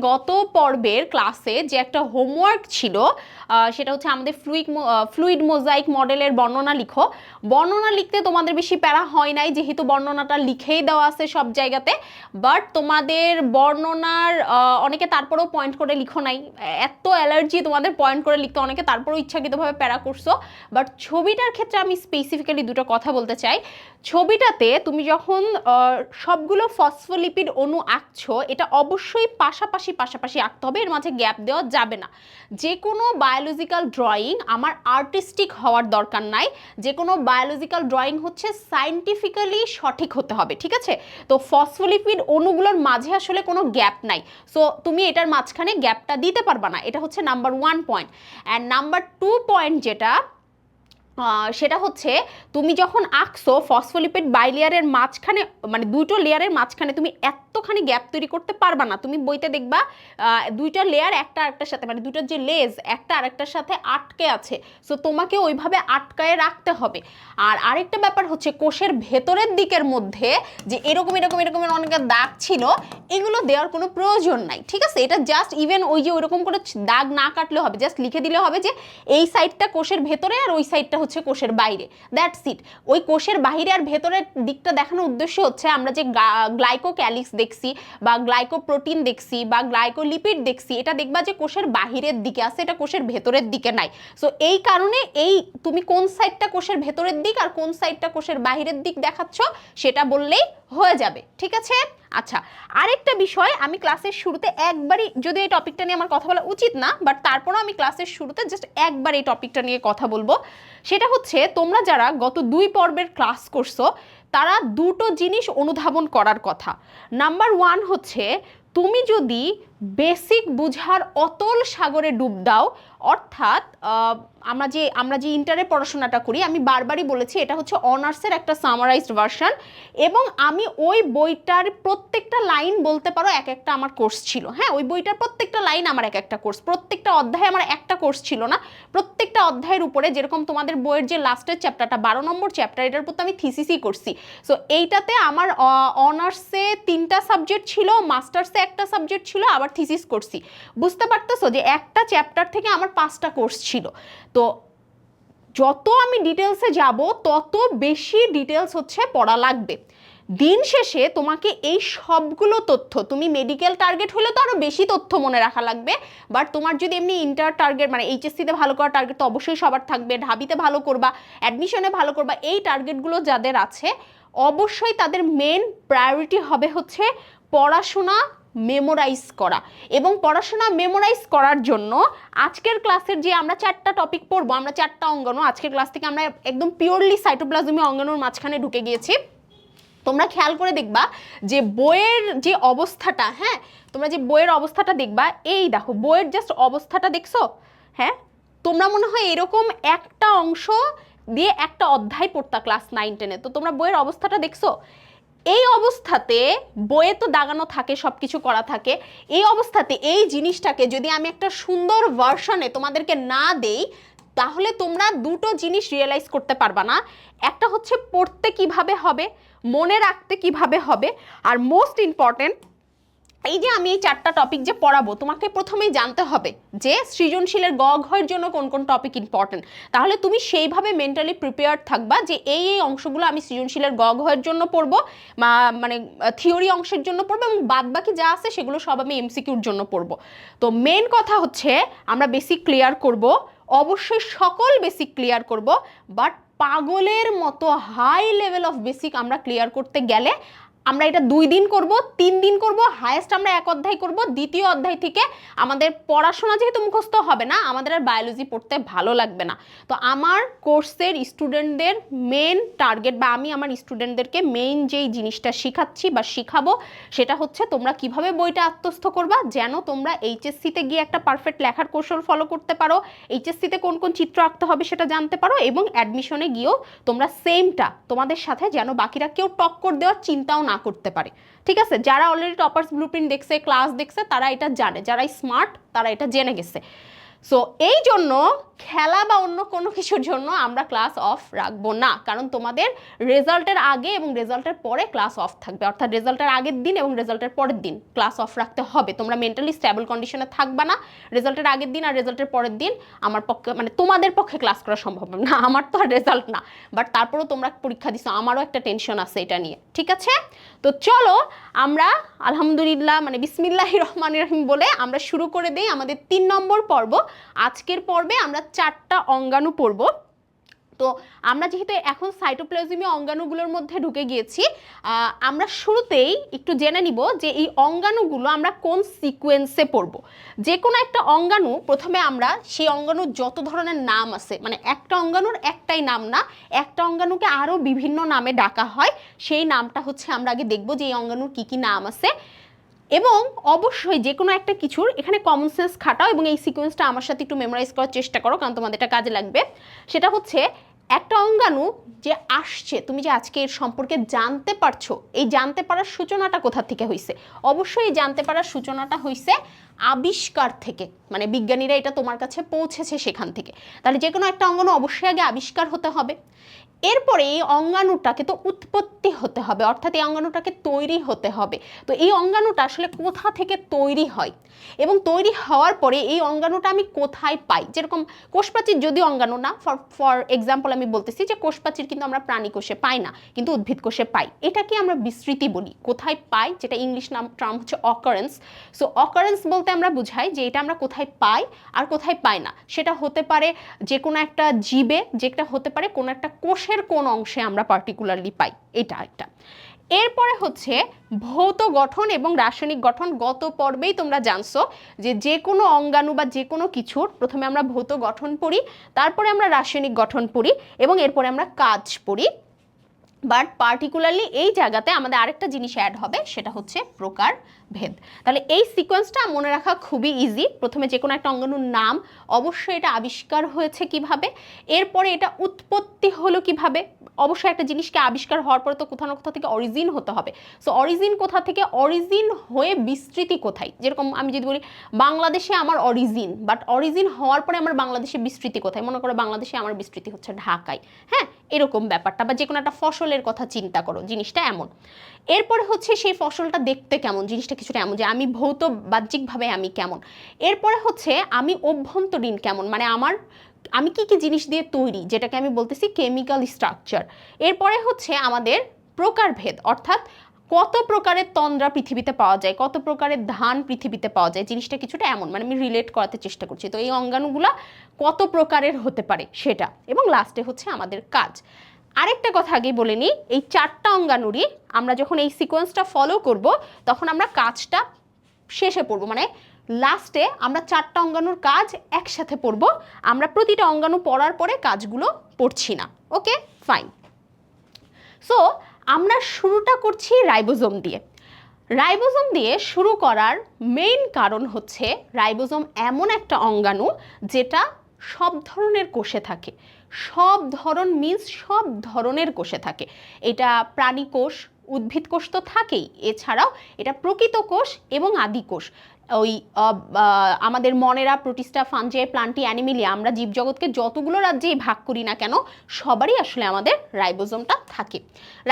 গত পর্বের ক্লাসে যে একটা হোমওয়ার্ক ছিল সেটা হচ্ছে আমাদের ফ্লুইড মোজাইক মডেলের বর্ণনা লিখো। বর্ণনা লিখতে তোমাদের বেশি প্যারা হয় নাই, যেহেতু বর্ণনাটা লিখেই দেওয়া আছে সব জায়গাতে। বাট তোমাদের বর্ণনার অনেকে তারপরেও পয়েন্ট করে লিখো নাই, এত অ্যালার্জি তোমাদের পয়েন্ট করে লিখতে, অনেকে তারপরেও ইচ্ছাকৃতভাবে প্যারা করছো। বাট ছবিটার ক্ষেত্রে আমি স্পেসিফিক্যালি দুটো কথা বলতে চাই। ছবিটাতে তুমি যখন সবগুলো ফসফোলিপিড অণু আঁকছো, এটা অবশ্যই পাশাপাশি পাশাপাশি আঁকতে হবে, এর মাঝে গ্যাপ দেওয়া যাবে না। যে কোনো বায়োলজিক্যাল ড্রয়িং আমার আর্টিস্টিক হওয়ার দরকার নাই, যে কোনো বায়োলজিক্যাল ড্রয়িং হচ্ছে সায়েন্টিফিক্যালি সঠিক হতে হবে, ঠিক আছে? তো ফসফোলিপিড অণুগুলোর মাঝে আসলে কোনো গ্যাপ নাই, সো তুমি এটার মাঝখানে গ্যাপটা দিতে পারবা না। এটা হচ্ছে number 1 point. And number 2 point যেটা, সেটা হচ্ছে তুমি যখন আঁকছো ফসফোলিপিড বাইলেয়ারের মাঝখানে, মানে দুটো লেয়ারের মাঝখানে তুমি এতখানি গ্যাপ তৈরি করতে পারবা না। তুমি বইতে দেখবা দুইটা লেয়ার একটা আরেকটার সাথে, মানে দুটোর যে লেজ একটা আরেকটার সাথে আটকে আছে, সো তোমাকে ওইভাবে আটকায় রাখতে হবে। আর আরেকটা ব্যাপার হচ্ছে কোষের ভেতরের দিকের মধ্যে যে এরকম এরকম এরকমের অনেক দাগ ছিল, এগুলো দেওয়ার কোনো প্রয়োজন নাই, ঠিক আছে? এটা জাস্ট ইভেন ওই যে ওইরকম করে দাগ না কাটলে হবে, জাস্ট লিখে দিলে হবে যে এই সাইডটা কোষের ভেতরে আর ওই সাইডটা হচ্ছে কোষের বাইরে, দ্যাটস ইট। ওই কোষের বাইরে আর ভেতরের দিকটা দেখানোর উদ্দেশ্য হচ্ছে আমরা যে গ্লাইকোক্যালিক্স দেখছি বা গ্লাইকোপ্রোটিন দেখছি বা গ্লাইকোলিপিড দেখছি, এটা দেখবা যে কোষের বাহিরের দিকে আছে, এটা কোষের ভেতরের দিকে নাই। সো এই কারণে এই তুমি কোন সাইডটা কোষের ভেতরের দিক আর কোন সাইডটা কোষের বাহিরের দিক দেখাচ্ছ সেটা বললেই হয়ে যাবে, ঠিক আছে? আচ্ছা, আরেকটা বিষয়, আমি ক্লাসের শুরুতে একবারই, যদি এই টপিকটা নিয়ে আমার কথা বলা উচিত না, বাট তারপরও আমি ক্লাসের শুরুতে জাস্ট একবার এই টপিকটা নিয়ে কথা বলবো। সেটা হচ্ছে তোমরা যারা গত 2 পর্বের ক্লাস করছো তারা দুটো জিনিস অনুধাবন করার কথা। নাম্বার 1 হচ্ছে তুমি যদি বেসিক বুঝার অতল সাগরে ডুব দাও, অর্থাৎ আমরা যে ইন্টারে পড়াশোনাটা করি, আমি বারবারই বলেছি এটা হচ্ছে অনার্সের একটা সামারাইজড ভার্সন, এবং আমি ওই বইটার প্রত্যেকটা লাইন বলতে পারো এক একটা আমার কোর্স ছিল। হ্যাঁ, ওই বইটার প্রত্যেকটা লাইন আমার এক একটা কোর্স, প্রত্যেকটা অধ্যায় আমার একটা কোর্স ছিল না, প্রত্যেকটা অধ্যায়ের উপরে, যেরকম তোমাদের বইয়ের যে লাস্টের চ্যাপ্টারটা 12 নম্বর চ্যাপ্টার, এটার উপর আমি থিসিসই করছি। সো এইটাতে আমার অনার্সে 3টা সাবজেক্ট ছিল, মাস্টার্সে একটা সাবজেক্ট ছিল, আবার থিসিস করছি। বুঝতে পারতেছো যে একটা চ্যাপ্টার থেকে আমার 5টা কোর্স ছিল। তো যত আমি ডিটেলসে যাব তত বেশি ডিটেলস হচ্ছে পড়া লাগবে। দিন শেষে তোমাকে এই সবগুলো তথ্য, তুমি মেডিকেল টার্গেট হলে তো আরও বেশি তথ্য মনে রাখা লাগবে, বাট তোমার যদি এমনি ইন্টার টার্গেট, মানে এইচএসসিতে ভালো করার টার্গেট তো অবশ্যই সবার থাকবে, ঢাবিতে ভালো করবা, অ্যাডমিশনে ভালো করবা, এই টার্গেটগুলো যাদের আছে অবশ্যই তাদের মেন প্রায়োরিটি হবে হচ্ছে পড়াশোনা মেমোরাইজ করা। এবং পড়াশোনা মেমোরাইজ করার জন্য আজকের ক্লাসের যে আমরা 4টা টপিক পড়বো, আমরা 4টা অঙ্গাণু, আজকের ক্লাস থেকে আমরা একদম পিওরলি সাইটোপ্লাজমি অঙ্গাণুর মাঝখানে ঢুকে গিয়েছি। তোমরা খেয়াল করে দেখবা যে বইয়ের যে অবস্থাটা, হ্যাঁ, তোমরা যে বইয়ের অবস্থাটা দেখবা, এই দেখো বইয়ের জাস্ট অবস্থাটা দেখছো? হ্যাঁ, তোমরা মনে হয় এরকম একটা অংশ দিয়ে একটা অধ্যায় পড়তা ক্লাস 9-10-এ, তো তোমরা বইয়ের অবস্থাটা দেখছো? এই অবস্থাতে বইয়ে তো দাগানো থাকে, সব কিছু করা থাকে, এই অবস্থাতে এই জিনিসটাকে যদি আমি একটা সুন্দর ভার্সনে তোমাদেরকে না দেই, তাহলে তোমরা দুটো জিনিস রিয়েলাইজ করতে পারবা না। একটা হচ্ছে পড়তে কিভাবে হবে, মনে রাখতে কিভাবে হবে, আর মোস্ট ইম্পর্টেন্ট, এই যে আমি এই 4টা টপিক যে পড়াবো, তোমাকে প্রথমেই জানতে হবে যে সৃজনশীলের গ ঘয়ের জন্য কোন কোন টপিক ইম্পর্টেন্ট। তাহলে তুমি সেইভাবে মেন্টালি প্রিপেয়ার্ড থাকবা যে এই এই অংশগুলো আমি সৃজনশীলের গ ঘয়ের জন্য পড়বো, মানে থিওরি অংশের জন্য পড়বো, এবং বাদ বাকি যা আছে সেগুলো সব আমি এমসিকিউর জন্য পড়বো। তো মেন কথা হচ্ছে আমরা বেসিক ক্লিয়ার করব, অবশ্যই সকল বেসিক ক্লিয়ার করব, বাট পাগলের মতো হাই লেভেল অফ বেসিক আমরা ক্লিয়ার করতে গেলে আমরা এটা 2 দিন করব, 3 দিন করব, হায়েস্ট আমরা 1 অধ্যায় করব। দ্বিতীয় অধ্যায় থেকে আমাদের পড়াশোনা যেহেতু মুখস্থ হবে না, আমাদের আর বায়োলজি পড়তে ভালো লাগবে না। তো আমার কোর্সের স্টুডেন্টদের মেন টার্গেট, বা আমি আমার স্টুডেন্টদেরকে মেইন যেই জিনিসটা শিখাচ্ছি বা শিখাবো, সেটা হচ্ছে তোমরা কিভাবে বইটা আত্মস্থ করবা, যেন তোমরা এইচএসসিতে গিয়ে একটা পারফেক্ট লেখার কৌশল ফলো করতে পারো, এইচএসসিতে কোন কোন চিত্র আঁকতে হবে সেটা জানতে পারো, এবং অ্যাডমিশনে গিয়েও তোমরা সেমটা তোমাদের সাথে যেন বাকিরা কেউ টক্কর দেওয়ার চিন্তাও না করতে পারে, ঠিক আছে? যারা অলরেডি টপার্স ব্লুপ্রিন্ট দেখছে, ক্লাস দেখছে, তারা এটা জানে, যারা স্মার্ট তারা এটা জেনে গেছে। সো এই জন্য খেলা বা অন্য কোনো কিছুর জন্য আমরা ক্লাস অফ রাখবো না, কারণ তোমাদের রেজাল্টের আগে এবং রেজাল্টের পরে ক্লাস অফ থাকবে, অর্থাৎ রেজাল্টের আগের দিন এবং রেজাল্টের পরের দিন ক্লাস অফ রাখতে হবে। তোমরা মেন্টালি স্টেবল কন্ডিশনে থাকবা না, রেজাল্টের আগের দিন আর রেজাল্টের পরের দিন আমার পক্ষে মানে তোমাদের পক্ষে ক্লাস করা সম্ভব না। আমার তো আর রেজাল্ট না, বাট তারপরেও তোমরা পরীক্ষা দিছো, আমারও একটা টেনশন আছে এটা নিয়ে, ঠিক আছে? তো চলো আমরা আলহামদুলিল্লাহ মানে বিসমিল্লাহির রহমানির রহিম বলে আমরা শুরু করে দেই আমাদের 3 নম্বর পর্ব। আজকের পর্বে আমরা 4টা অঙ্গাণু পড়ব। তো আমরা যেহেতু এখন সাইটোপ্লাজমীয় অঙ্গাণুগুলোর মধ্যে ঢুকে গিয়েছি, আমরা শুরুতেই একটু জেনে নিব যে এই অঙ্গাণুগুলো আমরা কোন সিকোয়েন্সে পড়ব। যে কোনো একটা অঙ্গাণু প্রথমে আমরা সেই অঙ্গাণুর যত ধরনের নাম আছে, মানে একটা অঙ্গাণুর একটাই নাম না, একটা অঙ্গাণুকে আরও বিভিন্ন নামে ডাকা হয়, সেই নামটা হচ্ছে আমরা আগে দেখব যে এই অঙ্গাণুর কী কী নাম আছে। এবং অবশ্যই যে কোনো একটা কিছুর এখানে কমন সেন্স খাটাও এবং এই সিকোয়েন্সটা আমার সাথে একটু মেমোরাইজ করার চেষ্টা করো, কারণ তোমাদের এটা কাজে লাগবে। সেটা হচ্ছে একটা অঙ্গাণু যে আসছে, তুমি যে আজকে এর সম্পর্কে জানতে পারছো, এই জানতে পারার সূচনাটা কোথা থেকে হয়েছে? অবশ্যই এই জানতে পারার সূচনাটা হয়েছে আবিষ্কার থেকে, মানে বিজ্ঞানীরা এটা তোমার কাছে পৌঁছেছে সেখান থেকে। তাহলে যে কোনো একটা অঙ্গাণু অবশ্যই আগে আবিষ্কার হতে হবে, এরপরে এই অঙ্গাণুটাকে তো উৎপত্তি হতে হবে, অর্থাৎ এই অঙ্গাণুটাকে তৈরি হতে হবে। তো এই অঙ্গাণুটা আসলে কোথা থেকে তৈরি হয় এবং তৈরি হওয়ার পরে এই অঙ্গাণুটা আমি কোথায় পাই? যেরকম কোষপ্রাচীর যদিও অঙ্গাণু না, ফর এক্সাম্পল আমি বলতেছি যে কোষপ্রাচীর কিন্তু আমরা প্রাণী কোষে পাই না, কিন্তু উদ্ভিদ কোষে পাই। এটাকে আমরা বিস্তৃতি বলি, কোথায় পাই, যেটা ইংলিশ টার্ম হচ্ছে অকারেন্স। সো অকারেন্স বলতে আমরা বুঝাই যে এটা আমরা কোথায় পাই আর কোথায় পাই না। সেটা হতে পারে যে কোনো একটা জীবে, যেটা হতে পারে কোনো একটা কোষের কোন অংশে আমরা পার্টিকুলারলি পাই, এটা একটা। এরপরে হচ্ছে ভৌত গঠন এবং রাসায়নিক গঠন। গত পর্বেই তোমরা জানছো যে যে কোনো অঙ্গাণু বা যে কোনো কিছুর প্রথমে আমরা ভৌত গঠন পড়ি, তারপরে আমরা রাসায়নিক গঠন পড়ি এবং এরপরে আমরা কাজ পড়ি। বাট পার্টিকুলারলি এই জায়গাতে আমাদের আরেকটা জিনিস অ্যাড হবে, সেটা হচ্ছে প্রকার ভেদ। তাহলে এই সিকোয়েন্সটা মনে রাখা খুবই ইজি। প্রথমে যে কোনো একটা অঙ্গাণুর নাম, অবশ্যই এটা আবিষ্কার হয়েছে কিভাবে, এরপরে এটা উৎপত্তি হলো কিভাবে। অবশ্যই একটা জিনিসকে আবিষ্কার হওয়ার পরে তো কোথাও না কোথাও থেকে অরিজিন হতে হবে। সো অরিজিন কোথা থেকে, অরিজিন হয়ে বিস্তৃতি কোথায়? যেরকম আমি যদি বলি বাংলাদেশে আমার অরিজিন, বাট অরিজিন হওয়ার পরে আমার বাংলাদেশে বিস্তৃতি কোথায়? মনে করো বাংলাদেশে আমার বিস্তৃতি হচ্ছে ঢাকায়, হ্যাঁ, এরকম ব্যাপারটা। বা যে কোনো একটা ফসলের কথা চিন্তা করো, জিনিসটা এমন। এরপরে হচ্ছে সেই ফসলটা দেখতে কেমন, জিনিসটা কিছুটা এমন যে আমি ভৌত বাহ্যিকভাবে আমি কেমন। এরপরে হচ্ছে আমি অভ্যন্তরীণ কেমন, মানে আমি কি কি জিনিস দিয়ে তৈরি, যেটাকে আমি বলতেছি কেমিক্যাল স্ট্রাকচার। এরপরে হচ্ছে আমাদের প্রকারভেদ, অর্থাৎ কত প্রকারের তন্দ্রা পৃথিবীতে পাওয়া যায়, কত প্রকারের ধান পৃথিবীতে পাওয়া যায়, জিনিসটা কিছুটা এমন, মানে আমি রিলেট করাতে চেষ্টা করছি। তো এই অঙ্গাণুগুলা কত প্রকারের হতে পারে সেটা, এবং লাস্টে হচ্ছে আমাদের কাজ। আরেকটা কথা আগে বলে নিই, এই 4টা অঙ্গাণুরই আমরা যখন এই সিকোয়েন্সটা ফলো করব তখন আমরা কাজটা শেষে পড়ব, মানে লাস্টে আমরা 4টা অঙ্গাণুর কাজ একসাথে পড়ব। আমরা প্রতিটা অঙ্গাণু পড়ার পরে কাজগুলো পড়ছি না। ওকে, ফাইন। সো আমরা শুরুটা করছি রাইবোজোম দিয়ে। রাইবোজোম দিয়ে শুরু করার মেইন কারণ হচ্ছে রাইবোজোম এমন একটা অঙ্গাণু যেটা সব ধরনের কোষে থাকে। সব ধরন মিন্স সব ধরনের কোষে থাকে। এটা প্রাণী কোষ, উদ্ভিদ কোষ তো থাকেই, এছাড়াও এটা প্রকৃত কোষ এবং আদি কোষ। ওই আমাদের মনেরা, প্রোটিস্টা, ফাঞ্জাই, প্লান্টি, অ্যানিমেলিয়া, আমরা জীবজগৎকে যতগুলো রাজ্যেই ভাগ করি না কেন, সবারই আসলে আমাদের রাইবোজোমটা থাকে।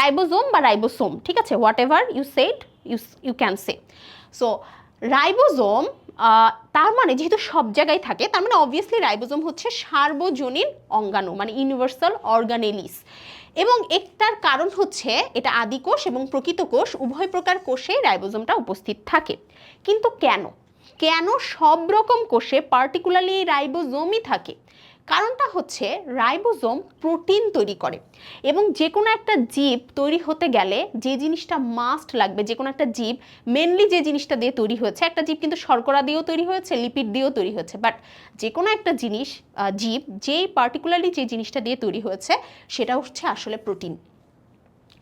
রাইবোজোম বা রাইবোসোম, ঠিক আছে, whatever you said you can say. So ribosome, তার মানে যেহেতু সব জায়গায় থাকে, তার মানে অবভিয়াসলি রাইবোজোম হচ্ছে সার্বজনীন অঙ্গাণু, মানে ইউনিভার্সাল অর্গানেলিস। এবং একটার কারণ হচ্ছে এটা আদি কোষ এবং প্রকৃত কোষ উভয় প্রকার কোষে রাইবোজোমটা উপস্থিত থাকে। কিন্তু কেন সব রকম কোষে পার্টিকুলারলি রাইবোজোমই থাকে? কারণটা হচ্ছে রাইবোজোম প্রোটিন তৈরি করে, এবং যে কোনো একটা জীব তৈরি হতে গেলে যে জিনিসটা মাস্ট লাগবে, যে কোনো একটা জীব মেনলি যে জিনিসটা দিয়ে তৈরি হয়েছে, একটা জীব কিন্তু শর্করা দিয়েও তৈরি হয়েছে, লিপিড দিয়েও তৈরি হয়েছে, বাট যে কোনো একটা জিনিস জীব যেই পার্টিকুলারলি যে জিনিসটা দিয়ে তৈরি হয়েছে সেটা হচ্ছে আসলে প্রোটিন।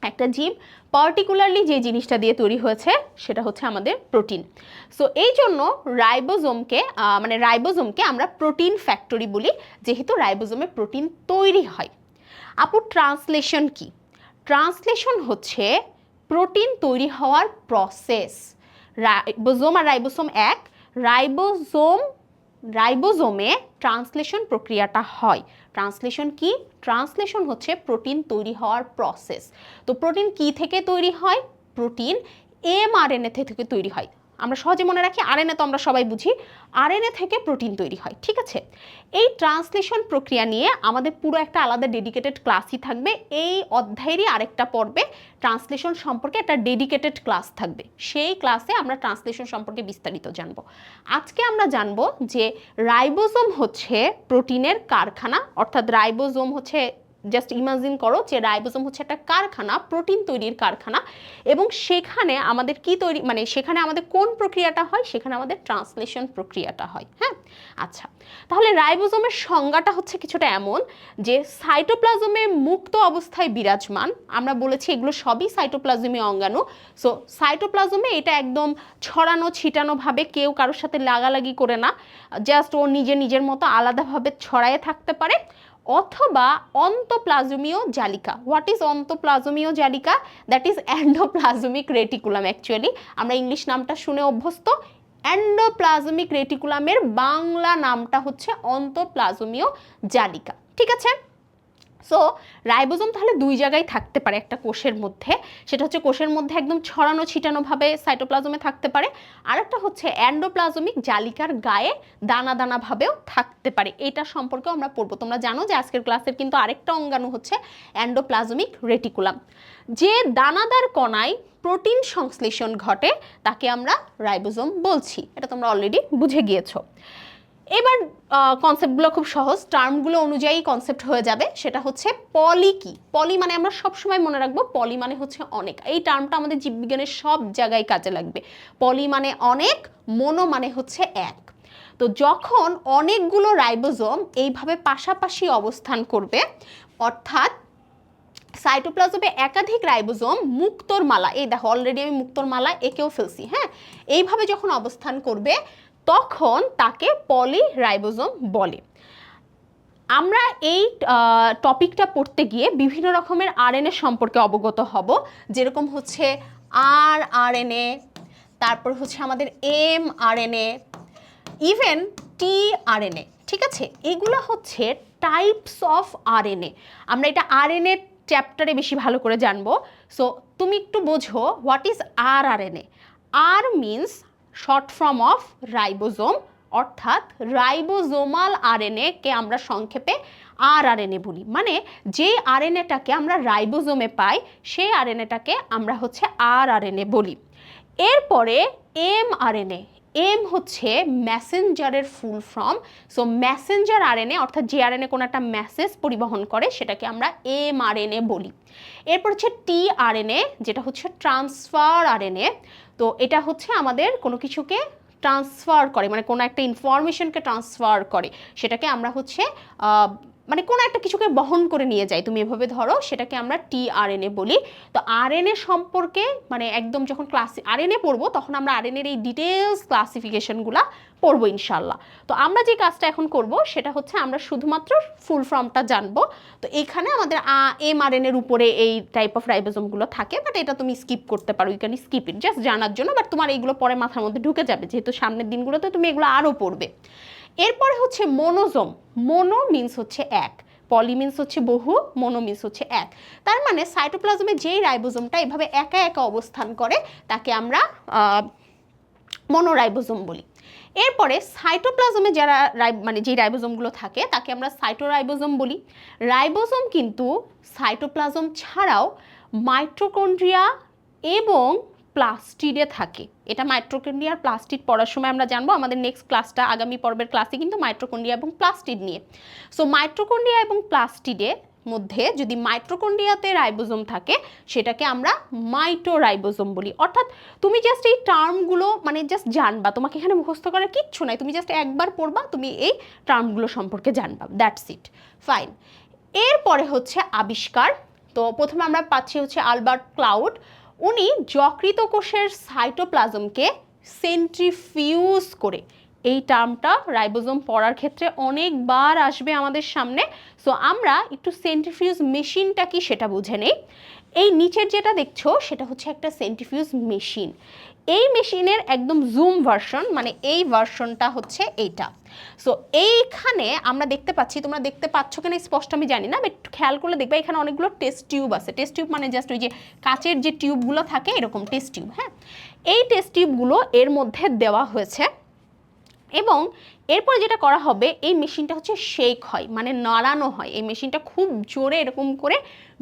একটা জীব পার্টিকুলারলি যে জিনিসটা দিয়ে তৈরি হয়েছে সেটা হচ্ছে আমাদের প্রোটিন। সো এই জন্য রাইবোজোমকে আমরা প্রোটিন ফ্যাক্টরি বলি, যেহেতু রাইবোজোমে প্রোটিন তৈরি হয়। আপু ট্রান্সলেশন কি? ট্রান্সলেশন হচ্ছে প্রোটিন তৈরি হওয়ার প্রসেস। রাইবোজোম আর রাইবোসোম এক। রাইবোজোম রাইবোজোমে ট্রান্সলেশন প্রক্রিয়াটা হয়। ট্রান্সলেশন কি? ট্রান্সলেশন হচ্ছে প্রোটিন তৈরি হওয়ার প্রসেস। তো প্রোটিন কি থেকে তৈরি হয়? প্রোটিন mRNA থেকে তৈরি হয়। আমরা সহজে মনে রাখি আরএনএ তো আমরা সবাই বুঝি, আরএনএ থেকে প্রোটিন তৈরি হয়, ঠিক আছে। এই ট্রান্সলেশন প্রক্রিয়া নিয়ে আমাদের পুরো একটা আলাদা ডেডিকেটেড ক্লাসই থাকবে। এই অধ্যায়েরই আরেকটা পর্বে ট্রান্সলেশন সম্পর্কে একটা ডেডিকেটেড ক্লাস থাকবে, সেই ক্লাসে আমরা ট্রান্সলেশন সম্পর্কে বিস্তারিত জানবো। আজকে আমরা জানবো যে রাইবোজোম হচ্ছে প্রোটিনের কারখানা, অর্থাৎ রাইবোজোম হচ্ছে, জাস্ট ইমাজিন করো যে রাইবোজোম হচ্ছে একটা কারখানা, প্রোটিন তৈরির কারখানা, এবং সেখানে আমাদের কি তৈরি, মানে সেখানে আমাদের কোন প্রক্রিয়াটা হয়? সেখানে আমাদের ট্রান্সলেশন প্রক্রিয়াটা হয়। হ্যাঁ, আচ্ছা, তাহলে রাইবোজোমের সংজ্ঞাটা হচ্ছে কিছুটা এমন যে সাইটোপ্লাজমে মুক্ত অবস্থায় বিরাজমান। আমরা বলেছি এগুলো সবই সাইটোপ্লাজমীয় অঙ্গাণু। সো সাইটোপ্লাজমে এটা একদম ছড়ানো ছিটানো ভাবে, কেউ কারোর সাথে লাগালাগি করে না, জাস্ট ও নিজের মতো আলাদাভাবে ছড়ায়ে থাকতে পারে। অথবা অন্তঃপ্লাজমীয় জালিকা। হোয়াট ইজ অন্তঃপ্লাজমীয় জালিকা? That is endoplasmic reticulum. Actually আমরা ইংলিশ নামটা শুনে অভ্যস্ত, এন্ডোপ্লাজমিক রেটিকুলামের বাংলা নামটা হচ্ছে অন্তঃপ্লাজমীয় জালিকা, ঠিক আছে। সো রাইবোজোম তাহলে দুই জায়গায় থাকতে পারে একটা কোষের মধ্যে, সেটা হচ্ছে কোষের মধ্যে একদম ছড়ানো ছিটানোভাবে সাইটোপ্লাজমে থাকতে পারে, আর একটা হচ্ছে এন্ডোপ্লাজমিক জালিকার গায়ে দানা দানাভাবেও থাকতে পারে। এটা সম্পর্কেও আমরা পড়বো। তোমরা জানো যে আজকের ক্লাসের কিন্তু আরেকটা অঙ্গাণু হচ্ছে এন্ডোপ্লাজমিক রেটিকুলাম। যে দানাদার কণায় প্রোটিন সংশ্লেষণ ঘটে তাকে আমরা রাইবোজোম বলছি, এটা তোমরা অলরেডি বুঝে গিয়েছো। এবার কনসেপ্টগুলো খুব সহজ, টার্মগুলো অনুযায়ী কনসেপ্ট হয়ে যাবে। সেটা হচ্ছে পলি কি? পলি মানে আমরা সবসময় মনে রাখবো, পলি মানে হচ্ছে অনেক। এই টার্মটা আমাদের জীববিজ্ঞানের সব জায়গায় কাজে লাগবে। পলি মানে অনেক, মোনো মানে হচ্ছে এক। তো যখন অনেকগুলো রাইবোজোম এইভাবে পাশাপাশি অবস্থান করবে, অর্থাৎ সাইটোপ্লাজমে একাধিক রাইবোজোম মুক্তোর মালা, এই দেখো অলরেডি আমি মুক্তোর মালা এঁকেও ফেলছি, হ্যাঁ, এইভাবে যখন অবস্থান করবে তখন তাকে পলি রাইবোজোম বলে। আমরা এই টপিকটা পড়তে গিয়ে বিভিন্ন রকমের আরএনএ সম্পর্কে অবগত হব, যেরকম হচ্ছে আরএনএ, তারপর হচ্ছে আমাদের এমআরএনএ, ইভেন টিআরএনএ, ঠিক আছে। এগুলো হচ্ছে টাইপস অফ আরএনএ। আমরা এটা আরএনএ চ্যাপ্টারে বেশি ভালো করে জানবো। সো তুমি একটু বোঝো what is RNA. R means short form of ribosome, অর্থাৎ রাইবোজোমাল আরএনএ কে আমরা সংক্ষেপে আরএনএ বলি। মানে যে আরএনএটাকে আমরা রাইবোজোমে পাই সেই আরএনএটাকে আমরা হচ্ছে আরএনএ বলি। এরপরে এমআরএনএ। এম হচ্ছে মেসেঞ্জারের full form. So messenger RNA, অর্থাৎ যে আরএনএ কোনো একটা মেসেজ পরিবহন করে সেটাকে আমরা এমআরএনএ বলি। এরপর হচ্ছে টিআরএনএ, যেটা হচ্ছে ট্রান্সফার আরএনএ। তো এটা হচ্ছে আমাদের কোনো কিছুকে ট্রান্সফার করে, মানে কোনো একটা ইনফরমেশনকে ট্রান্সফার করে, সেটাকে আমরা হচ্ছে মানে কোনো একটা কিছুকে বহন করে নিয়ে যায়, তুমি এভাবে ধরো, সেটাকে আমরা টিআরএনএ বলি। তো আরএনএ সম্পর্কে মানে একদম যখন ক্লাস আরএনএ পড়বো তখন আমরা আরএনএর এই ডিটেলস ক্লাসিফিকেশনগুলো পড়বো ইনশাল্লাহ। তো আমরা যে কাজটা এখন করব সেটা হচ্ছে আমরা শুধুমাত্র ফুল ফর্মটা জানবো। তো এখানে আমাদের এমআরএনএর উপরে এই টাইপ অফ রাইবোজোমগুলো থাকে, বাট এটা তুমি স্কিপ করতে পারো, you can skip it, just জানার জন্য। বাট তোমার এইগুলো পরে মাথার মধ্যে ঢুকে যাবে, যেহেতু সামনের দিনগুলোতে তুমি এগুলো আরও পড়বে। এরপরে হচ্ছে মোনোজোম। মোনো মিন্স হচ্ছে এক, পলি মিন্স হচ্ছে বহু, মোনো মিন্স হচ্ছে এক। তার মানে সাইটোপ্লাজমে যেই রাইবোজোমটা এভাবে একা একা অবস্থান করে তাকে আমরা মনোরাইবোজোম বলি। এরপরে সাইটোপ্লাজমে যারা মানে যে রাইবোজোমগুলো থাকে তাকে আমরা সাইটোরাইবোজোম বলি। রাইবোজোম কিন্তু সাইটোপ্লাজম ছাড়াও মাইটোকন্ড্রিয়া এবং প্লাস্টিডে থাকে। এটা মাইটোকন্ড্রিয়া আর প্লাস্টিড পড়ার সময় আমরা জানবো, আমাদের নেক্সট ক্লাসটা আগামী পর্বের ক্লাসে কিন্তু মাইটোকন্ড্রিয়া এবং প্লাস্টিড নিয়ে। সো মাইটোকন্ড্রিয়া এবং প্লাস্টিডে মধ্যে যদি মাইটোকন্ড্রিয়াতে রাইবোজোম থাকে সেটাকে আমরা মাইটোরাইবোজোম বলি। অর্থাৎ তুমি জাস্ট এই টার্মগুলো মানে জাস্ট জানবা, তোমাকে এখানে মুখস্থ করার কিচ্ছু নাই, তুমি জাস্ট একবার পড়বা, তুমি এই টার্মগুলো সম্পর্কে জানবা, দ্যাটস ইট, ফাইন। এরপরে হচ্ছে আবিষ্কার। তো প্রথমে আমরা পাচ্ছি হচ্ছে আলবার্ট ক্লাউড। উনি যকৃত কোষের সাইটোপ্লাজমকে সেন্ট্রিফিউজ করে, এই টার্মটা রাইবোজোম পড়ার ক্ষেত্রে অনেকবার আসবে আমাদের সামনে। সো আমরা একটু সেন্ট্রিফিউজ মেশিনটা কি সেটা বুঝে নেই। এই নিচের যেটা দেখছো সেটা হচ্ছে একটা সেন্ট্রিফিউজ মেশিন। এই মেশিনের একদম জুম ভার্সন, মানে এই ভার্সনটা হচ্ছে এইটা। সো এইখানে আমরা দেখতে পাচ্ছি, তোমরা দেখতে পাচ্ছ কিনা স্পষ্ট আমি জানি না, বাট খেয়াল করলে দেখবে এখানে অনেকগুলো টেস্ট টিউব আছে। টেস্ট টিউব মানে জাস্ট ওই যে কাচের যে টিউবগুলো থাকে এরকম টেস্ট টিউব। হ্যাঁ, এই টেস্ট টিউবগুলো এর মধ্যে দেওয়া হয়েছে এবং এরপর যেটা করা হবে, এই মেশিনটা হচ্ছে শেক হয়, মানে নাড়ানো হয়। এই মেশিনটা খুব জোরে এরকম করে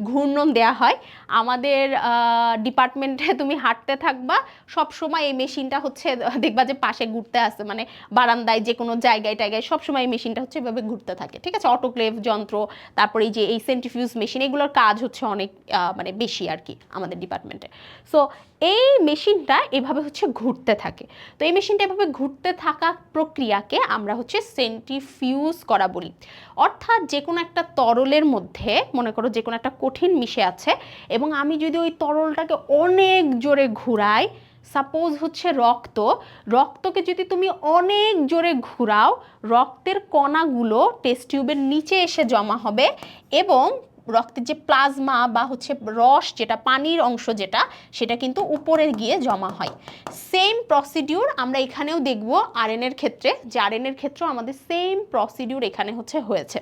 ঘূর্ণন দেয়া হয়। আমাদের ডিপার্টমেন্টে তুমি হাঁটতে থাকবা, সব সময় এই মেশিনটা হচ্ছে দেখবা যে পাশে ঘুরতে আসে, মানে বারান্দায় যে কোনো জায়গায় টায়গায় সবসময় এই মেশিনটা হচ্ছে এভাবে ঘুরতে থাকে। ঠিক আছে, অটোক্লেভ যন্ত্র, তারপরে এই যে এই সেন্ট্রিফিউজ মেশিন, এগুলোর কাজ হচ্ছে অনেক মানে বেশি আর কি আমাদের ডিপার্টমেন্টে। সো এই মেশিনটা এভাবে হচ্ছে ঘুরতে থাকে। তো এই মেশিনটা এভাবে ঘুরতে থাকা প্রক্রিয়াকে আমরা হচ্ছে সেন্ট্রিফিউজ করা বলি। অর্থাৎ যে কোনো একটা তরলের মধ্যে মনে করো যে কোনো একটা কঠিন মিশে আছে এবং আমি যদি ওই তরলটাকে অনেক জোরে ঘুরাই, সাপোজ হচ্ছে রক্তকে যদি তুমি অনেক জোরে ঘুরাও, রক্তের কণাগুলো টেস্ট টিউবের নিচে এসে জমা হবে এবং রক্তের যে প্লাজমা বা হচ্ছে রস, যেটা পানির অংশ যেটা, সেটা কিন্তু উপরে গিয়ে জমা হয়। সেম প্রসিডিউর আমরা এখানেও দেখব আরএনএর ক্ষেত্রে, যে আরএনএর ক্ষেত্রেও আমাদের সেম প্রসিডিউর এখানে হচ্ছে হয়েছে।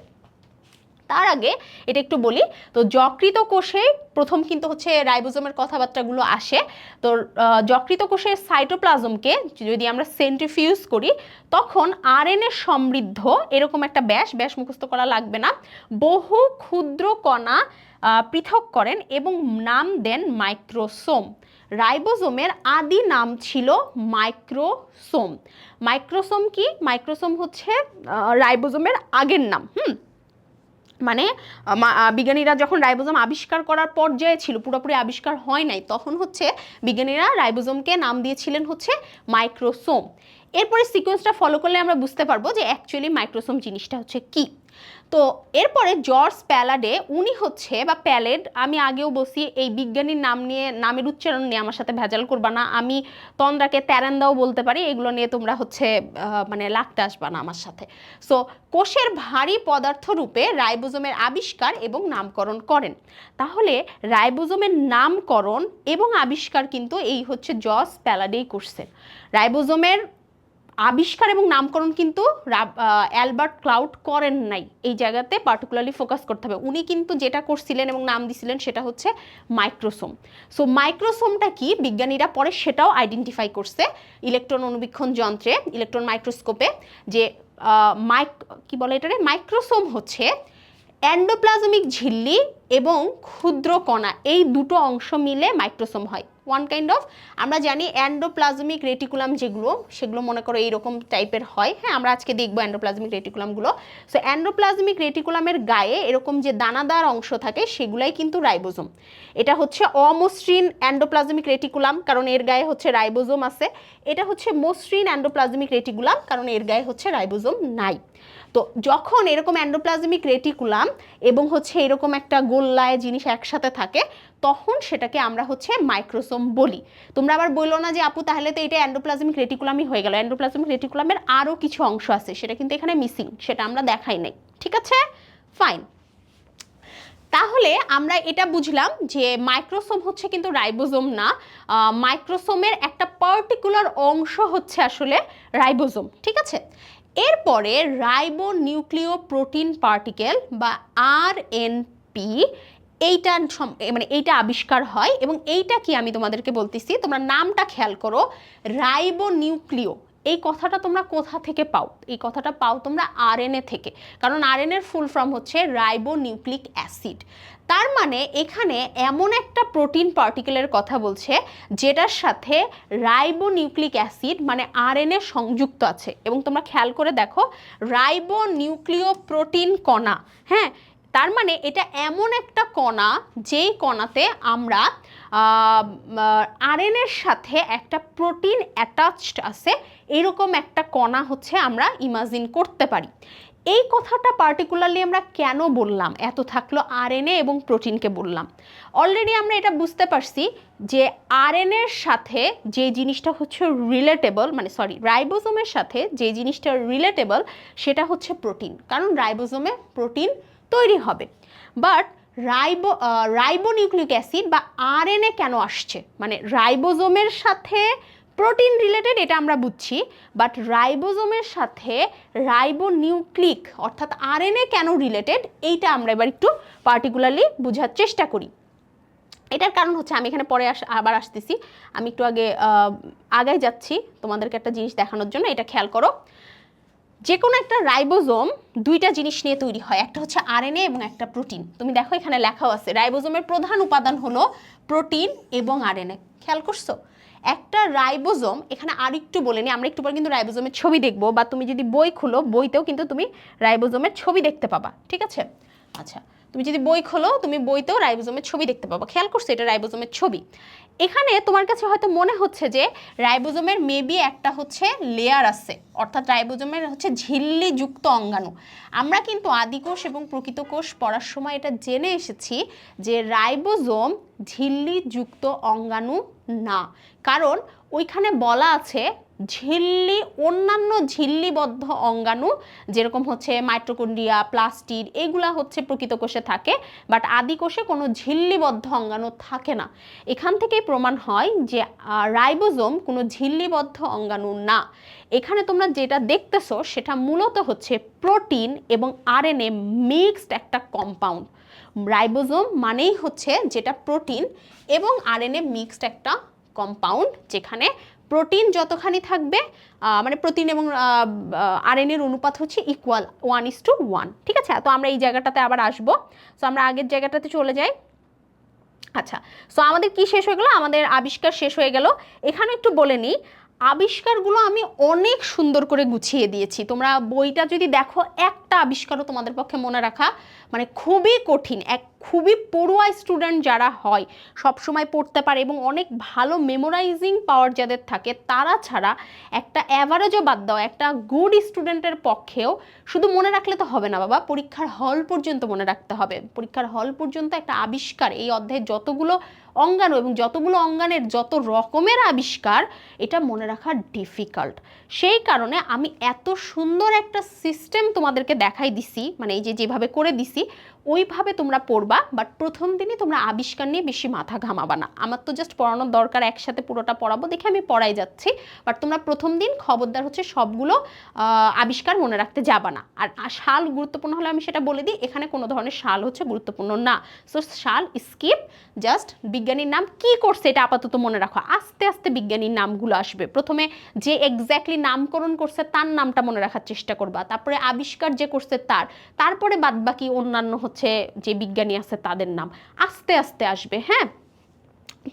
তার আগে এটা একটু বলি, তো যকৃত কোষে প্রথম কিন্তু হচ্ছে রাইবোজোমের কথাবার্তাগুলো আসে। তো যকৃত কোষের সাইটোপ্লাজমকে যদি আমরা সেন্ট্রিফিউজ করি, তখন আরএনএ সমৃদ্ধ এরকম একটা ব্যাস মুখস্থ করা লাগবে না, বহু ক্ষুদ্র কণা পৃথক করেন এবং নাম দেন মাইক্রোসোম। রাইবোজোমের আদি নাম ছিল মাইক্রোসোম। মাইক্রোসোম কি? মাইক্রোসোম হচ্ছে রাইবোজোমের আগের নাম। মানে বিজ্ঞানীরা যখন রাইবোজোম আবিষ্কার করার পর্যায়ে ছিল, পুরোপুরি আবিষ্কার হয় নাই, তখন হচ্ছে বিজ্ঞানীরা রাইবোজোমকে নাম দিয়েছিলেন হচ্ছে মাইক্রোসোম। এরপরে সিকোয়েন্সটা ফলো করলে আমরা বুঝতে পারবো যে অ্যাকচুয়ালি মাইক্রোসোম জিনিসটা হচ্ছে কি। তো এরপরে জর্জ প্যালাডে, উনি হচ্ছে, বা প্যালেড, আমি আগেও বলছি এই বিজ্ঞানীর নাম নিয়ে, নামের উচ্চারণ নিয়ে আমার সাথে ভেজাল করবা না। আমি তন্দ্রাকে তেরেন্দাও বলতে পারি, এগুলো নিয়ে তোমরা হচ্ছে মানে লাগতে আসবা না আমার সাথে। সো কোষের ভারী পদার্থ রূপে রাইবোজোমের আবিষ্কার এবং নামকরণ করেন। তাহলে রাইবোজোমের নামকরণ এবং আবিষ্কার কিন্তু এই হচ্ছে জর্জ প্যালাডেই করছেন। রাইবোজোমের আবিষ্কার এবং নামকরণ কিন্তু অ্যালবার্ট ক্লাউড করেন নাই। এই জায়গাতে পার্টিকুলারলি ফোকাস করতে হবে। উনি কিন্তু যেটা করছিলেন এবং নাম দিছিলেন সেটা হচ্ছে মাইক্রোসোম। সো মাইক্রোসোমটা কি, বিজ্ঞানীরা পরে সেটাও আইডেন্টিফাই করছে ইলেকট্রন অনুবীক্ষণ যন্ত্রে, ইলেকট্রন মাইক্রোস্কোপে, যে কি বলে এটারে, মাইক্রোসোম হচ্ছে এন্ডোপ্লাজমিক ঝিল্লি এবং ক্ষুদ্র কণা, এই দুটো অংশ মিলে মাইক্রোসোম হয়। ওয়ান কাইন্ড অফ, আমরা জানি এন্ডোপ্লাজমিক রেটিকুলাম যেগুলো, সেগুলো মনে করো এইরকম টাইপের হয়। হ্যাঁ, আমরা আজকে দেখবো এন্ডোপ্লাজমিক রেটিকুলামগুলো। সো এন্ডোপ্লাজমিক রেটিকুলামের গায়ে এরকম যে দানাদার অংশ থাকে সেগুলাই কিন্তু রাইবোজোম। এটা হচ্ছে অমসৃণ এন্ডোপ্লাজমিক রেটিকুলাম, কারণ এর গায়ে হচ্ছে রাইবোজোম আছে। এটা হচ্ছে মসৃণ এন্ডোপ্লাজমিক রেটিকুলাম, কারণ এর গায়ে হচ্ছে রাইবোজোম নাই। তো যখন এরকম এন্ডোপ্লাজমিক রেটিকুলাম এবং হচ্ছে এরকম একটা গোল্লায় জিনিস একসাথে থাকে, তখন সেটাকে আমরা হচ্ছে মাইক্রোসোম বলি। তোমরা আবার বললো না যে আপু তাহলে তো এটা এন্ডোপ্লাজমিক রেটিকুলামই হয়ে গেল। এন্ডোপ্লাজমিক রেটিকুলামের আরও কিছু অংশ আছে, সেটা কিন্তু এখানে মিসিং, সেটা আমরা দেখাই নাই। ঠিক আছে, ফাইন। তাহলে আমরা এটা বুঝলাম যে মাইক্রোসোম হচ্ছে কিন্তু রাইবোজোম না, মাইক্রোসোমের একটা পার্টিকুলার অংশ হচ্ছে আসলে রাইবোজোম। ঠিক আছে, এরপরে রাইবো নিউক্লিয় প্রোটিন পার্টিকেল বা আরএনপি, এইটা মানে এইটা আবিষ্কার হয়। এবং এইটা কি আমি তোমাদেরকে বলতেছি, তোমরা নামটা খেয়াল করো, রাইবো নিউক্লিয়। এই কথাটা তোমরা কোথা থেকে পাও? এই কথাটা পাও তোমরা আরএনএ থেকে, কারণ আরএনএর ফুল ফর্ম হচ্ছে রাইবো নিউক্লিক অ্যাসিড। তার মানে এখানে এমন একটা প্রোটিন পার্টিকেলের কথা বলছে যেটার সাথে রাইবো নিউক্লিক অ্যাসিড মানে আরএনএ সংযুক্ত আছে। এবং তোমরা খেয়াল করে দেখো, রাইবো নিউক্লিয় প্রোটিন কণা, হ্যাঁ, তার মানে এটা এমন একটা কণা যেই কণাতে আমরা আরএনএর সাথে একটা প্রোটিন অ্যাটাচড আছে, এরকম একটা কণা হচ্ছে আমরা ইমাজিন করতে পারি। এই কথাটা পার্টিকুলারলি আমরা কেন বললাম, এত থাকলো আরএনএ এবং প্রোটিনকে বললাম। অলরেডি আমরা এটা বুঝতে পারছি যে আরএনএর সাথে যে জিনিসটা হচ্ছে রিলেটেবল, মানে রাইবোজোমের সাথে যে জিনিসটা রিলেটেবল সেটা হচ্ছে প্রোটিন, কারণ রাইবোজোমে প্রোটিন তৈরি হবে। বাট রাইবো নিউক্লিক অ্যাসিড বা আরএনএ কেন আসছে, মানে রাইবোজোমের সাথে প্রোটিন রিলেটেড এটা আমরা বুঝছি, বাট রাইবোজোমের সাথে রাইবোনিউক্লিক অর্থাৎ আরএনএ কেন রিলেটেড এইটা আমরা এবার একটু পার্টিকুলারলি বোঝার চেষ্টা করি। এটার কারণ হচ্ছে আমি এখানে পরে আবার আসতেছি, আমি একটু আগায় যাচ্ছি তোমাদেরকে একটা জিনিস দেখানোর জন্য। এটা খেয়াল করো, যে কোনো একটা রাইবোজোম দুইটা জিনিস নিয়ে তৈরি হয়, একটা হচ্ছে আরএনএ এবং একটা প্রোটিন। তুমি দেখো এখানে লেখাও আছে রাইবোজোমের প্রধান উপাদান হলো প্রোটিন এবং আরএনএ। খেয়াল করছো? একটা রাইবোজোম, এখানে আরেকটু বলে নি, আমরা একটু পর কিন্তু রাইবোজোমের ছবি দেখবো, বা তুমি যদি বই খুলো বইতেও কিন্তু তুমি রাইবোজোমের ছবি দেখতে পাবা, ঠিক আছে? আচ্ছা, তুমি যদি বই খোলো তুমি বইতেও রাইবোজোমের ছবি দেখতে পাবা। খেয়াল করছো এটা রাইবোজোমের ছবি। এখানে তোমার কাছে হয়তো মনে হচ্ছে যে রাইবোজোমের মেবি একটা হচ্ছে লেয়ার আছে, অর্থাৎ রাইবোজোমের হচ্ছে ঝিল্লিযুক্ত অঙ্গাণু। আমরা কিন্তু আদিকোষ এবং প্রকৃত কোষ পড়ার সময় এটা জেনে এসেছি যে রাইবোজোম ঝিল্লিযুক্ত অঙ্গাণু না, কারণ ওইখানে বলা আছে ঝিল্লি, অন্যান্য ঝিল্লিবদ্ধ অঙ্গাণু যেরকম হচ্ছে মাইটোকন্ড্রিয়া, প্লাস্টিড, এগুলা হচ্ছে প্রকৃত কোষে থাকে, বাট আদি কোষে কোনো ঝিল্লিবদ্ধ অঙ্গাণু থাকে না। এখান থেকেই প্রমাণ হয় যে রাইবোজোম কোনো ঝিল্লিবদ্ধ অঙ্গাণু না। এখানে তোমরা যেটা দেখতেছো সেটা মূলত হচ্ছে প্রোটিন এবং আরএনএ মিক্সড একটা কম্পাউন্ড। রাইবোজোম মানেই হচ্ছে যেটা প্রোটিন এবং আরএনএ মিক্সড একটা কম্পাউন্ড, যেখানে প্রোটিন যতখানি থাকবে মানে প্রোটিন এবং আরএনএর অনুপাত হচ্ছে ইকুয়াল 1:1, ঠিক আছে? তো আমরা এই জায়গাটাতে আবার আসবো। সো আমরা আগের জায়গাটাতে চলে যাই। আচ্ছা, সো আমাদের কি শেষ হয়ে গেল? আমাদের আবিষ্কার শেষ হয়ে গেল। এখানে একটু বলে নিই, আবিষ্কারগুলো আমি অনেক সুন্দর করে গুছিয়ে দিয়েছি। তোমরা বইটা যদি দেখো, একটা আবিষ্কারও তোমাদের পক্ষে মনে রাখা মানে খুবই কঠিন। খুবই পড়ুয়া স্টুডেন্ট যারা হয়, সবসময় পড়তে পারে এবং অনেক ভালো মেমোরাইজিং পাওয়ার যাদের থাকে, তারা ছাড়া একটা অ্যাভারেজও বাদ দাও, একটা গুড স্টুডেন্টের পক্ষেও শুধু মনে রাখলে তো হবে না বাবা, পরীক্ষার হল পর্যন্ত মনে রাখতে হবে। পরীক্ষার হল পর্যন্ত একটা আবিষ্কার, এই অধ্যায়ে যতগুলো অঙ্গাণু এবং যতগুলো অঙ্গাণের যত রকমের আবিষ্কার, এটা মনে রাখা ডিফিকাল্ট। সেই কারণে আমি এত সুন্দর একটা সিস্টেম তোমাদেরকে দেখাই দিছি, মানে এই যে যেভাবে করে দিছি ওইভাবে তোমরা পড়বা। বাট প্রথম দিনই তোমরা আবিষ্কার নিয়ে বেশি মাথা ঘামাবা না। আমার তো জাস্ট পড়ানোর দরকার, একসাথে পুরোটা পড়াবো দেখে আমি পড়াই যাচ্ছি। বাট তোমরা প্রথম দিন খবরদার হচ্ছে সবগুলো আবিষ্কার মনে রাখতে যাবা না। আর সাল গুরুত্বপূর্ণ হলে আমি সেটা বলে দিই, এখানে কোনো ধরনের সাল হচ্ছে গুরুত্বপূর্ণ না। সো সাল স্কিপ, জাস্ট বিজ্ঞানীর নাম কি করছে এটা আপাতত মনে রাখো। আস্তে আস্তে বিজ্ঞানীর নামগুলো আসবে। প্রথমে যে এক্স্যাক্টলি নামকরণ করছে তার নামটা মনে রাখার চেষ্টা করবা, তারপরে আবিষ্কার যে করছে তারপরে বাদবাকি অন্যান্য হচ্ছে যে বিজ্ঞানী আছে তাদের নাম আস্তে আস্তে আসবে। হ্যাঁ,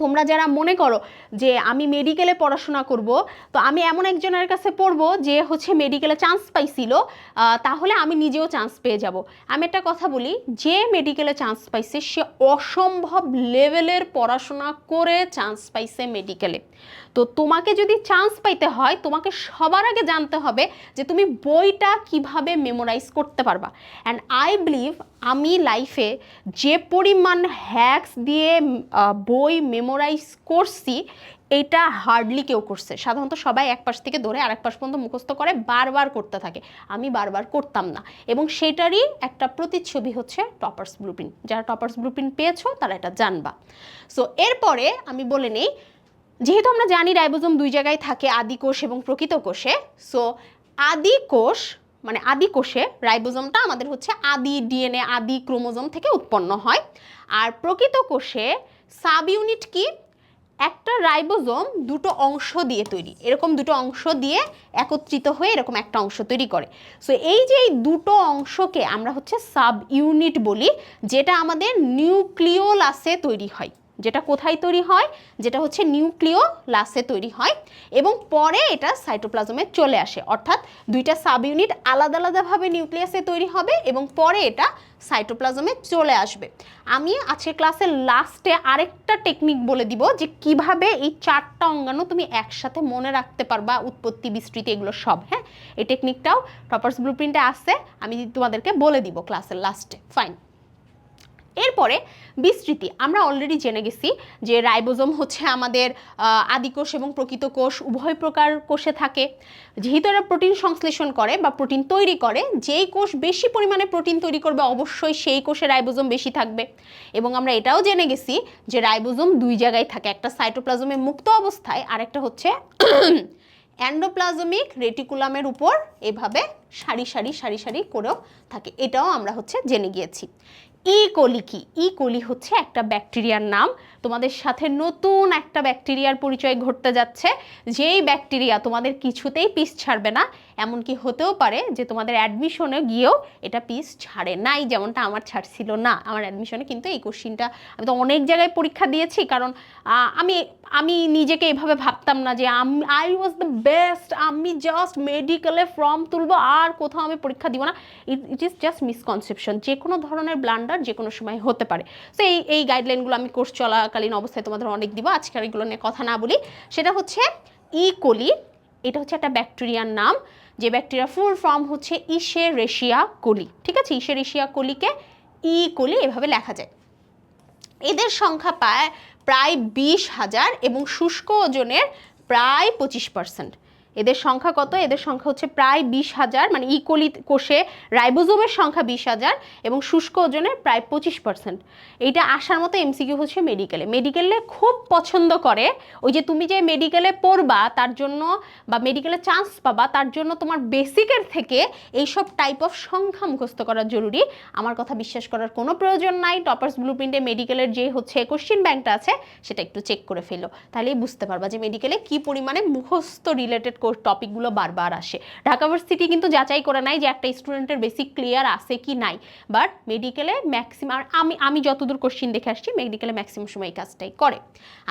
তোমরা যারা মনে করো যে আমি মেডিকেলে পড়াশোনা করব, তো আমি এমন একজনের কাছে পড়বো যে হচ্ছে মেডিকেলে চান্স পাইছিল, তাহলে আমি নিজেও চান্স পেয়ে যাব। আমি একটা কথা বলি, যে মেডিকেলে চান্স পাইছে সে অসম্ভব লেভেলের পড়াশোনা করে চান্স পাইছে মেডিকেলে। তো তোমাকে যদি চান্স পাইতে হয়, তোমাকে সবার আগে জানতে হবে যে তুমি বইটা কিভাবে মেমোরাইজ করতে পারবা। অ্যান্ড আই বিলিভ আমি লাইফে যে পরিমাণ হ্যাক্স দিয়ে বই মেমোরাইজ করছি, এটা হার্ডলি কেউ করছে। সাধারণত সবাই এক পাশ থেকে ধরে আরেক পাশ পর্যন্ত মুখস্থ করে বারবার করতে থাকে, আমি বারবার করতাম না। এবং সেটারই একটা প্রতিচ্ছবি হচ্ছে টপার্স ব্লুপ্রিন্ট। যারা টপার্স ব্লুপ্রিন্ট পেয়েছো তারা এটা জানবা। সো এরপরে আমি বলে নেই, যেহেতু আমরা জানি রাইবোজোম দুই জায়গায় থাকে, আদি কোষ এবং প্রকৃত কোষে। সো আদি কোষ মানে আদি কোষে রাইবোজোমটা আমাদের হচ্ছে আদি ডিএনএ, আদি ক্রোমোজোম থেকে উৎপন্ন হয়। আর প্রকৃত কোষে সাব ইউনিট কি? একটা রাইবোজোম দুটো অংশ দিয়ে তৈরি, এরকম দুটো অংশ দিয়ে একত্রিত হয়ে এরকম একটা অংশ তৈরি করে। সো এই যে এই দুটো অংশকে আমরা হচ্ছে সাব ইউনিট বলি, যেটা আমাদের নিউক্লিওলাসে তৈরি হয়। যেটা কোথায় তৈরি হয়? যেটা হচ্ছে নিউক্লিওলাসে তৈরি হয় এবং পরে এটা সাইটোপ্লাজমে চলে আসে। অর্থাৎ দুইটা সাব ইউনিট আলাদা আলাদাভাবে নিউক্লিয়াসে তৈরি হবে এবং পরে এটা সাইটোপ্লাজমে চলে আসবে। আমি আজকের ক্লাসের লাস্টে আরেকটা টেকনিক বলে দিব যে কিভাবে এই চারটা অঙ্গাণু তুমি একসাথে মনে রাখতে পারবা, উৎপত্তি, বিস্তৃতি, এগুলো সব। হ্যাঁ, এই টেকনিকটাও টপার্স ব্লুপ্রিন্টে আছে, আমি তোমাদেরকে বলে দিব ক্লাসের লাস্টে। ফাইন, এরপরে বিস্তৃতি, আমরা অলরেডি জেনে গেছি যে রাইবোজোম হচ্ছে আমাদের আদিকোষ এবং প্রকৃত কোষ উভয় প্রকার কোষে থাকে। যেহেতু এরা প্রোটিন সংশ্লেষণ করে বা প্রোটিন তৈরি করে, যেই কোষ বেশি পরিমাণে প্রোটিন তৈরি করবে অবশ্যই সেই কোষে রাইবোজোম বেশি থাকবে। এবং আমরা এটাও জেনে গেছি যে রাইবোজোম দুই জায়গায় থাকে, একটা সাইটোপ্লাজমে মুক্ত অবস্থায় আর একটা হচ্ছে এন্ডোপ্লাজমিক রেটিকুলামের উপর এভাবে সারি সারি সারি সারি করেও থাকে, এটাও আমরা হচ্ছে জেনে গিয়েছি। ইকোলি কি? ইকোলি হচ্ছে একটা ব্যাকটেরিয়ার নাম। তোমাদের সাথে নতুন একটা ব্যাকটেরিয়ার পরিচয় ঘটতে যাচ্ছে, যেই ব্যাকটেরিয়া তোমাদের কিছুতেই পিস ছাড়বে না, এমনকি হতেও পারে যে তোমাদের অ্যাডমিশনে গিয়েও এটা পিস ছাড়ে নাই, যেমনটা আমার ছাড়ছিল না। আমার অ্যাডমিশনে কিন্তু এই কোশ্চিনটা, আমি তো অনেক জায়গায় পরীক্ষা দিয়েছি, কারণ আমি আমি নিজেকে এইভাবে ভাবতাম না যে আই ওয়াজ দ্য বেস্ট, আমি জাস্ট মেডিকেলে ফর্ম তুলবো আর কোথাও আমি পরীক্ষা দিব না। ইট ইজ জাস্ট মিসকনসেপশন, যে কোনো ধরনের ব্লান্ডার যে কোনো সময় হতে পারে। সো এই গাইডলাইনগুলো আমি কোর্স চলাকালীন অবস্থায় তোমাদের অনেক দিব, আজকে আর এগুলো নিয়ে কথা না বলি। সেটা হচ্ছে ইকোলি, এটা হচ্ছে একটা ব্যাকটেরিয়ার নাম, যে ব্যাকটেরিয়া ফুল ফর্ম হচ্ছে ইশেরেশিয়া কোলি। ঠিক আছে, ইশেরেশিয়া কোলিকে ইকোলি এভাবে লেখা যায়। এদের সংখ্যা প্রায় 20,000 এবং শুষ্ক ওজনের প্রায় 25%। এদের সংখ্যা কত? এদের সংখ্যা হচ্ছে প্রায় 20,000, মানে ইকোলি কোষে রাইবোজোমের সংখ্যা 20,000 এবং শুষ্ক ওজনের প্রায় 25%। এইটা আসার মতো এমসিকিউ হচ্ছে মেডিকেলে খুব পছন্দ করে। ওই যে তুমি যে মেডিকেলে পড়বা তার জন্য বা মেডিকেলে চান্স পাবা তার জন্য তোমার বেসিকের থেকে এইসব টাইপ অফ সংখ্যা মুখস্থ করা জরুরি। আমার কথা বিশ্বাস করার কোনো প্রয়োজন নাই। টপার্স ব্লুপ্রিন্টে মেডিকেলের যে হচ্ছে কোশ্চিন ব্যাংকটা আছে সেটা একটু চেক করে ফেলো, তাহলেই বুঝতে পারবা যে মেডিকেলে কি পরিমাণে মুখস্থ রিলেটেড টপিকগুলো বারবার আসে। ঢাকা ভার্সিটি কিন্তু যাচাই করে নাই যে একটা স্টুডেন্টের বেসিক ক্লিয়ার আছে কি নাই, বাট মেডিকেলে ম্যাক্সিমাম, আমি যতদূর কোশ্চিন দেখে আসছি মেডিকেলে ম্যাক্সিমাম সময় এই কাজটাই করে।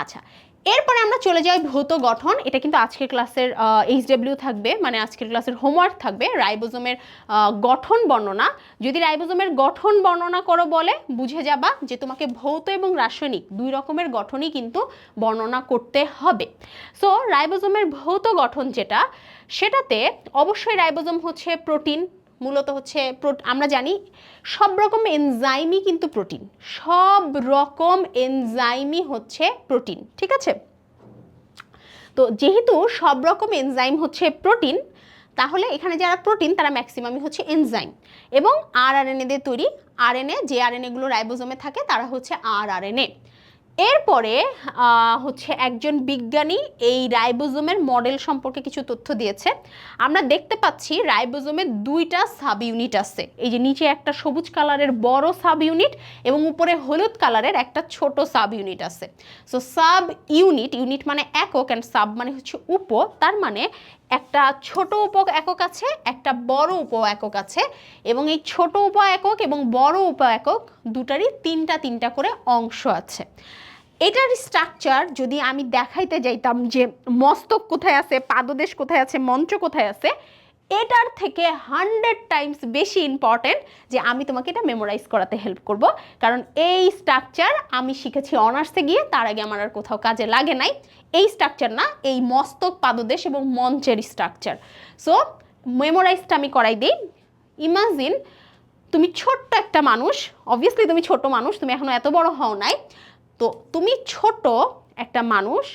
আচ্ছা, এরপরে আমরা চলে যাই ভৌত গঠন। এটা কিন্তু আজকের ক্লাসের এইচডব্লিউ থাকবে, মানে আজকের ক্লাসের হোমওয়ার্ক থাকবে, রাইবোজোমের গঠন বর্ণনা। যদি রাইবোজোমের গঠন বর্ণনা করো বলে বুঝে যাবা যে তোমাকে ভৌত এবং রাসায়নিক দুই রকমের গঠনই কিন্তু বর্ণনা করতে হবে। সো রাইবোজোমের ভৌত গঠন যেটা, সেটাতে অবশ্যই রাইবোজোম হচ্ছে প্রোটিন, মূলত হচ্ছে আমরা জানি সব রকম এনজাইমই কিন্তু প্রোটিন, সব রকম এনজাইমই হচ্ছে প্রোটিন। ঠিক আছে, তো যেহেতু সব রকম এনজাইম হচ্ছে প্রোটিন, তাহলে এখানে যারা প্রোটিন তারা ম্যাক্সিমামই হচ্ছে এনজাইম এবং আরএনএ দিয়ে তৈরি। আরএনএ, যে আরএনএগুলো রাইবোজোমে থাকে তারা হচ্ছে আরএনএ। এরপরে হচ্ছে একজন বিজ্ঞানী এই রাইবোজোমের মডেল সম্পর্কে কিছু তথ্য দিয়েছে। আমরা দেখতে পাচ্ছি রাইবোজোমের দুইটা সাব ইউনিট আছে, এই যে নিচে একটা সবুজ কালারের বড় সাব ইউনিট এবং উপরে হলুদ কালারের একটা ছোট সাব ইউনিট আছে। সো সাব ইউনিট, ইউনিট মানে একক অ্যান্ড সাব মানে হচ্ছে উপ, তার মানে একটা ছোট উপ একক আছে, একটা বড় উপ একক আছে, এবং এই ছোট উপ একক এবং বড় উপ একক দুটারই তিনটা তিনটা করে অংশ আছে। এটার স্ট্রাকচার যদি আমি দেখাইতে যাইতাম যে মস্তক কোথায় আছে, পাদদেশ কোথায় আছে, মঞ্চ কোথায় আছে, এটার থেকে 100 টাইমস বেশি ইম্পর্টেন্ট যে আমি তোমাকে এটা মেমোরাইজ করাতে হেল্প করব, কারণ এই স্ট্রাকচার আমি শিখেছি অনার্সে গিয়ে, তার আগে আমার আর কোথাও কাজে লাগে নাই। এই স্ট্রাকচার না, এই মস্তক, পাদদেশ এবং মঞ্চের স্ট্রাকচার। সো মেমোরাইজটা আমি করাই দিই। ইমাজিন তুমি ছোট্ট একটা মানুষ, অবভিয়াসলি তুমি ছোট মানুষ, তুমি এখনো এত বড় হও নাই, তো তুমি ছোট একটা মানুষ,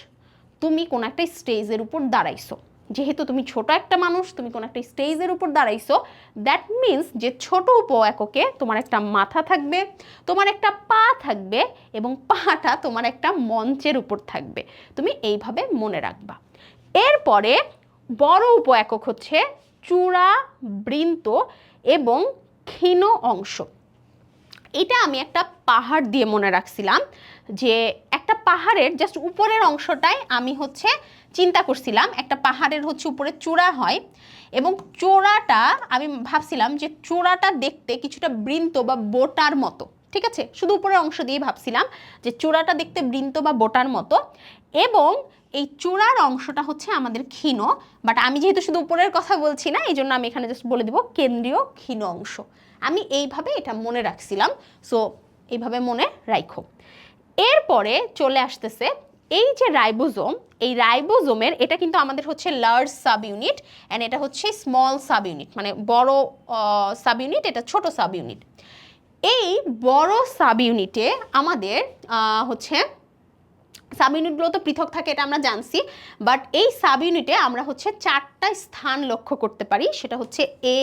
তুমি কোন একটা স্টেজের উপর দাঁড়াইছো। যেহেতু তুমি ছোট একটা মানুষ, তুমি কোন একটা স্টেজের উপর দাঁড়াইছো, দ্যাট মিনস যে ছোট উপ এককে তোমার একটা মাথা থাকবে, তোমার একটা পা থাকবে এবং পাটা তোমার একটা মঞ্চের উপর থাকবে। তুমি এইভাবে মনে রাখবা। এরপরে বড় উপ একক হচ্ছে চূড়া, বৃন্ত এবং ক্ষীণ অংশ। এটা আমি একটা পাহাড় দিয়ে মনে রাখছিলাম, যে একটা পাহাড়ের জাস্ট উপরের অংশটাই আমি হচ্ছে চিন্তা করছিলাম, একটা পাহাড়ের হচ্ছে উপরে চূড়া হয় এবং চূড়াটা আমি ভাবছিলাম যে চূড়াটা দেখতে কিছুটা বৃন্ত বা বোটার মতো। ঠিক আছে, শুধু উপরের অংশ দিয়ে ভাবছিলাম যে চূড়াটা দেখতে বৃন্ত বা বোটার মতো, এবং এই চূড়ার অংশটা হচ্ছে আমাদের ক্ষীণ, বাট আমি যেহেতু শুধু উপরের কথা বলছি না, এই জন্য আমি এখানে জাস্ট বলে দিব কেন্দ্রীয় ক্ষীণ অংশ। আমি এইভাবে এটা মনে রাখছিলাম, সো এইভাবে মনে রাখো। এরপরে চলে আসতেছে এই যে রাইবোজোম, এই রাইবোজোমের এটা কিন্তু আমাদের হচ্ছে লার্জ সাব ইউনিট অ্যান্ড এটা হচ্ছে স্মল সাব ইউনিট, মানে বড় সাব ইউনিট, এটা ছোট সাব ইউনিট। এই বড় সাব ইউনিটে আমাদের হচ্ছে সাব ইউনিটগুলো তো পৃথক থাকে, এটা আমরা জানছি, বাট এই সাব ইউনিটে আমরা হচ্ছে 4টা স্থান লক্ষ্য করতে পারি। সেটা হচ্ছে এ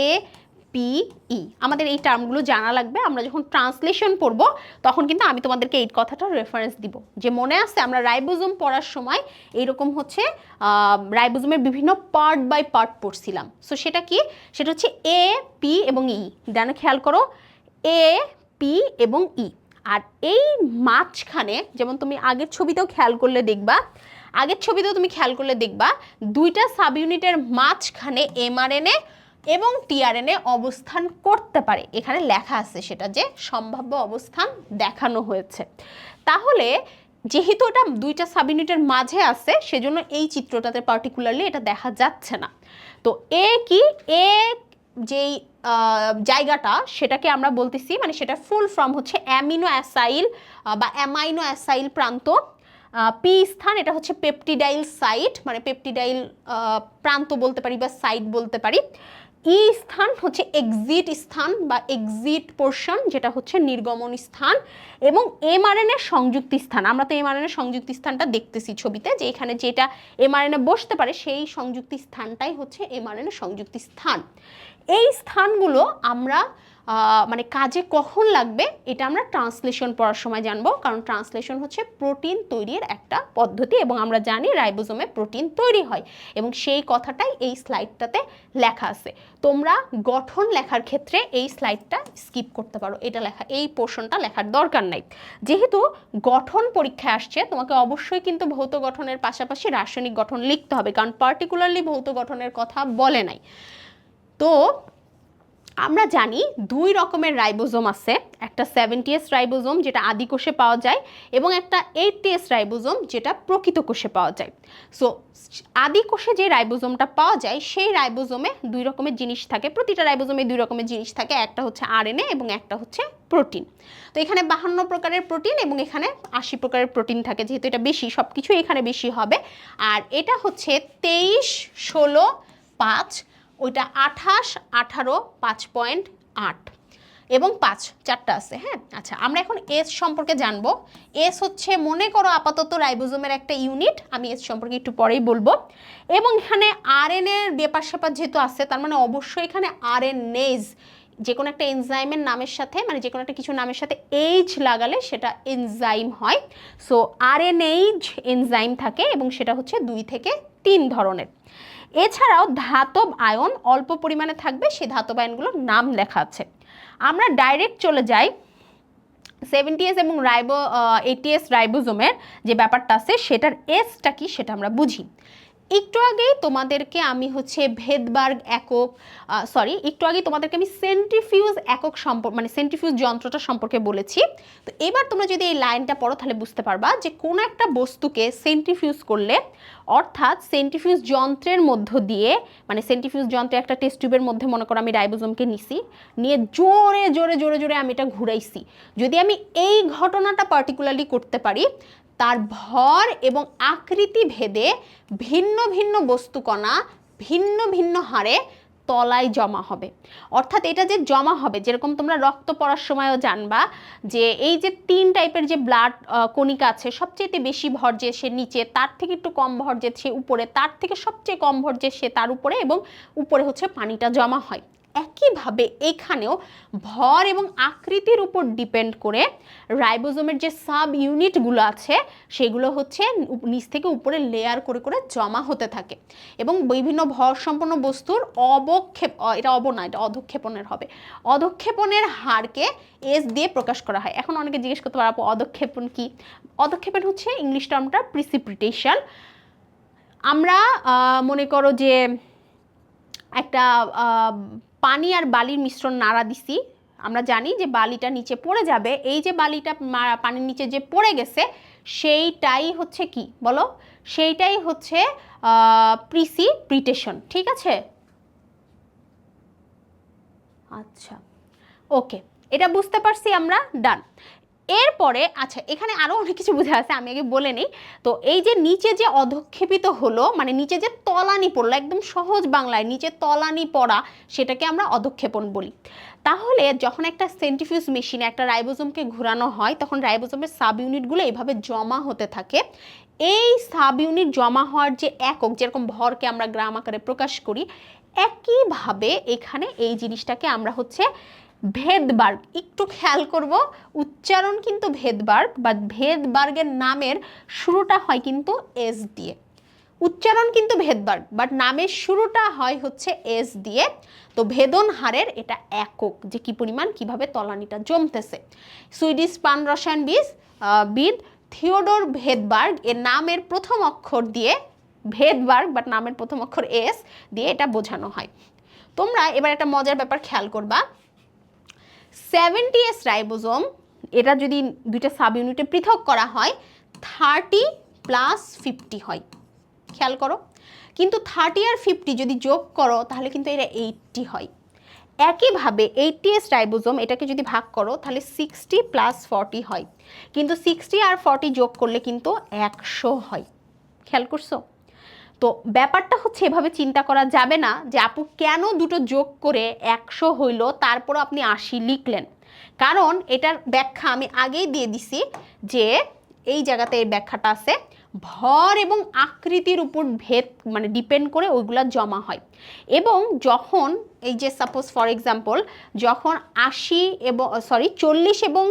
পি ই। আমাদের এই টার্মগুলো জানা লাগবে। আমরা যখন ট্রান্সলেশন পড়ব তখন কিন্তু আমি তোমাদেরকে এই কথাটা রেফারেন্স দিব, যে মনে আছে আমরা রাইবোজোম পড়ার সময় এইরকম হচ্ছে রাইবোজোমের বিভিন্ন পার্ট বাই পার্ট পড়ছিলাম। সো সেটা কি, সেটা হচ্ছে এ পি এবং ই। ডানে খেয়াল করো, এ পি এবং ই। আর এই মাঝখানে, যেমন তুমি আগের ছবিতেও খেয়াল করলে দেখবা, দুইটা সাব ইউনিটের মাঝখানে এমআরএনএ এবং টিআরএনএ অবস্থান করতে পারে। এখানে লেখা আছে সেটা যে সম্ভাব্য অবস্থান দেখানো হয়েছে। তাহলে যেহেতু এটা দুইটা সাব ইউনিটের মাঝে আছে, সেজন্য এই চিত্রটাতে পার্টিকুলারলি এটা দেখা যাচ্ছে না। তো এ কি, এ যেই জায়গাটা সেটাকে আমরা বলতেছি, মানে সেটা ফুল ফর্ম হচ্ছে অ্যামিনো অ্যাসাইল বা অ্যামাইনো অ্যাসাইল প্রান্ত। পি স্থান, এটা হচ্ছে পেপটিডাইল সাইট, মানে পেপটিডাইল প্রান্ত বলতে পারি বা সাইট বলতে পারি। ই স্থান হচ্ছে এক্সিট স্থান বা এক্সিট পোর্শন, যেটা হচ্ছে নির্গমন স্থান। এবং এমআরএনএ সংযুক্তি স্থান, আমরা তো এমআরএনএ সংযুক্তি স্থানটা দেখতেছি ছবিতে, যে এখানে যেটা এমআরএনএ বসতে পারে সেই সংযুক্তি স্থানটাই হচ্ছে এমআরএনএ সংযুক্তি স্থান। এই স্থানগুলো আমরা মানে কাজে কখন লাগবে এটা আমরা ট্রান্সলেশন পড়ার সময় জানবো, কারণ ট্রান্সলেশন হচ্ছে প্রোটিন তৈরির একটা পদ্ধতি এবং আমরা জানি রাইবোজোমে প্রোটিন তৈরি হয়, এবং সেই কথাটাই এই স্লাইডটাতে লেখা আছে। তোমরা গঠন লেখার ক্ষেত্রে এই স্লাইডটা স্কিপ করতে পারো, এটা লেখা, এই পোর্শনটা লেখার দরকার নাই। যেহেতু গঠন পরীক্ষায় আসছে, তোমাকে অবশ্যই কিন্তু ভৌত গঠনের পাশাপাশি রাসায়নিক গঠন লিখতে হবে, কারণ পার্টিকুলারলি ভৌত গঠনের কথা বলে নাই। তো আমরা জানি দুই রকমের রাইবোজোম আছে, একটা 70S রাইবোজোম যেটা আদি কোষে পাওয়া যায়, এবং একটা 80S রাইবোজোম যেটা প্রকৃত কোষে পাওয়া যায়। সো আদি কোষে যে রাইবোজোমটা পাওয়া যায় সেই রাইবোজোমে দুই রকমের জিনিস থাকে, প্রতিটা রাইবোজোমে দুই রকমের জিনিস থাকে, একটা হচ্ছে আরএনএ এবং একটা হচ্ছে প্রোটিন। তো এখানে 52 প্রকারের প্রোটিন এবং এখানে 80 প্রকারের প্রোটিন থাকে, যেহেতু এটা বেশি, সব কিছু এখানে বেশি হবে। আর এটা হচ্ছে 23, 16, 5, ওইটা 28, 18, 5.8 এবং 5, 4টা আছে। হ্যাঁ, আচ্ছা, আমরা এখন এস সম্পর্কে জানবো। এস হচ্ছে মনে করো আপাতত রাইবোজোমের একটা ইউনিট, আমি এস সম্পর্কে একটু পরেই বলবো। এবং এখানে আরএনএর ব্যাপার স্যাপার যেহেতু আছে, তার মানে অবশ্যই এখানে আরএনএজ, যে কোনো একটা এনজাইমের নামের সাথে, মানে যে কোনো একটা কিছু নামের সাথে এইচ লাগালে সেটা এনজাইম হয়। সো আরএনএইচ এনজাইম থাকে এবং সেটা হচ্ছে 2 থেকে 3 ধরনের। এছাড়াও ধাতব আয়ন অল্প পরিমাণে থাকবে, সেই ধাতব আয়নগুলোর নাম লেখা আছে। আমরা ডাইরেক্ট চলে যাই 70S এবং 80S রাইবোজোমের যে ব্যাপারটা আছে সেটার এসটা কি সেটা আমরা বুঝি। একটু আগেই তোমাদেরকে আমি হচ্ছে ভেদবার্গ একক, একটু আগেই তোমাদেরকে আমি সেন্ট্রিফিউজ একক সম্পর্কে, মানে সেন্ট্রিফিউজ যন্ত্রটা সম্পর্কে বলেছি। তো এবার তোমরা যদি এই লাইনটা পড়ো তাহলে বুঝতে পারবা যে কোনো একটা বস্তুকে সেন্ট্রিফিউজ করলে, অর্থাৎ সেন্ট্রিফিউজ যন্ত্রের মধ্য দিয়ে, মানে সেন্ট্রিফিউজ যন্ত্রে একটা টেস্ট টিউবের মধ্যে মনে করো আমি রাইবোজোমকে নিয়ে জোরে জোরে জোরে জোরে আমি এটা ঘুরাইছি, যদি আমি এই ঘটনাটা পার্টিকুলারলি করতে পারি, তার ভর এবং আকৃতি ভেদে ভিন্ন ভিন্ন বস্তুকণা ভিন্ন ভিন্ন হারে তলায় জমা হবে। অর্থাৎ এটা যে জমা হবে, যেরকম তোমরা রক্ত পড়ার সময়ও জানবা যে এই যে 3 টাইপের যে ব্লাড কণিকা আছে, সবচেয়ে বেশি ভর যে সে নিচে, তার থেকে একটু কম ভর যে সে উপরে, তার থেকে সবচেয়ে কম ভর যে সে তার উপরে, এবং উপরে হচ্ছে পানিটা জমা হয়। একইভাবে এখানেও ভর এবং আকৃতির উপর ডিপেন্ড করে রাইবোজোমের যে সাব ইউনিটগুলো আছে সেগুলো হচ্ছে নিচ থেকে উপরে লেয়ার করে করে জমা হতে থাকে, এবং বিভিন্ন ভর সম্পন্ন বস্তুর এটা অধক্ষেপণের হবে, অধক্ষেপণের হারকে এস দিয়ে প্রকাশ করা হয়। এখন অনেকে জিজ্ঞেস করতে পারবো অধক্ষেপণ কি? অধক্ষেপণ হচ্ছে ইংলিশ টার্মটা প্রিসিপিটেশন। আমরা মনে করো যে একটা পানি আর বালির মিশ্রণ নাড়া দিছি, আমরা জানি যে বালিটা নিচে পড়ে যাবে, এই যে বালিটা পানির নিচে যে পড়ে গেছে সেইটাই হচ্ছে কি বলো, সেইটাই হচ্ছে প্রিসিপিটেশন। ঠিক আছে, আচ্ছা, ওকে, এটা বুঝতে পারছি আমরা, ডান। এরপরে আচ্ছা এখানে আরও অনেক কিছু বোঝা আছে, আমি আগে বলে নিই। তো এই যে নিচে যে অধক্ষেপিত হলো, মানে নিচে যে তলানি পড়লো, একদম সহজ বাংলায় নিচে তলানি পড়া, সেটাকে আমরা অধক্ষেপণ বলি। তাহলে যখন একটা সেন্ট্রিফিউজ মেশিনে একটা রাইবোজোমকে ঘোরানো হয়, তখন রাইবোজোমের সাব ইউনিটগুলো এইভাবে জমা হতে থাকে। এই সাব ইউনিট জমা হওয়ার যে একক, যেরকম ভরকে আমরা গ্রাম আকারে প্রকাশ করি, একইভাবে এখানে এই জিনিসটাকে আমরা হচ্ছে ভেদবার্গ, একটু খেয়াল করব উচ্চারণ কিন্তু ভেদবার্গ বা ভেদবার্গের নামের শুরুটা হয় কিন্তু এস দিয়ে, উচ্চারণ কিন্তু ভেদবার্গ বাট নামের শুরুটা হয় হচ্ছে এস দিয়ে। তো ভেদন হারের এটা একক, যে কি পরিমাণ কিভাবে তলানিটা জমতেছে। সুইডিশ প্রাণ রসায়নবিদ থিওডোর ভেদবার্গ এর নামের প্রথম অক্ষর দিয়ে, ভেদবার্গ বাট নামের প্রথম অক্ষর এস দিয়ে এটা বোঝানো হয়। তোমরা এবার একটা মজার ব্যাপার খেয়াল করবা, 70S রাইবোজোম, এটা যদি দুইটা সাব ইউনিটে পৃথক করা হয় 30 + 50 হয়, খেয়াল করো। কিন্তু 30 আর 50 যদি যোগ করো তাহলে কিন্তু এটা 80 হয়। একইভাবে 80S রাইবোজোম, এটাকে যদি ভাগ করো তাহলে 60 + 40 হয়, কিন্তু 60 আর 40 যোগ করলে কিন্তু 100 হয়। খেয়াল করছো? তো ব্যাপারটা হচ্ছে এভাবে চিন্তা করা যাবে না যে আপু কেন দুটো যোগ করে 100 হইল তারপর আপনি 80 লিখলেন, কারণ এটার ব্যাখ্যা আমি আগেই দিয়ে দিছি, যে এই জায়গাতে এই ব্যাখ্যাটা আছে, ভর এবং আকৃতির উপর ভেদ মানে ডিপেন্ড করে ওইগুলা জমা হয়। এবং যখন এই যে সাপোজ ফর এক্সাম্পল যখন 40 এবং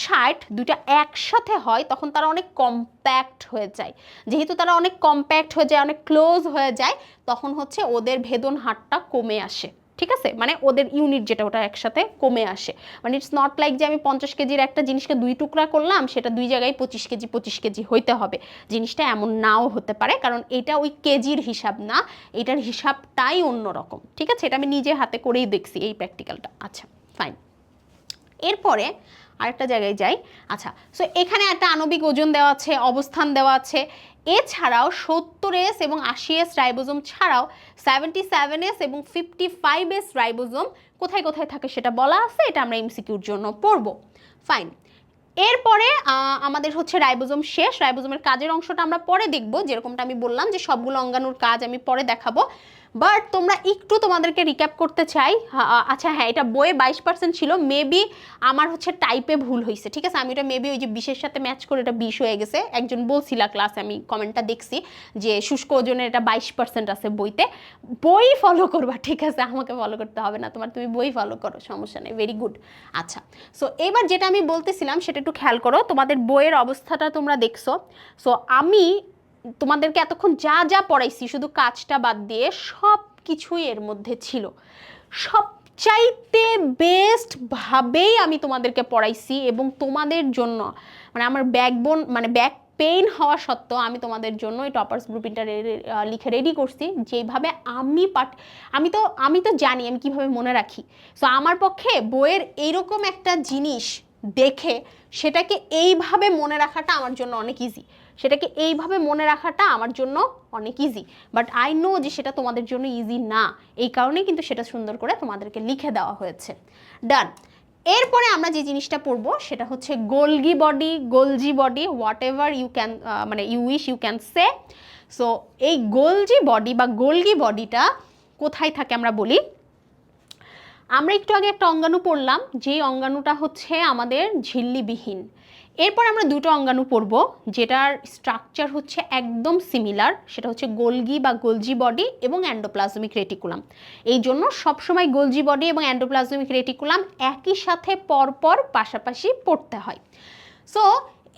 60 দুইটা একসাথে হয় তখন তারা অনেক কম্প্যাক্ট হয়ে যায়। যেহেতু তারা অনেক কম্প্যাক্ট হয়ে যায়, অনেক ক্লোজ হয়ে যায়, তখন হচ্ছে ওদের ভেদন হারটা কমে আসে। ঠিক আছে, মানে ওদের ইউনিট যেটা ওটা একসাথে কমে আসে। মানে ইটস নট লাইক যে আমি 50 কেজির একটা জিনিসকে 2 টুকরা করলাম, সেটা 2 জায়গায় 25 কেজি হইতে হবে, জিনিসটা এমন নাও হতে পারে, কারণ এটা ওই কেজির হিসাব না, এটার হিসাবটাই অন্যরকম। ঠিক আছে, এটা আমি নিজে হাতে করেই দেখছি এই প্র্যাকটিক্যালটা। আচ্ছা ফাইন, এরপরে আরেকটা জায়গায় যাই। আচ্ছা, সো এখানে একটা আণবিক ওজন দেওয়া আছে, অবস্থান দেওয়া আছে। এছাড়াও 70S এবং 80S রাইবোজোম ছাড়াও 77S এবং 55S রাইবোজোম কোথায় কোথায় থাকে সেটা বলা আছে, এটা আমরা এমসিকিউর জন্য পড়ব। ফাইন, এরপরে আমাদের হচ্ছে রাইবোজোম শেষ। রাইবোজোমের কাজের অংশটা আমরা পরে দেখব, যেরকমটা আমি বললাম যে সবগুলো অঙ্গাণুর কাজ আমি পরে দেখাবো। বাট তোমরা একটু তোমাদেরকে রিক্যাপ করতে চাই। আচ্ছা হ্যাঁ, এটা বইয়ে 22% ছিল, মেবি আমার হচ্ছে টাইপে ভুল হয়েছে। ঠিক আছে, আমি এটা মেবি ওই যে 20-এর সাথে ম্যাচ করে এটা 20 হয়ে গেছে। একজন বলছিল ক্লাসে, আমি কমেন্টটা দেখছি যে শুষ্ক ওজনের এটা 22% আছে বইতে। বই ফলো করবা, ঠিক আছে, আমাকে ফলো করতে হবে না তোমার, তুমি বই ফলো করো, সমস্যা নেই, ভেরি গুড। আচ্ছা, সো এবার যেটা আমি বলতেছিলাম সেটা একটু খেয়াল করো, তোমাদের বইয়ের অবস্থাটা তোমরা দেখছো। সো আমি তোমাদেরকে এতক্ষণ যা যা পড়াইছি শুধু কাজটা বাদ দিয়ে সব কিছুই এর মধ্যে ছিল। সবচাইতে বেস্ট ভাবেই আমি তোমাদেরকে পড়াইছি, এবং তোমাদের জন্য মানে আমার ব্যাকবোন মানে ব্যাক পেইন হওয়া সত্ত্বেও আমি তোমাদের জন্য এই টপার্স ব্লুপ্রিন্টটা লিখে রেডি করছি, যেভাবে আমি তো জানি আমি কিভাবে মনে রাখি। সো আমার পক্ষে বইয়ের এইরকম একটা জিনিস দেখে সেটাকে এইভাবে মনে রাখাটা আমার জন্য অনেক ইজি, বাট আই নো যে সেটা তোমাদের জন্য ইজি না, এই কারণেই কিন্তু সেটা সুন্দর করে তোমাদেরকে লিখে দেওয়া হয়েছে। ডান। এরপরে আমরা যে জিনিসটা পড়বো সেটা হচ্ছে Golgi body, whatever you can মানে you wish you can say. So এই গোলজি বডিটা কোথায় থাকে আমরা বলি। আমরা একটু আগে একটা অঙ্গাণু পড়লাম, যে অঙ্গাণুটা হচ্ছে আমাদের ঝিল্লিবিহীন। এরপর আমরা দুটো অঙ্গাণু পড়ব যেটার স্ট্রাকচার হচ্ছে একদম সিমিলার, সেটা হচ্ছে গোলজি বডি এবং এন্ডোপ্লাজমিক রেটিকুলাম। এই জন্য সবসময় গোলজি বডি এবং এন্ডোপ্লাজমিক রেটিকুলাম একই সাথে পরপর পাশাপাশি পড়তে হয়। সো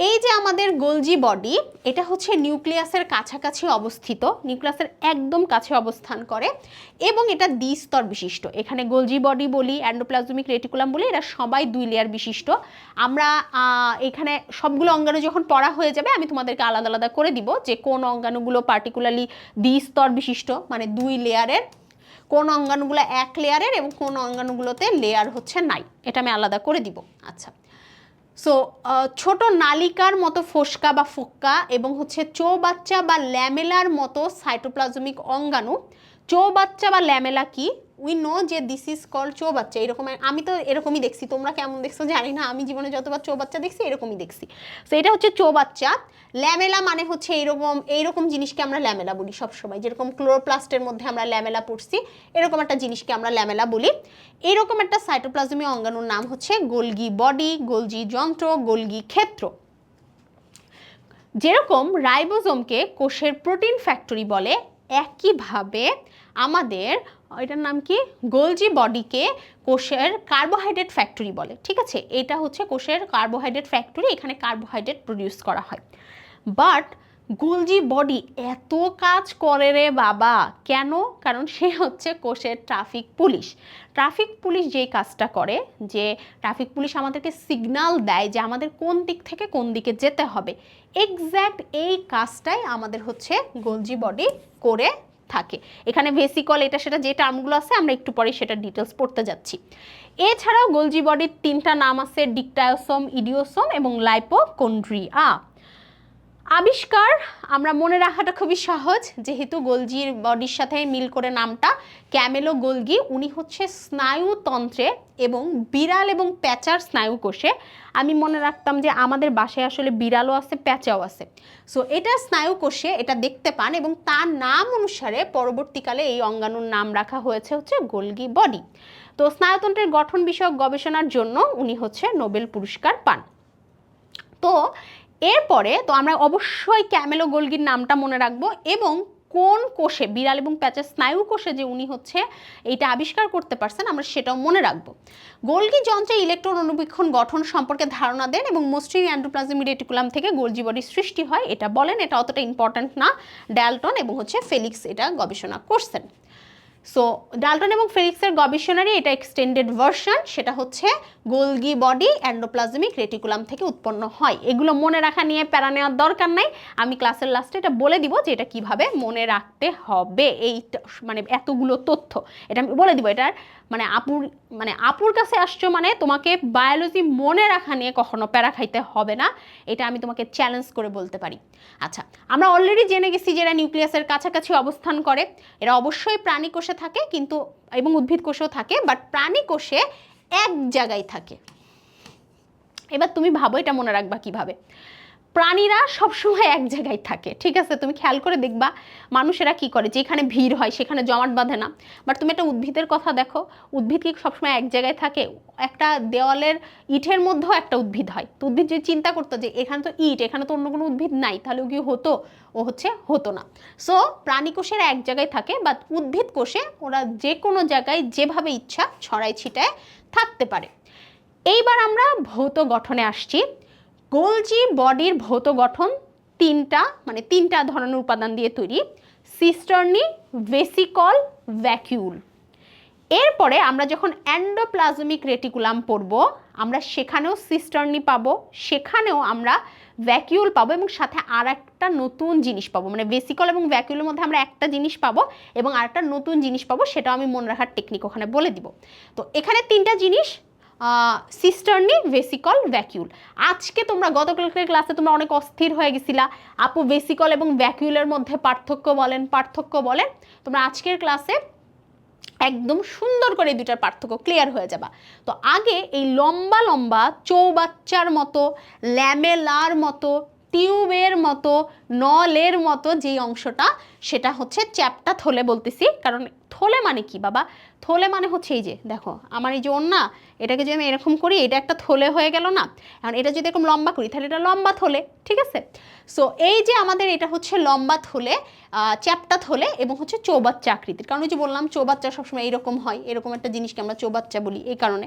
এই যে আমাদের গোলজি বডি, এটা হচ্ছে নিউক্লিয়াসের কাছাকাছি অবস্থিত, নিউক্লিয়াসের একদম কাছে অবস্থান করে, এবং এটা দ্বিস্তর বিশিষ্ট। এখানে গোলজি বডি বলি, এন্ডোপ্লাজমিক রেটিকুলাম বলি, এরা সবাই 2 লেয়ার বিশিষ্ট। আমরা এখানে সবগুলো অঙ্গাণু যখন পড়া হয়ে যাবে আমি তোমাদেরকে আলাদা আলাদা করে দিব যে কোন অঙ্গাণুগুলো পার্টিকুলারলি দ্বিস্তর বিশিষ্ট মানে 2 লেয়ারের, কোন অঙ্গাণুগুলো 1 লেয়ারের, এবং কোন অঙ্গাণুগুলোতে লেয়ার হচ্ছে নাই, এটা আমি আলাদা করে দিব। আচ্ছা, সো ছোট নালিকার মতো ফোসকা বা ফোক্কা এবং হচ্ছে চৌবাচ্চা বা ল্যামেলার মতো সাইটোপ্লাজমিক অঙ্গাণু। চৌবাচ্চা বা ল্যামেলা কি, উই নো যে দিস ইজ কল্ড চৌবাচ্চা, এরকম আমি তো এরকমই দেখছি, তোমরা কেমন দেখছো জানি না, আমি জীবনে যতবার চৌবাচ্চা দেখছি এরকমই দেখছি। সো এটা হচ্ছে চৌবাচ্চা। ল্যামেলা মানে হচ্ছে এইরকম জিনিসকে আমরা ল্যামেলা বলি সবসময়, যেরকম ক্লোরোপ্লাস্টের মধ্যে আমরা ল্যামেলা পড়ছি, এরকম একটা জিনিসকে আমরা ল্যামেলা বলি। এরকম একটা সাইটোপ্লাজমীয় অঙ্গাণুর নাম হচ্ছে গোলগি বডি, গোলজি যন্ত্র, গোলগি ক্ষেত্র। যেরকম রাইবোজোমকে কোষের প্রোটিন ফ্যাক্টরি বলে, একইভাবে আমাদের এটার নাম কি, গোলজি বডিকে কোষের কার্বোহাইড্রেট ফ্যাক্টরি বলে। ঠিক আছে, এটা হচ্ছে কোষের কার্বোহাইড্রেট ফ্যাক্টরি, এখানে কার্বোহাইড্রেট প্রডিউস করা হয়। বাট গোলজি বডি এত কাজ করে রে বাবা, কেন? কারণ সে হচ্ছে কোষের ট্রাফিক পুলিশ। ট্রাফিক পুলিশ যেই কাজটা করে, যে ট্রাফিক পুলিশ আমাদেরকে সিগন্যাল দেয় যে আমাদের কোন দিক থেকে কোন দিকে যেতে হবে, এক্স্যাক্ট এই কাজটাই আমাদের হচ্ছে গোলজি বডি করে থাকে। এখানে ভেসিকল এটা সেটা যে টার্মগুলো আছে আমরা একটু পরে সেটা ডিটেলস পড়তে যাচ্ছি। এছাড়াও গোলজি বডির 3টা নাম আছে, ডিকটায়োসোম, ইডিওসোম এবং লাইপোকন্ড্রিয়া। আবিষ্কার আমরা মনে রাখাটা খুবই সহজ, যেহেতু গোলজির বডির সাথে মিল করে নামটা, ক্যামেলো গোলগি। উনি হচ্ছে স্নায়ুতন্ত্রে এবং বিড়াল এবং প্যাঁচার স্নায়ু কোষে। আমি মনে রাখতাম যে আমাদের বাসায় আসলে বিড়ালও আছে, প্যাঁচাও আছে। সো এটা স্নায়ু কোষে এটা দেখতে পান, এবং তার নাম অনুসারে পরবর্তীকালে এই অঙ্গাণুর নাম রাখা হয়েছে হচ্ছে গোলগি বডি। তো স্নায়ুতন্ত্রের গঠন বিষয়ক গবেষণার জন্য উনি হচ্ছে নোবেল পুরস্কার পান। তো এরপরে তো আমরা অবশ্যই ক্যামেলো গোলগির নামটা মনে রাখবো, এবং কোন কোষে, বিড়াল এবং প্যাঁচার স্নায়ু কোষে যে উনি হচ্ছে এইটা আবিষ্কার করতে পারছেন আমরা সেটাও মনে রাখবো। গোলগি যন্ত্রে ইলেকট্রন অনুবীক্ষণ গঠন সম্পর্কে ধারণা দেন এবং মসৃণ এন্ডোপ্লাজমিক রেটিকুলাম থেকে গোলজি বডির সৃষ্টি হয় এটা বলেন। এটা অতটা ইম্পর্ট্যান্ট না, ডাল্টন এবং হচ্ছে ফেলিক্স এটা গবেষণা করছেন। সো ডাল্টন এবং ফেলিক্সের গবেষণারই এটা এক্সটেন্ডেড ভার্সন, সেটা হচ্ছে গোলগি বডি এন্ডোপ্লাজমিক রেটিকুলাম থেকে উৎপন্ন হয়। এগুলো মনে রাখা নিয়ে প্যারা নেওয়ার দরকার নাই, আমি ক্লাসের লাস্টে এটা বলে দিব যে এটা কিভাবে মনে রাখতে হবে, এই মানে এতগুলো তথ্য এটা আমি বলে দিব। এটার আপুর কাছে আসছো মানে তোমাকে বায়োলজি মনে রাখা নিয়ে কখনো প্যারা খাইতে হবে না, এটা আমি তোমাকে চ্যালেঞ্জ করে বলতে পারি। আচ্ছা, আমরা অলরেডি জেনে গেছি যে এরা নিউক্লিয়াসের কাছাকাছি অবস্থান করে। এরা অবশ্যই প্রাণী কোষে থাকে কিন্তু, এবং উদ্ভিদ কোষেও থাকে, বাট প্রাণী কোষে এক জায়গায় থাকে। এবার তুমি ভাবো এটা মনে রাখবা কিভাবে। প্রাণীরা সবসময় এক জায়গায় থাকে, ঠিক আছে? তুমি খেয়াল করে দেখবা মানুষেরা কি করে, যেখানে ভিড় হয় সেখানে জমাট বাঁধে না। বাট তুমি একটা উদ্ভিদের কথা দেখো, উদ্ভিদ কি সবসময় এক জায়গায় থাকে? একটা দেওয়ালের ইটের মধ্যেও একটা উদ্ভিদ হয়। তো উদ্ভিদ যদি চিন্তা করতো যে এখানে তো ইট, এখানে তো অন্য কোনো উদ্ভিদ নাই, তাহলে কি হতো? হতো না। সো প্রাণী কোষের এক জায়গায় থাকে, বাট উদ্ভিদ কোষে ওরা যে কোনো জায়গায় যেভাবে ইচ্ছা ছড়াই ছিটায় থাকতে পারে। এইবার আমরা ভৌত গঠনে আসছি। গোলজি বডির ভৌত গঠন তিনটা ধরনের উপাদান দিয়ে তৈরি: সিস্টার্নি, ভেসিকল, ভ্যাকিউল। এরপরে আমরা যখন এন্ডোপ্লাজমিক রেটিকুলাম পড়ব আমরা সেখানেও সিস্টার্নি পাবো, সেখানেও আমরা ভ্যাকিউল পাবো, এবং সাথে আর একটা নতুন জিনিস পাবো। মানে ভেসিকল এবং ভ্যাকিউলের মধ্যে আমরা একটা জিনিস পাবো এবং আর একটা নতুন জিনিস পাবো, সেটাও আমি মনে রাখার টেকনিক ওখানে বলে দিব। তো এখানে 3টা জিনিস, সিস্টার্নি, ভেসিকল, ভ্যাকিউল। আজকে তোমরা গতকালকের ক্লাসে তোমরা অনেক অস্থির হয়ে গেছিলা, আপু ভেসিকল এবং ভ্যাকিউলের মধ্যে পার্থক্য বলেন। তোমরা আজকের ক্লাসে একদম সুন্দর করে এই দুটার পার্থক্য ক্লিয়ার হয়ে যাবা। তো আগে এই লম্বা লম্বা চৌবাচ্চার মতো, ল্যামেলার মতো, টিউবের মতো, নলের মতো যেই অংশটা, সেটা হচ্ছে চ্যাপ্টা থলে বলতেছি। কারণ থলে মানে কি বাবা? থলে মানে হচ্ছে এই যে দেখো আমার এই যে ওন্না, এটাকে যদি আমি এরকম করি এটা একটা থলে হয়ে গেল না? এখন এটা যদি এরকম লম্বা করি তাহলে এটা লম্বা থলে, ঠিক আছে? সো এই যে আমাদের এটা হচ্ছে লম্বা থলে, চ্যাপ্টা থলে, এবং হচ্ছে চৌবাচ্চা আকৃতির। কারণ ওই যে বললাম চৌবাচ্চা সবসময় এইরকম হয়, এরকম একটা জিনিসকে আমরা চৌবাচ্চা বলি এই কারণে।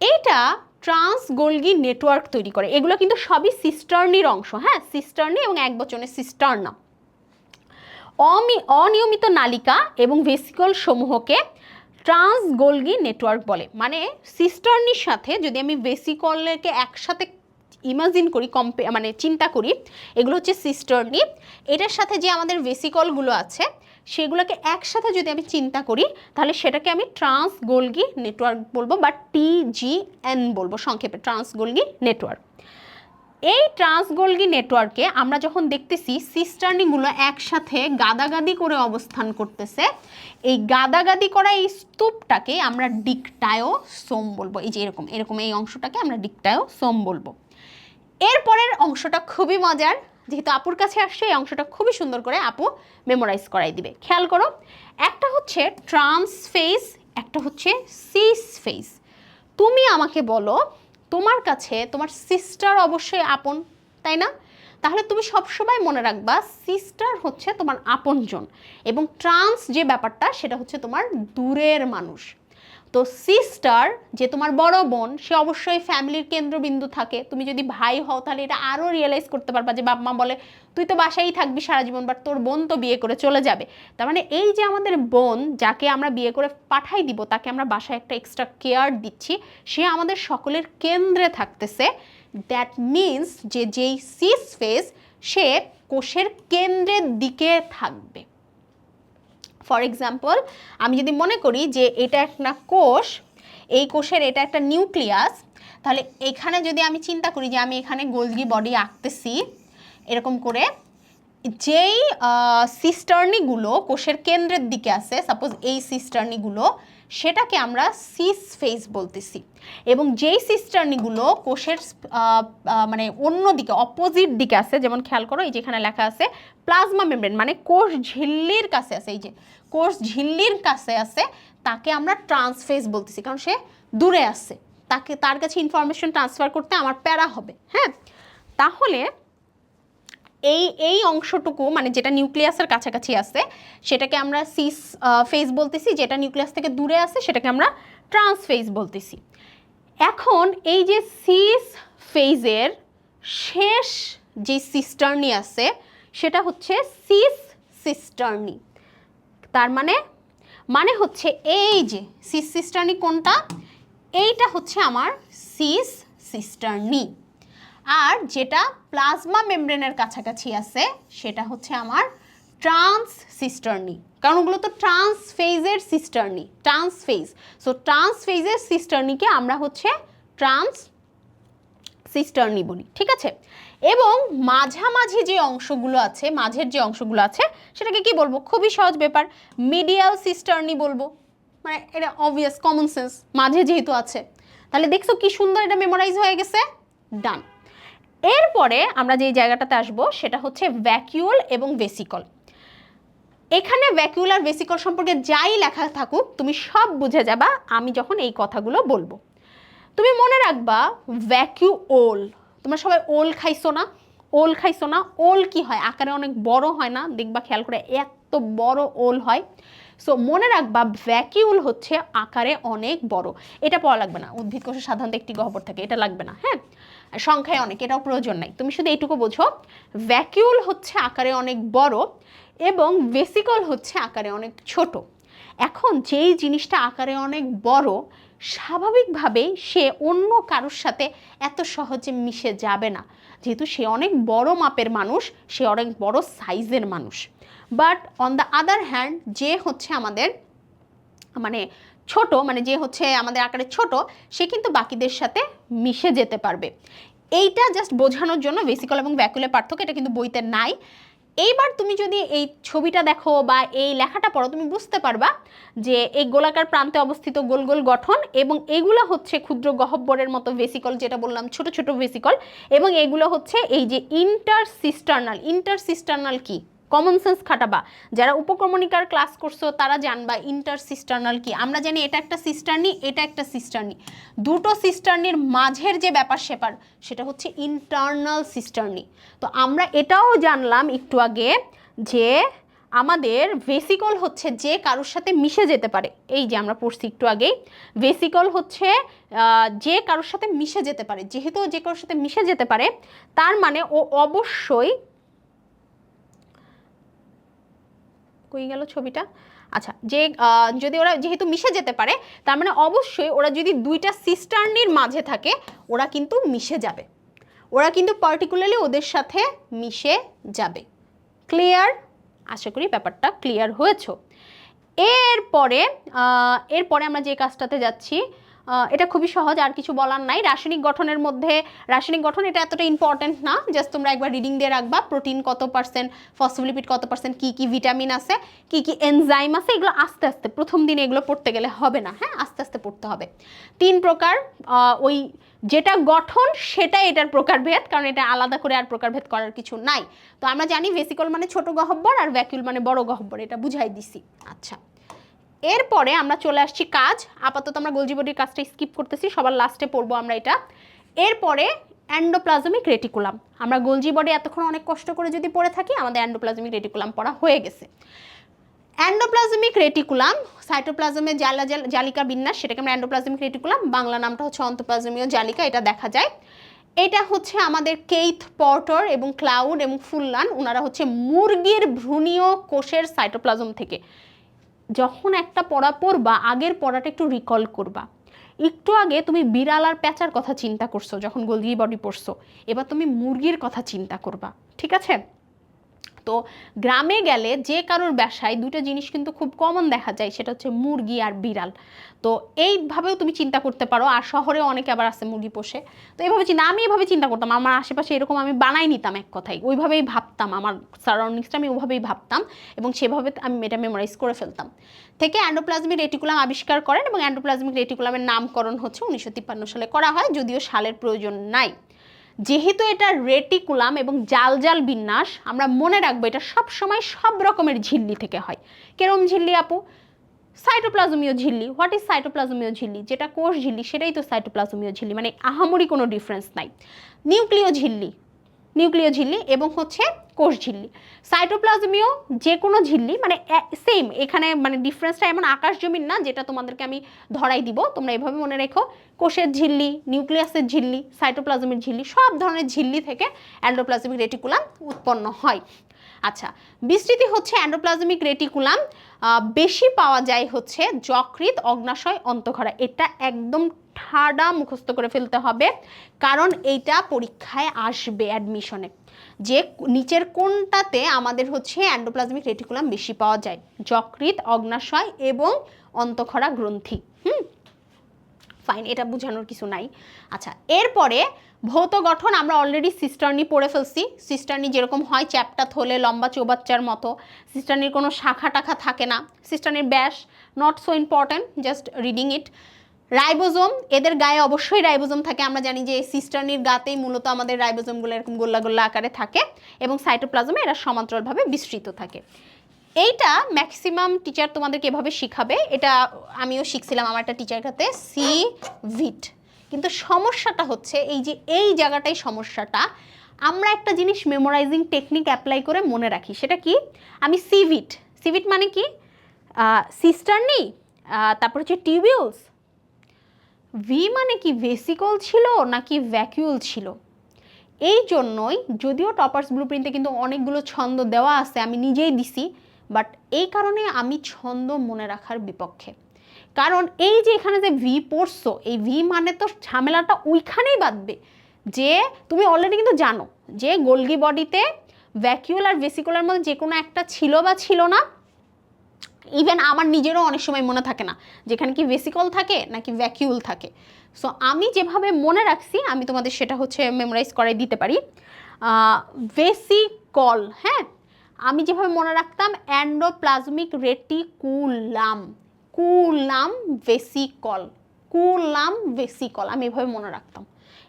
এইটা ট্রান্স গোলগি নেটওয়ার্ক তৈরি করে। এগুলো কিন্তু সবই সিস্টার্নির অংশ, হ্যাঁ, সিস্টার্নি এবং একবচনে সিস্টার্না। অনিয়মিত নালিকা এবং ভেসিকল সমূহকে ট্রান্স গোলগি নেটওয়ার্ক বলে। মানে সিস্টার্নির সাথে যদি আমি ভেসিকলকে একসাথে ইমাজিন করি, মানে চিন্তা করি, এগুলো হচ্ছে সিস্টার্নি। এটার সাথে যে আমাদের ভেসিকলগুলো আছে সেগুলোকে একসাথে যদি আমি চিন্তা করি তাহলে সেটাকে আমি ট্রান্স গোলগি নেটওয়ার্ক বলবো, বা TGN বলবো সংক্ষেপে, ট্রান্স গোলগি নেটওয়ার্ক। এই ট্রান্সগোলগি নেটওয়ার্কে আমরা যখন দেখতেছি সিস্টার্নিগুলো একসাথে গাদাগাদি করে অবস্থান করতেছে, এই গাদাগাদি করা এই স্তূপটাকে আমরা ডিকটায়োসোম বলবো। এই যে এরকম এরকম এই অংশটাকে আমরা ডিকটায়োসোম বলবো। এরপরের অংশটা খুবই মজার, যেহেতু আপুর কাছে আসছে এই অংশটা খুবই সুন্দর করে আপু মেমোরাইজ করাই দিবে। খেয়াল করো, একটা হচ্ছে ট্রান্স ফেজ, একটা হচ্ছে সিস ফেজ। তুমি আমাকে বলো, তোমার কাছে তোমার সিস্টার অবশ্যই আপন, তাই না? তাহলে তুমি সবসময় মনে রাখবা সিস্টার হচ্ছে তোমার আপনজন, এবং ট্রান্স যে ব্যাপারটা সেটা হচ্ছে তোমার দূরের মানুষ। তো সিস্টার যে তোমার বড় বোন, সে অবশ্যই ফ্যামিলির কেন্দ্রবিন্দু থাকে। তুমি যদি ভাই হও তাহলে এটা আরও রিয়েলাইজ করতে পারবা যে বাপ মা বলে তুই তো বাসায় থাকবি সারা জীবন, বাট তোর বোন তো বিয়ে করে চলে যাবে। তার মানে এই যে আমাদের বোন, যাকে আমরা বিয়ে করে পাঠাই দিব, তাকে আমরা বাসায় একটা এক্সট্রা কেয়ার দিচ্ছি, সে আমাদের সকলের কেন্দ্রে থাকতেছে। দ্যাট মিনস যে যেই সিস ফেজ, সে কোষের কেন্দ্রের দিকে থাকবে। ফর এক্সাম্পল, আমি যদি মনে করি যে এটা একটা কোষ, এই কোষের এটা একটা নিউক্লিয়াস, তাহলে এখানে যদি আমি চিন্তা করি যে আমি এখানে গোলজি বডি আঁকতেছি এরকম করে, যেই সিস্টার্নিগুলো কোষের কেন্দ্রের দিকে আছে, সাপোজ এই সিস্টার্নিগুলো, সেটাকে আমরা সিস ফেজ বলতেছি। এবং যেই সিস্টার্নিগুলো কোষের মানে অন্য দিকে অপোজিট দিকে আছে, যেমন খেয়াল করো এই যেখানে লেখা আছে প্লাজমা মেমব্রেন, মানে কোষ ঝিল্লির কাছে আছে, এই যে কোষ ঝিল্লির কাছে আছে, তাকে আমরা ট্রান্সফেজ বলতেছি, কারণ সে দূরে আছে, তার কাছে ইনফরমেশন ট্রান্সফার করতে আমার প্যারা হবে। হ্যাঁ, তাহলে এই অংশটুকু মানে যেটা নিউক্লিয়াসের কাছাকাছি আছে সেটাকে আমরা সিস ফেজ বলতেছি, যেটা নিউক্লিয়াস থেকে দূরে আছে সেটাকে আমরা ট্রান্সফেজ বলতেছি। এখন এই যে সিস ফেজের শেষ যে সিস্টার্নি আছে সেটা হচ্ছে সিস সিস্টার্নি। তার মানে হচ্ছে এই যে সিস সিস্টার্নি কোনটা, এইটা হচ্ছে আমার সিস সিস্টার্নি। আর যেটা প্লাজমা মেমব্রেনের কাছাকাছি আছে সেটা হচ্ছে আমার ট্রান্স সিস্টার্নি, কারণ ওগুলো তো ট্রান্সফেজের সিস্টার্নি, ট্রান্সফেজ। সো ট্রান্সফেজের সিস্টার্নিকে আমরা হচ্ছে ট্রান্স সিস্টার্নি বলি, ঠিক আছে? এবং মাঝামাঝি যে অংশগুলো আছে, মাঝের যে অংশগুলো আছে সেটাকে কি বলবো? খুবই সহজ ব্যাপার, মিডিয়াল সিস্টার্নি বলবো। মানে এটা অবভিয়াস, কমন সেন্স, মাঝে যেহেতু আছে। তাহলে দেখছো কি সুন্দর এটা মেমোরাইজ হয়ে গেছে, ডান। এরপরে আমরা যে জায়গাটাতে আসবো সেটা হচ্ছে ভ্যাকিউল এবং ভেসিকল। এখানে ভ্যাকিউল আর ভেসিকল সম্পর্কে যাই লেখা থাকুক তুমি সব বুঝে যাবা আমি যখন এই কথাগুলো বলবো। তুমি মনে রাখবা ভ্যাকিউল, তোমরা সবাই ওল খাইছো না? ওল খাইছো না? ওল কি হয়, আকারে অনেক বড় হয় না? দেখবা খেয়াল করে এত বড় ওল হয়। সো মনে রাখবা ভ্যাকিউল হচ্ছে আকারে অনেক বড়। এটা পড়া লাগবে না, উদ্ভিদ কোষে সাধারণত একটি গহ্বর থাকে, এটা লাগবে না। হ্যাঁ, সংখ্যায় অনেক, এটাও প্রয়োজন নাই, তুমি শুধু এইটুকু বোঝো ভ্যাকিউল হচ্ছে আকারে অনেক বড় এবং ভেসিকল হচ্ছে আকারে অনেক ছোট। এখন যেই জিনিসটা আকারে অনেক বড়, স্বাভাবিকভাবে সে অন্য কারোর সাথে এত সহজে মিশে যাবে না, যেহেতু সে অনেক বড় মাপের মানুষ, সে অনেক বড় সাইজের মানুষ। But on the other hand যে হচ্ছে আমাদের মানে ছোট, মানে যে হচ্ছে আমাদের আকারে ছোট, সে কিন্তু বাকিদের সাথে মিশে যেতে পারবে। এইটা জাস্ট বোঝানোর জন্য ভেসিকল এবং ভ্যাকুলের পার্থক্য, এটা কিন্তু বইতে নাই। এইবার তুমি যদি এই ছবিটা দেখো বা এই লেখাটা পড়ো, তুমি বুঝতে পারবা যে এই গোলাকার প্রান্তে অবস্থিত গোল গোল গঠন, এবং এগুলো হচ্ছে ক্ষুদ্র গহ্বরের মতো ভেসিকল, যেটা বললাম ছোট ছোট ভেসিকল, এবং এগুলো হচ্ছে এই যে ইন্টারসিস্টার্নাল। ইন্টারসিস্টার্নাল কি, কমন সেন্স খাটাবা, যারা উপক্রমণিকার ক্লাস করছো তারা জানবা ইন্টারসিস্টার্নাল কি। আমরা জানি এটা একটা সিস্টার্নি, এটা একটা সিস্টার্নি, দুটো সিস্টার্নির মাঝের যে ব্যাপার সেপার সেটা হচ্ছে ইন্টারনাল সিস্টার্নি। তো আমরা এটাও জানলাম একটু আগে যে আমাদের ভেসিকল হচ্ছে যে কারোর সাথে মিশে যেতে পারে। এই যে আমরা পড়ছি একটু আগেই, ভেসিকল হচ্ছে যে কারোর সাথে মিশে যেতে পারে। যেহেতু যে কারোর সাথে মিশে যেতে পারে, তার মানে ও অবশ্যই, কই গেল ছবিটা, আচ্ছা, যে যদি ওরা যেহেতু মিশে যেতে পারে, তার মানে অবশ্যই ওরা যদি দুইটা সিস্টার্নির মাঝে থাকে ওরা কিন্তু মিশে যাবে, ওরা কিন্তু পার্টিকুলারলি ওদের সাথে মিশে যাবে। ক্লিয়ার? আশা করি ব্যাপারটা ক্লিয়ার হয়েছে। এরপরে আমরা যে কাজটাতে যাচ্ছি, এটা খুবই সহজ, আর কিছু বলার নাই। রাসায়নিক গঠনের মধ্যে, রাসায়নিক গঠন এটা এতটা ইম্পর্টেন্ট না, জাস্ট তোমরা একবার রিডিং দিয়ে রাখবা, প্রোটিন কত পার্সেন্ট, ফসফোলিপিড কত পার্সেন্ট, কী কী ভিটামিন আছে, কী কী এনজাইম আছে, এগুলো আস্তে আস্তে, প্রথম দিনে এগুলো পড়তে গেলে হবে না, হ্যাঁ, আস্তে আস্তে পড়তে হবে। 3 প্রকার, ওই যেটা গঠন সেটা এটার প্রকারভেদ, কারণ এটা আলাদা করে আর প্রকারভেদ করার কিছু নাই। তো আমরা জানি ভেসিকল মানে ছোট গহ্বর আর ভ্যাকুল মানে বড় গহ্বর, এটা বুঝাই দিছি। আচ্ছা, এরপরে আমরা চলে আসছি কাজ। আপাতত আমরা গোলজি বডির কাজটা স্কিপ করতেছি, সবার লাস্টে পড়বো আমরা এটা। এরপরে এন্ডোপ্লাজমিক রেটিকুলাম। আমরা গোলজি বডি এতক্ষণ অনেক কষ্ট করে যদি পড়ে থাকি, আমাদের এন্ডোপ্লাজমিক রেটিকুলাম পড়া হয়ে গেছে। এন্ডোপ্লাজমিক রেটিকুলাম, সাইটোপ্লাজমের জালিকা বিন্যাস, সেটাকে আমরা এন্ডোপ্লাজমিক রেটিকুলাম, বাংলা নামটা হচ্ছে অন্তঃপ্লাজমীয় জালিকা, এটা দেখা যায়। এটা হচ্ছে আমাদের কেইথ, পর্টার এবং ক্লাউড এবং ফুললান, ওনারা হচ্ছে মুরগির ভ্রূণীয় কোষের সাইটোপ্লাজম থেকে। যখন একটা পড়া পড়বা, আগের পড়াটা একটু রিকল করবা। একটু আগে তুমি বিড়াল আর প্যাঁচার কথা চিন্তা করছো যখন গোলজি বডি পড়ছো, এবার তুমি মুরগির কথা চিন্তা করবা, ঠিক আছে? তো গ্রামে গেলে যে কারোর বাসায় দুটো জিনিস কিন্তু খুব কমন দেখা যায়, সেটা হচ্ছে মুরগি আর বিড়াল। তো এইভাবেও তুমি চিন্তা করতে পারো। আর শহরে অনেকে আবার আছে মুরগি পোষে, তো এইভাবে আমি এইভাবে চিন্তা করতাম, আমার আশেপাশে এরকম আমি বানাই নিতাম, এক কথায় ওইভাবেই ভাবতাম, আমার সারাউন্ডিংসটা আমি ওইভাবেই ভাবতাম এবং সেভাবে আমি এটা মেমোরাইজ করে ফেলতাম। থেকে এন্ডোপ্লাজমিক রেটিকুলাম আবিষ্কার করেন এবং এন্ডোপ্লাজমিক রেটিকুলামের নামকরণ হচ্ছে 1953 সালে করা হয়, যদিও সালের প্রয়োজন নাই। যেহেতু এটা রেটিকুলাম এবং জাল জাল বিন্যাস, আমরা মনে রাখবো এটা সব সময় সব রকমের ঝিল্লি থেকে হয়। কেরম ঝিল্লি আপু? সাইটোপ্লাজমীয় ঝিল্লি। হোয়াট ইজ সাইটোপ্লাজমীয় ঝিল্লি? যেটা কোষ ঝিল্লি সেটাই তো সাইটোপ্লাজমীয় ঝিল্লি, মানে আহামরি কোনো ডিফারেন্স নাই। নিউক্লিয় ঝিল্লি, নিউক্লিয় ঝিল্লি এবং হচ্ছে কোষ ঝিল্লি। সাইটোপ্লাজমীয় যে কোনো ঝিল্লি মানে সেম, এখানে মানে ডিফারেন্সটা এমন আকাশ জমিন না, যেটা তোমাদেরকে আমি ধরাই দিব, তোমরা এভাবে মনে রেখো। কোষের ঝিল্লি, নিউক্লিয়াসের ঝিল্লি, সাইটোপ্লাজমের ঝিল্লি, সব ধরনের ঝিল্লি থেকে এন্ডোপ্লাজমিক রেটিকুলাম উৎপন্ন হয়। আচ্ছা, বিস্তৃতি হচ্ছে এন্ডোপ্লাজমিক রেটিকুলাম বেশি পাওয়া যায় হচ্ছে যকৃৎ, অগ্নাশয়, অন্তঃক্ষরা। এটা একদম ঠাডা মুখস্থ করে ফেলতে হবে, কারণ এইটা পরীক্ষায় আসবে অ্যাডমিশনে, যে নিচের কোনটাতে আমাদের হচ্ছে এন্ডোপ্লাজমিক রেটিকুলাম বেশি পাওয়া যায়, যকৃৎ, অগ্নাশয় এবং অন্তঃক্ষরা গ্রন্থি। ফাইন, এটা বোঝানোর কিছু নাই। আচ্ছা, এরপরে ভৌত গঠন আমরা অলরেডি সিস্টার্নি পড়ে ফেলছি। সিস্টার্নি যেরকম হয় চ্যাপ্টা থলে লম্বা চৌবাচ্চার মতো, সিস্টার্নির কোনো শাখা টাখা থাকে না। সিস্টার্নির ব্যাস not so important, just reading it. Ribosome, এদের গায়ে অবশ্যই রাইবোজোম থাকে। আমরা জানি যে সিস্টার্নির গাতেই মূলত আমাদের রাইবোজোমগুলো এরকম গোল্লা গোল্লা আকারে থাকে এবং সাইটোপ্লাজমে এরা সমান্তরালভাবে বিস্তৃত থাকে। এইটা ম্যাক্সিমাম টিচার তোমাদেরকে এভাবে শিখাবে, এটা আমিও শিখছিলাম আমার একটা টিচার কাছে, সিভিট। কিন্তু সমস্যাটা হচ্ছে এই যে এই জায়গাটাই সমস্যাটা, আমরা একটা জিনিস মেমোরাইজিং টেকনিক অ্যাপ্লাই করে মনে রাখি, সেটা কি? আমি সিভিট, সিভিট মানে কি? সিস্টার্নি, তারপর হচ্ছে টিউবিউলস। ভি মানে কি ভেসিকল ছিল নাকি ভ্যাকুউল ছিল? এই জন্যই, যদিও টপার্স ব্লুপ্রিন্টে কিন্তু অনেকগুলো ছন্দ দেওয়া আছে, আমি নিজেই দিছি, বাট এই কারণে আমি ছন্দ মনে রাখার বিপক্ষে। কারণ এই যে এখানে যে ভি পড়ছো, এই ভি মানে তো ঝামেলাটা ওইখানেই বাঁধবে, যে তুমি অলরেডি কিন্তু জানো যে গোলগি বডিতে ভ্যাকুউল আর ভেসিকুলার মধ্যে যে কোনো একটা ছিল বা ছিল না। ইভেন আমার নিজেরও অনেক সময় মনে থাকে না যেখানে কি ভেসিকল থাকে নাকি ভ্যাকুউল থাকে। সো আমি যেভাবে মনে রাখছি আমি তোমাদের সেটা হচ্ছে মেমোরাইজ করাই দিতে পারি। ভেসিকল, হ্যাঁ, আমি যেভাবে মনে রাখতাম endoplasmic reticulum, column vesicle, column vesicle, আমি এভাবে মনে রাখতাম,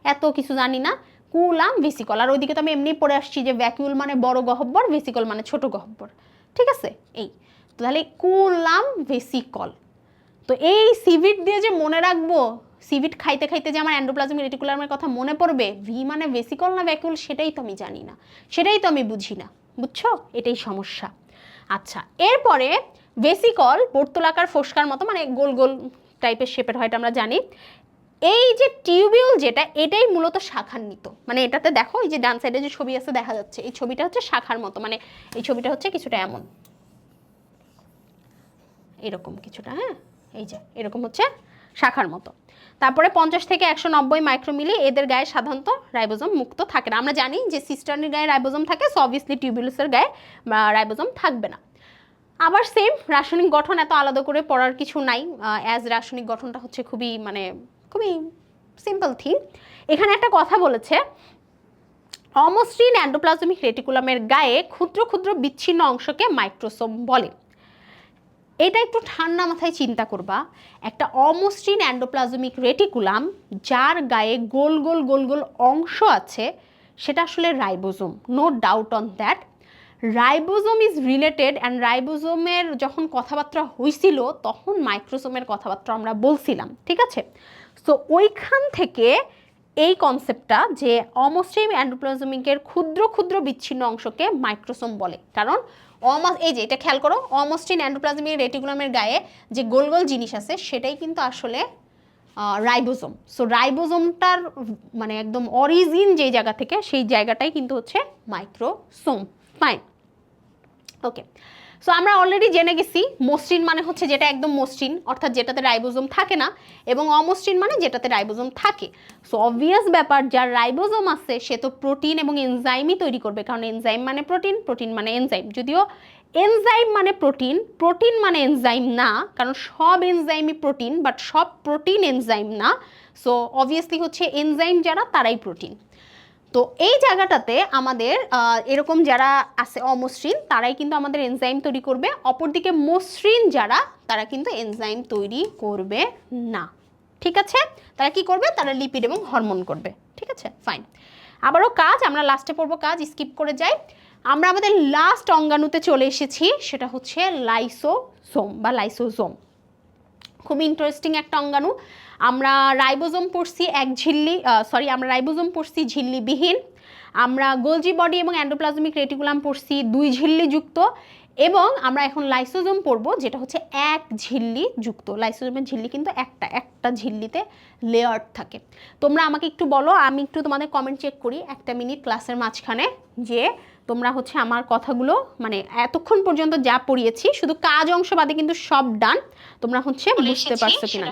এত কিছু জানি না। কুলাম ভেসিকল, আর ওইদিকে তো আমি এমনি পড়ে আসছি যে ভ্যাকুউল মানে বড় গহ্বর, ভেসিকল মানে ছোট গহ্বর, ঠিক আছে? এই তো তাহলে কুলাম ভেসিকল। তো এই সিভিট দিয়ে যে মনে রাখবো, সিভিট খাইতে খাইতে যে আমার এন্ডোপ্লাজমিক রেটিকুলামের কথা মনে পড়বে, ভি মানে ভেসিকল না ভ্যাকুউল সেটাই তো আমি জানি না, সেটাই তো আমি বুঝি না, বুঝছো? এটাই সমস্যা। আচ্ছা, এরপরে ভেসিকল বর্তুলাকার ফোস্কার মতো, মানে গোল গোল টাইপের শেপের হয়, এটা আমরা জানি। এই যে টিউবিউল যেটা, এটাই মূলত শাখান্বিত, মানে এটাতে দেখো এই যে ডান সাইডে যে ছবি আছে দেখা যাচ্ছে, এই ছবিটা হচ্ছে শাখার মতো, মানে এই ছবিটা হচ্ছে কিছুটা এমন, এরকম কিছুটা, হ্যাঁ, এই যে এরকম হচ্ছে শাখার মতো। তারপরে 50 থেকে 190 মাইক্রোমিলি, এদের গায়ে সাধারণত রাইবোজোম মুক্ত থাকে না। আমরা জানি যে সিস্টার্নির গায়ে রাইবোজোম থাকে, সো অবভিয়াসলি টিউবিউলসের গায়ে রাইবোজোম থাকবে না। আবার সেম রাসায়নিক গঠন এত আলাদা করে পড়ার কিছু নাই, অ্যাজ রাসায়নিক গঠনটা হচ্ছে খুবই মানে খুবই সিম্পল থিং। এখানে একটা কথা বলেছে, অমসৃণ এন্ডোপ্লাজমিক রেটিকুলামের গায়ে ক্ষুদ্র ক্ষুদ্র বিচ্ছিন্ন অংশকে মাইক্রোসোম বলে। এটা একটু ঠান্ডা মাথায় চিন্তা করবা, একটা অমসৃণ এন্ডোপ্লাজমিক রেটিকুলাম যার গায়ে গোল গোল গোল গোল অংশ আছে সেটা আসলে ribosome, no doubt on that. Ribosome is related and রাইবোজোমের যখন কথাবার্তা হয়েছিল তখন মাইক্রোসোমের কথাবার্তা আমরা বলছিলাম, ঠিক আছে? সো ওইখান থেকে এই কনসেপ্টটা যে অমসৃণ এন্ডোপ্লাজমিকের ক্ষুদ্র ক্ষুদ্র বিচ্ছিন্ন অংশকে মাইক্রোসোম বলে, কারণ এই যে এটা খেয়াল করো, অমসৃণ এন্ডোপ্লাজমিক রেটিকুলামের গায়ে যে গোল গোল জিনিস আছে সেটাই কিন্তু আসলে রাইবোজোম। সো রাইবোজোমটার মানে একদম অরিজিন যে জায়গা থেকে সেই জায়গাটাই কিন্তু হচ্ছে মাইক্রোসোম। ফাইন, ওকে। সো আমরা অলরেডি জেনে গেছি মসৃণ মানে হচ্ছে যেটা একদম মসৃণ, অর্থাৎ যেটাতে রাইবোজোম থাকে না, এবং অমসৃণ মানে যেটাতে রাইবোজোম থাকে। সো অবভিয়াস ব্যাপার, যার রাইবোজোম আছে সে তো প্রোটিন এবং এনজাইমই তৈরি করবে, কারণ এনজাইম মানে প্রোটিন, প্রোটিন মানে এনজাইম। যদিও এনজাইম মানে প্রোটিন, প্রোটিন মানে এনজাইম না, কারণ সব এনজাইমই প্রোটিন, বাট সব প্রোটিন এনজাইম না। সো অবভিয়াসলি হচ্ছে এনজাইম যারা তারাই প্রোটিন। তো এই জায়গাটাতে আমাদের এরকম যারা আছে অমসৃণ তারাই কিন্তু আমাদের এনজাইম তৈরি করবে, অপরদিকে মসৃণ যারা তারা কিন্তু এনজাইম তৈরি করবে না, ঠিক আছে? তারা কি করবে? তারা লিপিড এবং হরমোন করবে, ঠিক আছে? ফাইন। আবারও কাজ, আমরা লাস্টে পড়বো, কাজ স্কিপ করে যাই। আমরা আমাদের লাস্ট অঙ্গাণুতে চলে এসেছি, সেটা হচ্ছে লাইসোসোম বা লাইসোজোম। খুব ইন্টারেস্টিং একটা অঙ্গাণু। আমরা রাইবোজোম পড়ছি আমরা রাইবোজোম পড়ছি ঝিল্লিবিহীন, আমরা গোলজি বডি এবং এন্ডোপ্লাজমিক রেটিকুলাম পড়ছি 2 ঝিল্লি যুক্ত, এবং আমরা এখন লাইসোজোম পড়বো যেটা হচ্ছে 1 ঝিল্লি যুক্ত। লাইসোজোমের ঝিল্লি কিন্তু একটা ঝিল্লিতে লেয়ার থাকে। তোমরা আমাকে একটু বলো, আমি একটু তোমাদের কমেন্ট চেক করি 1 মিনিট ক্লাসের মাঝখানে, যে তোমরা হচ্ছে আমার কথাগুলো মানে এতক্ষণ পর্যন্ত যা পড়িয়েছি শুধু কাজ অংশ বাদে কিন্তু সব ডান, তোমরা হচ্ছে বুঝতে পারছো কিনা,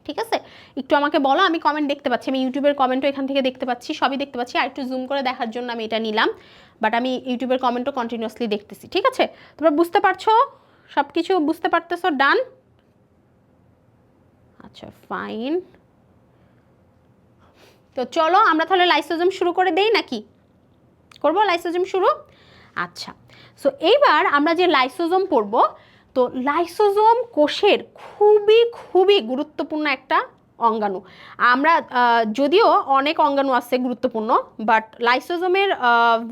ঠিক আছে? একটু আমাকে বলো, আমি কমেন্ট দেখতে পাচ্ছি, আমি ইউটিউবের কমেন্টও এখান থেকে দেখতে পাচ্ছি, সবই দেখতে পাচ্ছি। আর একটু জুম করে দেখার জন্য আমি এটা নিলাম, বাট আমি ইউটিউবের কমেন্টও কন্টিনিউয়াসলি দেখতেছি, ঠিক আছে? তোমরা বুঝতে পারছো, সব কিছু বুঝতে পারতেছো? ডান, আচ্ছা ফাইন। তো চলো আমরা তাহলে লাইসোজোম শুরু করে দেই নাকি? করবো লাইসোজোম শুরু? আচ্ছা, সো এইবার আমরা যে লাইসোজোম পড়ব, তো লাইসোজোম কোষের খুবই খুবই গুরুত্বপূর্ণ একটা অঙ্গাণু। আমরা যদিও অনেক অঙ্গাণু আছে গুরুত্বপূর্ণ, বাট লাইসোজোমের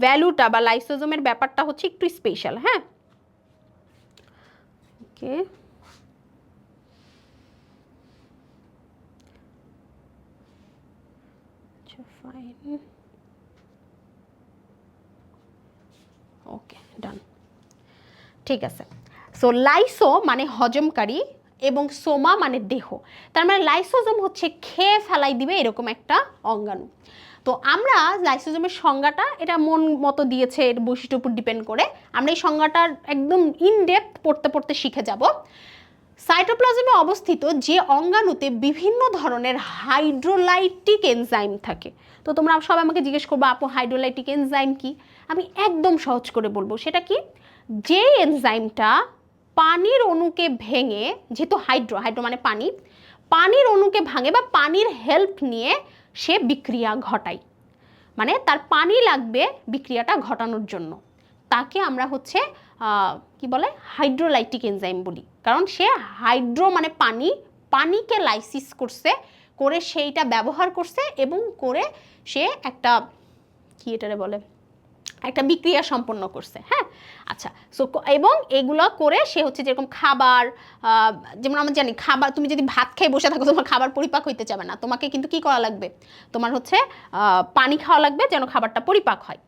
ভ্যালুটা বা লাইসোজোমের ব্যাপারটা হচ্ছে একটু স্পেশাল। হ্যাঁ, ওকে, আচ্ছা ফাইন, ওকে ডান, ঠিক আছে। সো লাইসো মানে হজমকারী এবং সোমা মানে দেহ, তার মানে লাইসোজোম হচ্ছে খেয়ে ফেলাই দিবে এরকম একটা অঙ্গাণু। তো আমরা লাইসোজোমের সংজ্ঞাটা এটা মন মতো দিয়েছে, এর বৈশিষ্ট্যের উপর ডিপেন্ড করে আমরা এই সংজ্ঞাটার একদম ইনডেপথ পড়তে পড়তে শিখে যাব। সাইটোপ্লাজমে অবস্থিত যে অঙ্গাণুতে বিভিন্ন ধরনের হাইড্রোলাইটিক এনজাইম থাকে। তো তোমরা সবাই আমাকে জিজ্ঞেস করবো, আপু হাইড্রোলাইটিক এনজাইম কি? আমি একদম সহজ করে বলবো, সেটা কি? যে এনজাইমটা পানির অণুকে ভেঙে, যেহেতু হাইড্রো মানে পানি, পানির অণুকে ভাঙে বা পানির হেল্প নিয়ে সে বিক্রিয়া ঘটায়, মানে তার পানি লাগবে বিক্রিয়াটা ঘটানোর জন্য, তাকে আমরা হচ্ছে কি বলে হাইড্রোলাইটিক এনজাইম বলি। কারণ সে হাইড্রো মানে পানি, পানিকে লাইসিস করছে, করে সেইটা ব্যবহার করছে এবং করে সে একটা কি এটারে বলে একটা বিক্রিয়া সম্পন্ন করছে। হ্যাঁ, আচ্ছা, সো এবং এগুলো করে সে হচ্ছে যেরকম খাবার, যেমন আমরা জানি খাবার, তুমি যদি ভাত খেয়ে বসে থাকো তোমার খাবার পরিপাক হইতে যাবে না, তোমাকে কিন্তু কি করা লাগবে? তোমার হচ্ছে পানি খাওয়া লাগবে যেন খাবারটা পরিপাক হয়।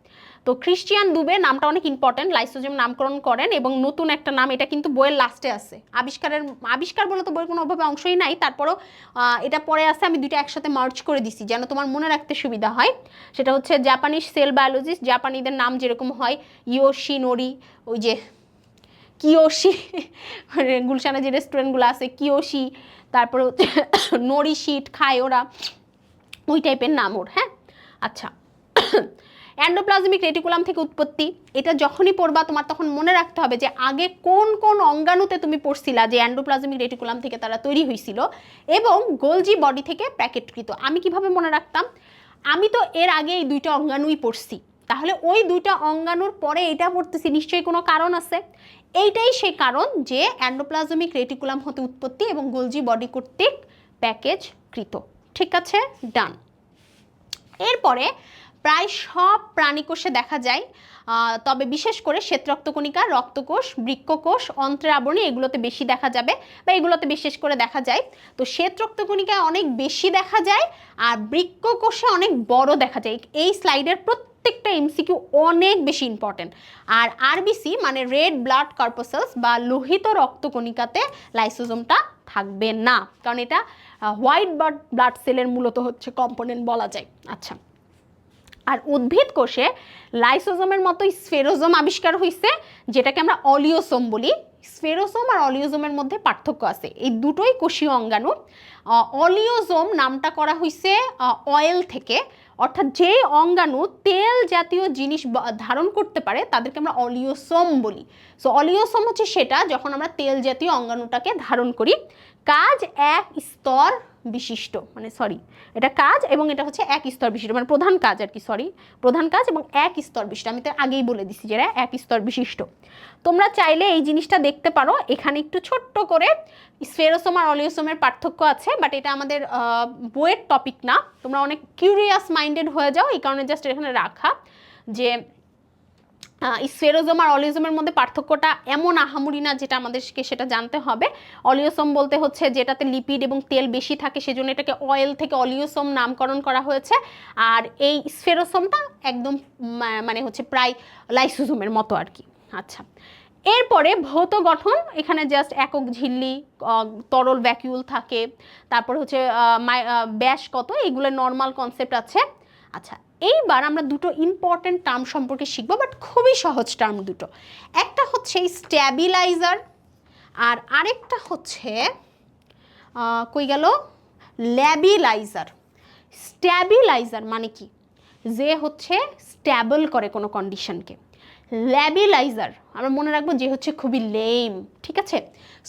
তো ক্রিশ্চিয়ান দুবে নামটা অনেক ইম্পর্টেন্ট, লাইসোজোম নামকরণ করেন এবং নতুন একটা নাম, এটা কিন্তু বইয়ের লাস্টে আছে, আবিষ্কার বলে তো বইয়ের কোনোভাবে অংশই নাই, তারপরও এটা পরে আছে, আমি দুইটা একসাথে মার্চ করে দিছি যেন তোমার মনে রাখতে সুবিধা হয়। সেটা হচ্ছে জাপানিজ সেল বায়োলজিস্ট, জাপানিদের নাম যেরকম হয় ইয়োশিনোরি, ওই যে কিয়োশি, গুলশানে যে রেস্টুরেন্টগুলো আছে কিয়োশি, তারপরে হচ্ছে নরি শিট খায় ওরা, ওই টাইপের নাম ওর। হ্যাঁ, আচ্ছা, এন্ডোপ্লাজমিক রেটিকুলাম থেকে উৎপত্তি, এটা যখনই পড়বা তোমার তখন মনে রাখতে হবে যে আগে কোন কোন অঙ্গাণুতে তুমি পড়ছিলা যে এন্ডোপ্লাজমিক রেটিকুলাম থেকে তারা তৈরি হয়েছিল এবং গোলজি বডি থেকে প্যাকেটকৃত। আমি কিভাবে মনে রাখতাম, আমি তো এর আগে এই দুইটা অঙ্গাণুই পড়ছি, তাহলে ওই দুইটা অঙ্গাণুর পরে এটা পড়তেছি, নিশ্চয়ই কোনো কারণ আছে। এইটাই সেই কারণ যে এন্ডোপ্লাজমিক রেটিকুলাম হতে উৎপত্তি এবং গোলজি বডি কর্তৃক প্যাকেজকৃত। ঠিক আছে, ডান। এরপরে প্রায় সব প্রাণীকোষে দেখা যায়, তবে বিশেষ করে শ্বেতরক্তকণিকা, রক্তকোষ, বৃক্ককোষ, অন্ত্রের আবরণী এগুলোতে বেশি দেখা যাবে বা এগুলোতে বিশেষ করে দেখা যায়। তো শ্বেতরক্তকণিকায় অনেক বেশি দেখা যায় আর বৃক্ককোষে অনেক বড় দেখা যায়। এই স্লাইডের প্রত্যেকটা এমসিকিউ অনেক বেশি ইম্পর্টেন্ট। আর আরবিসি মানে রেড ব্লাড কর্পাসেলস বা লোহিত রক্তকণিকাতে লাইসোজোমটা থাকবে না, কারণ এটা হোয়াইট ব্লাড সেলের মূলত হচ্ছে কম্পোনেন্ট বলা যায়। আচ্ছা, আর উদ্ভিদ কোষে লাইসোজোমের মতো স্ফেরোজোম আবিষ্কার হয়েছে, যেটাকে আমরা অলিওসোম বলি। স্ফেরোসোম আর অলিওজোমের মধ্যে পার্থক্য আছে, এই দুটোই কোষীয় অঙ্গাণু। অলিওজোম নামটা করা হয়েছে অয়েল থেকে, অর্থাৎ যে অঙ্গাণু তেল জাতীয় জিনিস ধারণ করতে পারে তাদেরকে আমরা অলিওসোম বলি। সো অলিওসোম হচ্ছে সেটা যখন আমরা তেল জাতীয় অঙ্গাণুটাকে ধারণ করি। কাজ এক স্তর বিশিষ্ট, মানে এটা কাজ এবং এটা হচ্ছে এক স্তর বিশিষ্ট, মানে প্রধান কাজ আর কি, প্রধান কাজ এবং এক স্তর বিশিষ্ট। আমি তো আগেই বলে দিছি যেটা এক স্তর বিশিষ্ট। তোমরা চাইলে এই জিনিসটা দেখতে পারো, এখানে একটু ছোট্ট করে স্ফেরোসোম আর অলিওসোমের পার্থক্য আছে, বাট এটা আমাদের বইয়ের টপিক না। তোমরা অনেক কিউরিয়াস মাইন্ডেড হয়ে যাও, এই কারণে জাস্ট এখানে রাখা যে স্ফেরোজোম আর অলিওজোমের মধ্যে পার্থক্যটা এমন আহামরি না যেটা আমাদেরকে সেটা জানতে হবে। অলিওসোম বলতে হচ্ছে যেটাতে লিপিড এবং তেল বেশি থাকে, সেজন্য এটাকে অয়েল থেকে অলিওসোম নামকরণ করা হয়েছে। আর এই স্ফেরোসোমটা একদম মানে হচ্ছে প্রায় লাইসোজোমের মতো আর কি। আচ্ছা, এরপরে ভৌত গঠন, এখানে জাস্ট একক ঝিল্লি, তরল ভ্যাকিউল থাকে, তারপর হচ্ছে ব্যাস কত, এইগুলো নর্মাল কনসেপ্ট আছে। আচ্ছা, এইবার আমরা দুটো ইম্পর্টেন্ট টার্ম সম্পর্কে শিখবো, বাট খুবই সহজ টার্ম দুটো। একটা হচ্ছে স্ট্যাবিলাইজার আর আরেকটা হচ্ছে কই গেল, ল্যাবিলাইজার। স্ট্যাবিলাইজার মানে কি, যে হচ্ছে স্ট্যাবল করে কোনো কন্ডিশনকে। ল্যাবিলাইজার আমরা মনে রাখবো যে হচ্ছে খুবই লেম, ঠিক আছে।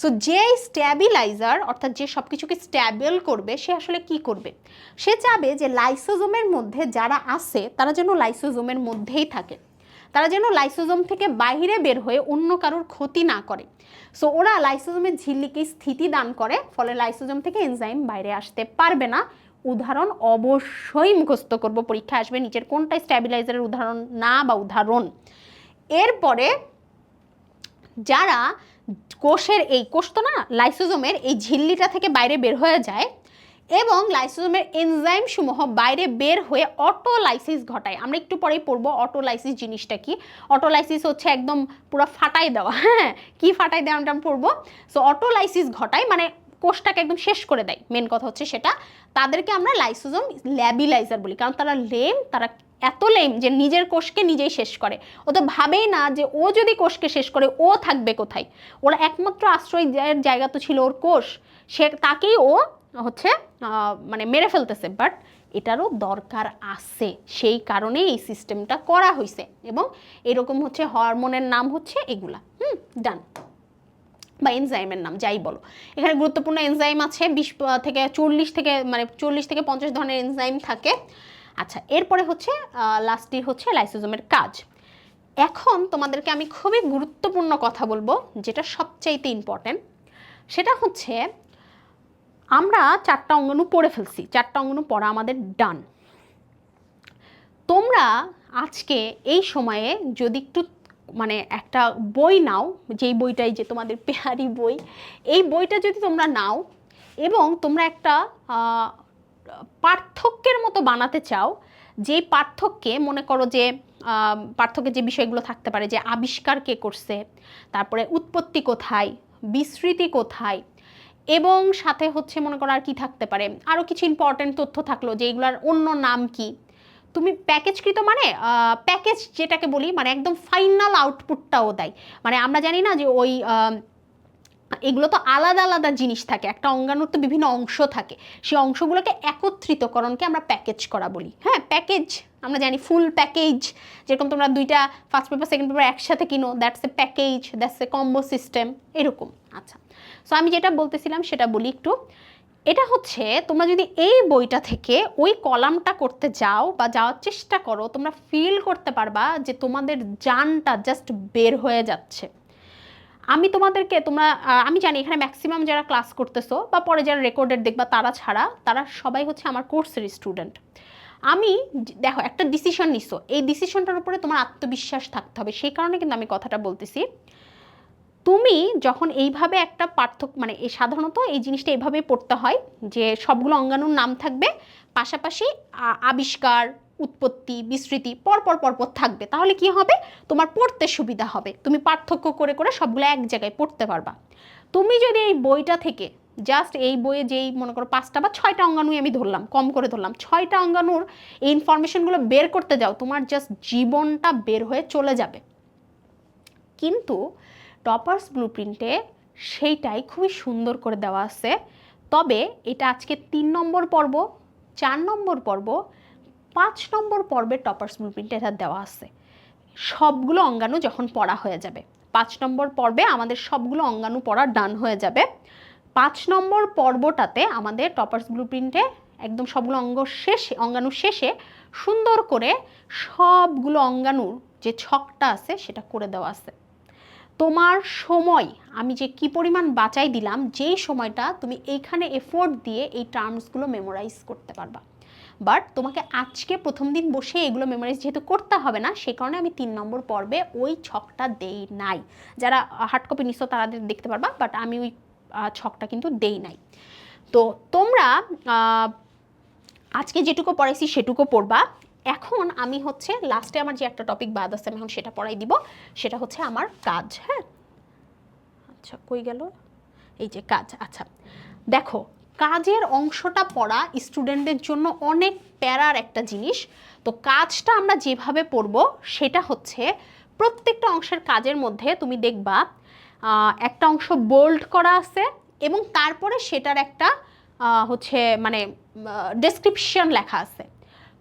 সো যে স্ট্যাবিলাইজার অর্থাৎ যে সব কিছুকে স্ট্যাবল করবে, সে আসলে কি করবে, সে চাবে যে লাইসোজোমের মধ্যে যারা আছে তারা যেন লাইসোজোমের মধ্যেই থাকে, তারা যেন লাইসোজোম থেকে বাইরে বের হয়ে অন্য কারোর ক্ষতি না করে। সো ওরা লাইসোজোমের ঝিল্লিকে স্থিতি দান করে, ফলে লাইসোজোম থেকে এনজাইম বাইরে আসতে পারবে না। উদাহরণ অবশ্যই মুখস্থ করব, পরীক্ষা আসবে, নিচের কোনটা স্ট্যাবিলাইজারের উদাহরণ না বা উদাহরণ। এরপরে যারা কোষের এই কোষ তো না, লাইসোজোমের এই ঝিল্লিটা থেকে বাইরে বের হয়ে যায় এবং লাইসোজোমের এনজাইম সমূহ বাইরে বের হয়ে অটোলাইসিস ঘটায়। আমরা একটু পরেই পড়বো অটোলাইসিস জিনিসটা কি। অটোলাইসিস হচ্ছে একদম পুরো ফাটাই দেওয়া, হ্যাঁ, কি ফাটাই দেওয়া আমরা পড়বো। সো অটোলাইসিস ঘটায় মানে কোষটাকে একদম শেষ করে দেয়, মেন কথা হচ্ছে সেটা। তাদেরকে আমরা লাইসোজোম ল্যাবিলাইজার বলি, কারণ তারা লেম, তারা এত লেম যে নিজের কোষকে নিজেই শেষ করে। ও তো ভাবেই না যে ও যদি কোষকে শেষ করে ও থাকবে কোথায়, ওরা একমাত্র আশ্রয়ের জায়গা তো ছিল ওর কোষ, সে তাকেই ও হচ্ছে মানে মেরে ফেলতেছে। বাট এটারও দরকার আছে, সেই কারণে এই সিস্টেমটা করা হয়েছে এবং এরকম হচ্ছে হরমোনের নাম হচ্ছে এগুলা। ডান, বা এনজাইমের নাম যাই বলো। এখানে গুরুত্বপূর্ণ এনজাইম আছে 20 থেকে 40 থেকে মানে 40 থেকে 50 ধরনের এনজাইম থাকে। আচ্ছা, এরপরে হচ্ছে লাস্টটি হচ্ছে লাইসোজোমের কাজ। এখন তোমাদেরকে আমি খুবই গুরুত্বপূর্ণ কথা বলবো, যেটা সবচাইতে ইম্পর্টেন্ট। সেটা হচ্ছে আমরা 4টা অঙ্গাণু পড়ে ফেলছি, 4টা অঙ্গাণু পড়া আমাদের ডান। তোমরা আজকে এই সময়ে যদি একটু মানে একটা বই নাও, যেই বইটাই যে তোমাদের পেহারি বই, এই বইটা যদি তোমরা নাও এবং তোমরা একটা পার্থক্যের মতো বানাতে চাও, যেই পার্থক্যে মনে করো যে পার্থক্যের যে বিষয়গুলো থাকতে পারে, যে আবিষ্কার কে করছে, তারপরে উৎপত্তি কোথায়, বিস্মৃতি কোথায়, এবং সাথে হচ্ছে মনে করো আর কি থাকতে পারে, আরও কিছু ইম্পর্টেন্ট তথ্য থাকলো যে এগুলার অন্য নাম কি। তুমি প্যাকেজকৃত মানে প্যাকেজ যেটাকে বলি, মানে একদম ফাইনাল আউটপুটটাও দেয়। মানে আমরা জানি না যে ওই এগুলো তো আলাদা আলাদা জিনিস থাকে, একটা অঙ্গাণুর তো বিভিন্ন অংশ থাকে, সেই অংশগুলোকে একত্রিতকরণকে আমরা প্যাকেজ করা বলি। হ্যাঁ, প্যাকেজ আমরা জানি, ফুল প্যাকেজ, যেরকম তোমরা দুইটা ফার্স্ট পেপার সেকেন্ড পেপার একসাথে কিনো, that's a package, that's a combo system, এরকম। আচ্ছা, সো আমি যেটা বলতেছিলাম সেটা বলি একটু। এটা হচ্ছে তোমরা যদি এই বইটা থেকে ওই কলামটা করতে যাও বা যাওয়ার চেষ্টা করো, তোমরা ফিল করতে পারবা যে তোমাদের জানটা জাস্ট বের হয়ে যাচ্ছে। আমি তোমাদেরকে আমি জানি এখানে ম্যাক্সিমাম যারা ক্লাস করতেছো বা পরে যারা রেকর্ডেড দেখবা তারা ছাড়া তারা সবাই হচ্ছে আমার কোর্সের স্টুডেন্ট। আমি দেখো একটা ডিসিশন নিছো, এই ডিসিশনটার উপরে তোমার আত্মবিশ্বাস থাকতে হবে, সেই কারণে কিন্তু আমি কথাটা বলতেছি। তুমি যখন এইভাবে একটা পার্থক্য মানে এই সাধারণত এই জিনিসটা এইভাবেই পড়তে হয় যে সবগুলো অঙ্গাণুর নাম থাকবে, পাশাপাশি আবিষ্কার, উৎপত্তি, বিস্তৃতি পরপর পরপর থাকবে, তাহলে কি হবে, তোমার পড়তে সুবিধা হবে, তুমি পার্থক্য করে করে সবগুলো এক জায়গায় পড়তে পারবা। তুমি যদি এই বইটা থেকে জাস্ট এই বইয়ে যেই মনে করো 5টা বা 6টা অঙ্গাণুই আমি ধরলাম, কম করে ধরলাম, 6টা অঙ্গাণুর এই ইনফরমেশনগুলো বের করতে যাও, তোমার জাস্ট জীবনটা বের হয়ে চলে যাবে। কিন্তু টপার্স ব্লুপ্রিন্টে সেইটাই খুবই সুন্দর করে দেওয়া আছে। তবে এটা আজকে 3 নম্বর পর্ব, 4 নম্বর পর্ব, 5 নম্বর পর্বে টপার্স ব্লুপ্রিন্টে এটা দেওয়া আছে। সবগুলো অঙ্গাণু যখন পড়া হয়ে যাবে, 5 নম্বর পর্বে আমাদের সবগুলো অঙ্গাণু পড়া ডান হয়ে যাবে। 5 নম্বর পর্বটাতে আমাদের টপার্স ব্লুপ্রিন্টে একদম সবগুলো অঙ্গাণু শেষে সুন্দর করে সবগুলো অঙ্গাণুর যে ছকটা আছে সেটা করে দেওয়া আছে। তোমার সময় আমি যে কি পরিমাণ বাঁচাই দিলাম, যেই সময়টা তুমি এইখানে এফোর্ট দিয়ে এই টার্মসগুলো মেমোরাইজ করতে পারবা। বাট তোমাকে আজকে প্রথম দিন বসে এগুলো মেমোরাইজ যেহেতু করতে হবে না, সে কারণে আমি 3 নম্বর পর্বে ওই ছকটা দেই নাই। যারা হার্ড কপি নিছো তাদের দেখতে পারবা, বাট আমি ওই ছকটা কিন্তু দেই নাই। তো তোমরা আজকে যেটুকু পড়াইছি সেটুকু পড়বা। এখন আমি হচ্ছে লাস্টে আমার যে একটা টপিক বাদ আছে আমি এখন সেটা পড়াই দিব, সেটা হচ্ছে আমার কাজ। হ্যাঁ, আচ্ছা কই গেল, এই যে কাজ। আচ্ছা দেখো, কাজের অংশটা পড়া স্টুডেন্টদের জন্য অনেক প্যারার একটা জিনিস। তো কাজটা আমরা যেভাবে পড়ব সেটা হচ্ছে প্রত্যেকটা অংশের কাজের মধ্যে তুমি দেখবা একটা অংশ বোল্ড করা আছে এবং তারপরে সেটার একটা হচ্ছে মানে ডেসক্রিপশন লেখা আছে।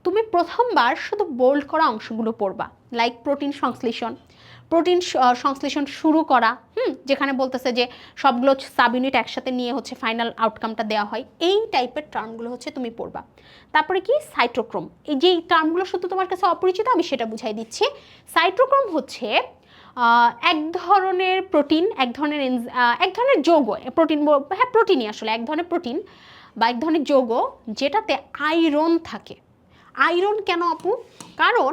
তুমি প্রথমবার শুধু বোল্ড করা অংশগুলো পড়বা, লাইক প্রোটিন সংশ্লেষণ শুরু করা, যেখানে বলতেছে যে সবগুলো সাব ইউনিট একসাথে নিয়ে হচ্ছে ফাইনাল আউটকামটা দেওয়া হয়, এই টাইপের টার্মগুলো হচ্ছে তুমি পড়বা। তারপরে কি সাইটোক্রোম, এই যে টার্মগুলো শুধু তোমার কাছে অপরিচিত আমি সেটা বুঝাই দিচ্ছি। সাইটোক্রোম হচ্ছে এক ধরনের প্রোটিন, এক ধরনের যৌগ, প্রোটিনই আসলে এক ধরনের প্রোটিন বা এক ধরনের যৌগ যেটাতে আয়রন থাকে। আয়রন কেন আপু? কারণ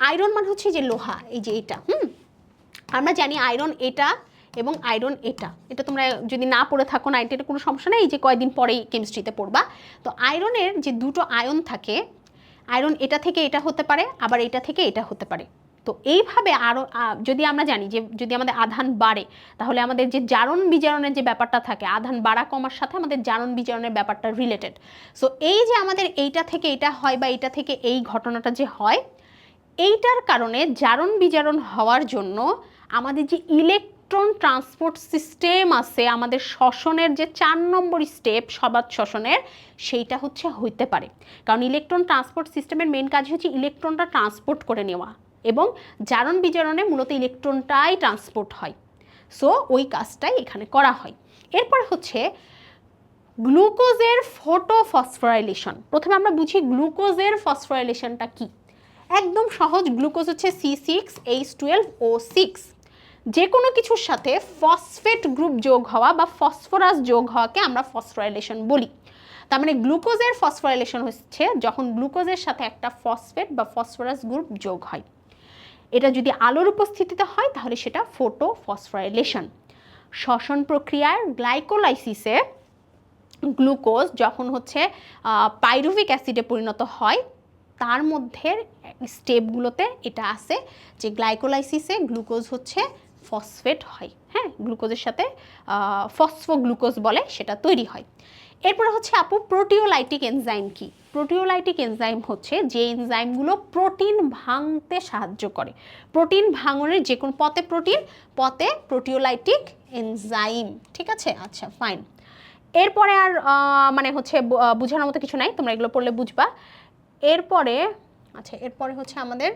আয়রন মানে হচ্ছে যে লোহা, এই যে এটা আমরা জানি আয়রন এটা এবং আয়রন এটা তোমরা যদি না পড়ে থাকো না, এটা কোনো সমস্যা নেই, এই যে কয়েকদিন পরেই কেমিস্ট্রিতে পড়বা। তো আয়রনের যে দুটো আয়ন থাকে, আয়রন এটা থেকে এটা হতে পারে, আবার এটা থেকে এটা হতে পারে। তো এইভাবে আরও যদি আমরা জানি যে যদি আমাদের আধান বাড়ে তাহলে আমাদের যে জারণ বিজারণের যে ব্যাপারটা থাকে, আধান বাড়া কমার সাথে আমাদের জারণ বিজারণের ব্যাপারটা রিলেটেড। সো এই যে আমাদের এইটা থেকে এটা হয় বা এটা থেকে এই ঘটনাটা যে হয়, এইটার কারণে জারণ বিজারণ হওয়ার জন্য আমাদের যে ইলেকট্রন ট্রান্সপোর্ট সিস্টেম আছে, আমাদের শ্বসনের যে 4 নম্বর স্টেপ সবাত শ্বসনের, সেইটা হচ্ছে হইতে পারে। কারণ ইলেকট্রন ট্রান্সপোর্ট সিস্টেমের মেন কাজ হচ্ছে ইলেকট্রনটা ট্রান্সপোর্ট করে নেওয়া, এবং জারণ বিজারণে মূলত ইলেকট্রনটাই ট্রান্সপোর্ট হয়। সো ওই কাজটাই এখানে করা হয়। এরপর হচ্ছে গ্লুকোজের ফটোফসফোরাইলেশন। প্রথমে আমরা বুঝি গ্লুকোজের ফসফোরাইলেশনটা কি। একদম সহজ, গ্লুকোজ হচ্ছে C6H12O6। যে কোনো কিছুর সাথে ফসফেট গ্রুপ যোগ হওয়া বা ফসফরাস যোগ হওয়াকে আমরা ফসফোরাইলেশন বলি। তার মানে গ্লুকোজের ফসফোরাইলেশন হচ্ছে যখন গ্লুকোজের সাথে একটা ফসফেট বা ফসফরাস গ্রুপ যোগ হয়। এটা যদি আলোর উপস্থিতিতে হয় তাহলে সেটা ফটোফসফোরাইলেশন। শ্বসন প্রক্রিয়ার গ্লাইকোলাইসিসে গ্লুকোজ যখন হচ্ছে পাইরুভিক অ্যাসিডে পরিণত হয়, তার মধ্যে স্টেপগুলোতে এটা আছে যে গ্লাইকোলাইসিসে গ্লুকোজ হচ্ছে ফসফেট হয়। হ্যাঁ, গ্লুকোজের সাথে ফসফোগ্লুকোজ বলে সেটা তৈরি হয়। এরপরে হচ্ছে আপু প্রোটিওলাইটিক এনজাইম কি? প্রোটিওলাইটিক এনজাইম হচ্ছে যে এনজাইমগুলো প্রোটিন ভাঙতে সাহায্য করে, প্রোটিন ভাঙনের যে কোনো পথে প্রোটিওলাইটিক এনজাইম, ঠিক আছে? আচ্ছা ফাইন। এরপরে আর মানে হচ্ছে বোঝানোর মতো কিছু নাই, তোমরা এগুলো পড়লে বুঝবা। এরপরে হচ্ছে আমাদের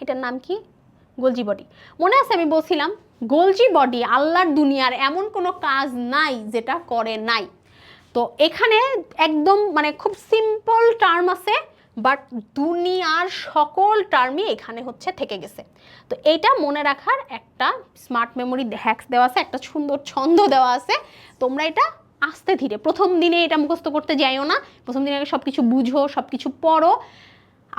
এটার নাম কি, গোলজি বডি। মনে আছে আমি বলছিলাম গোলজি বডি আল্লাহর দুনিয়ার এমন কোনো কাজ নাই যেটা করে নাই। তো এখানে একদম মানে খুব সিম্পল টার্ম আছে, বাট দুনিয়ার সকল টার্মই এখানে হচ্ছে থেকে গেছে। তো এইটা মনে রাখার একটা স্মার্ট মেমোরি হ্যাক্স দেওয়া আছে, একটা সুন্দর ছন্দ দেওয়া আছে। তোমরা এটা আস্তে ধীরে, প্রথম দিনে এটা মুখস্থ করতে যাইও না, প্রথম দিনে সব কিছু বুঝো, সব কিছু পড়ো।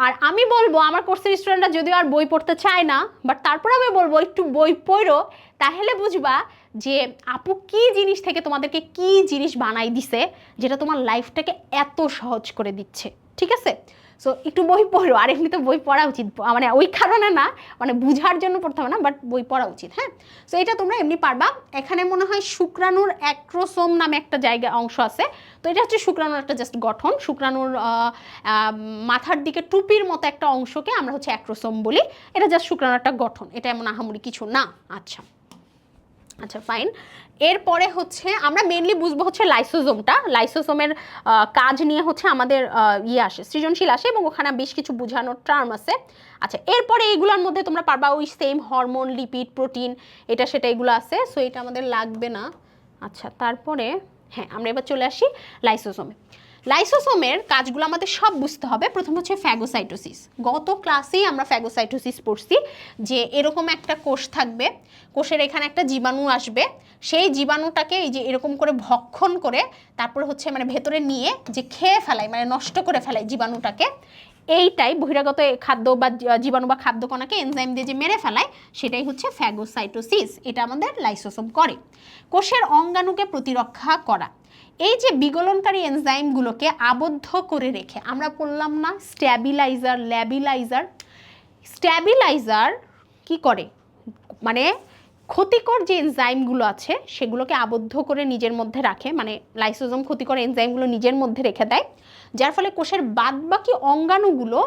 আর আমি বলবো আমার কোর্সের স্টুডেন্টরা যদিও আর বই পড়তে চায় না, বাট তারপর আমি বলবো একটু বই পড়ো, তাহলে বুঝবা যে আপু কি জিনিস থেকে তোমাদেরকে কি জিনিস বানাই দিছে যেটা তোমার লাইফটাকে এত সহজ করে দিচ্ছে, ঠিক আছে? সো একটু বই পড়ো। আর এমনি তো বই পড়া উচিত, মানে ওই কারণে না, মানে বুঝার জন্য পড়তে হবে না, বাট বই পড়া উচিত। হ্যাঁ, সো এটা তোমরা এমনি পারবা। এখানে মনে হয় শুক্রাণুর অ্যাক্রোসোম নামে একটা জায়গা অংশ আছে। তো এটা হচ্ছে শুক্রাণুর একটা জাস্ট গঠন। শুক্রাণুর মাথার দিকে টুপির মতো একটা অংশকে আমরা হচ্ছে অ্যাক্রোসোম বলি। এটা জাস্ট শুক্রাণুর একটা গঠন, এটা এমন আহামরি কিছু না। আচ্ছা আচ্ছা ফাইন। এরপরে হচ্ছে আমরা মেনলি বুঝবো হচ্ছে লাইসোজোমটা। লাইসোজোমের কাজ নিয়ে হচ্ছে আমাদের আসে, সৃজনশীল আসে, এবং ওখানে বেশ কিছু বোঝানোর টার্ম আছে। আচ্ছা, এরপরে এইগুলোর মধ্যে তোমরা পারবা ওই সেম হরমোন, লিপিড, প্রোটিন, এটা সেটা এগুলো আছে। সো এটা আমাদের লাগবে না। আচ্ছা, তারপরে হ্যাঁ, আমরা এবার চলে আসি লাইসোজোমে। লাইসোসোমের কাজগুলো আমাদের সব বুঝতে হবে। প্রথম হচ্ছে ফ্যাগোসাইটোসিস। গত ক্লাসেই আমরা ফ্যাগোসাইটোসিস পড়ছি যে এরকম একটা কোষ থাকবে, কোষের এখানে একটা জীবাণু আসবে, সেই জীবাণুটাকে এই যে এরকম করে ভক্ষণ করে তারপরে হচ্ছে মানে ভেতরে নিয়ে যে খেয়ে ফেলায়, মানে নষ্ট করে ফেলায় জীবাণুটাকে। এইটাই বহিরাগত খাদ্য বা জীবাণু বা খাদ্যকণাকে এনজাইম দিয়ে যে মেরে ফেলায়, সেটাই হচ্ছে ফ্যাগোসাইটোসিস। এটা আমাদের লাইসোসোম করে। কোষের অঙ্গাণুকে প্রতিরক্ষা করা। এই যে বিগলনকারী এনজাইমগুলোকে আবদ্ধ করে রেখে, আমরা বললাম না স্ট্যাবিলাইজার, ল্যাবিলাইজার। স্ট্যাবিলাইজার কি করে, মানে ক্ষতিকর যে এনজাইমগুলো আছে সেগুলোকে আবদ্ধ করে নিজের মধ্যে রাখে, মানে লাইসোজোম ক্ষতিকর এনজাইমগুলো নিজের মধ্যে রেখে দেয়, যার ফলে কোষের বাদবাকি অঙ্গাণুগুলো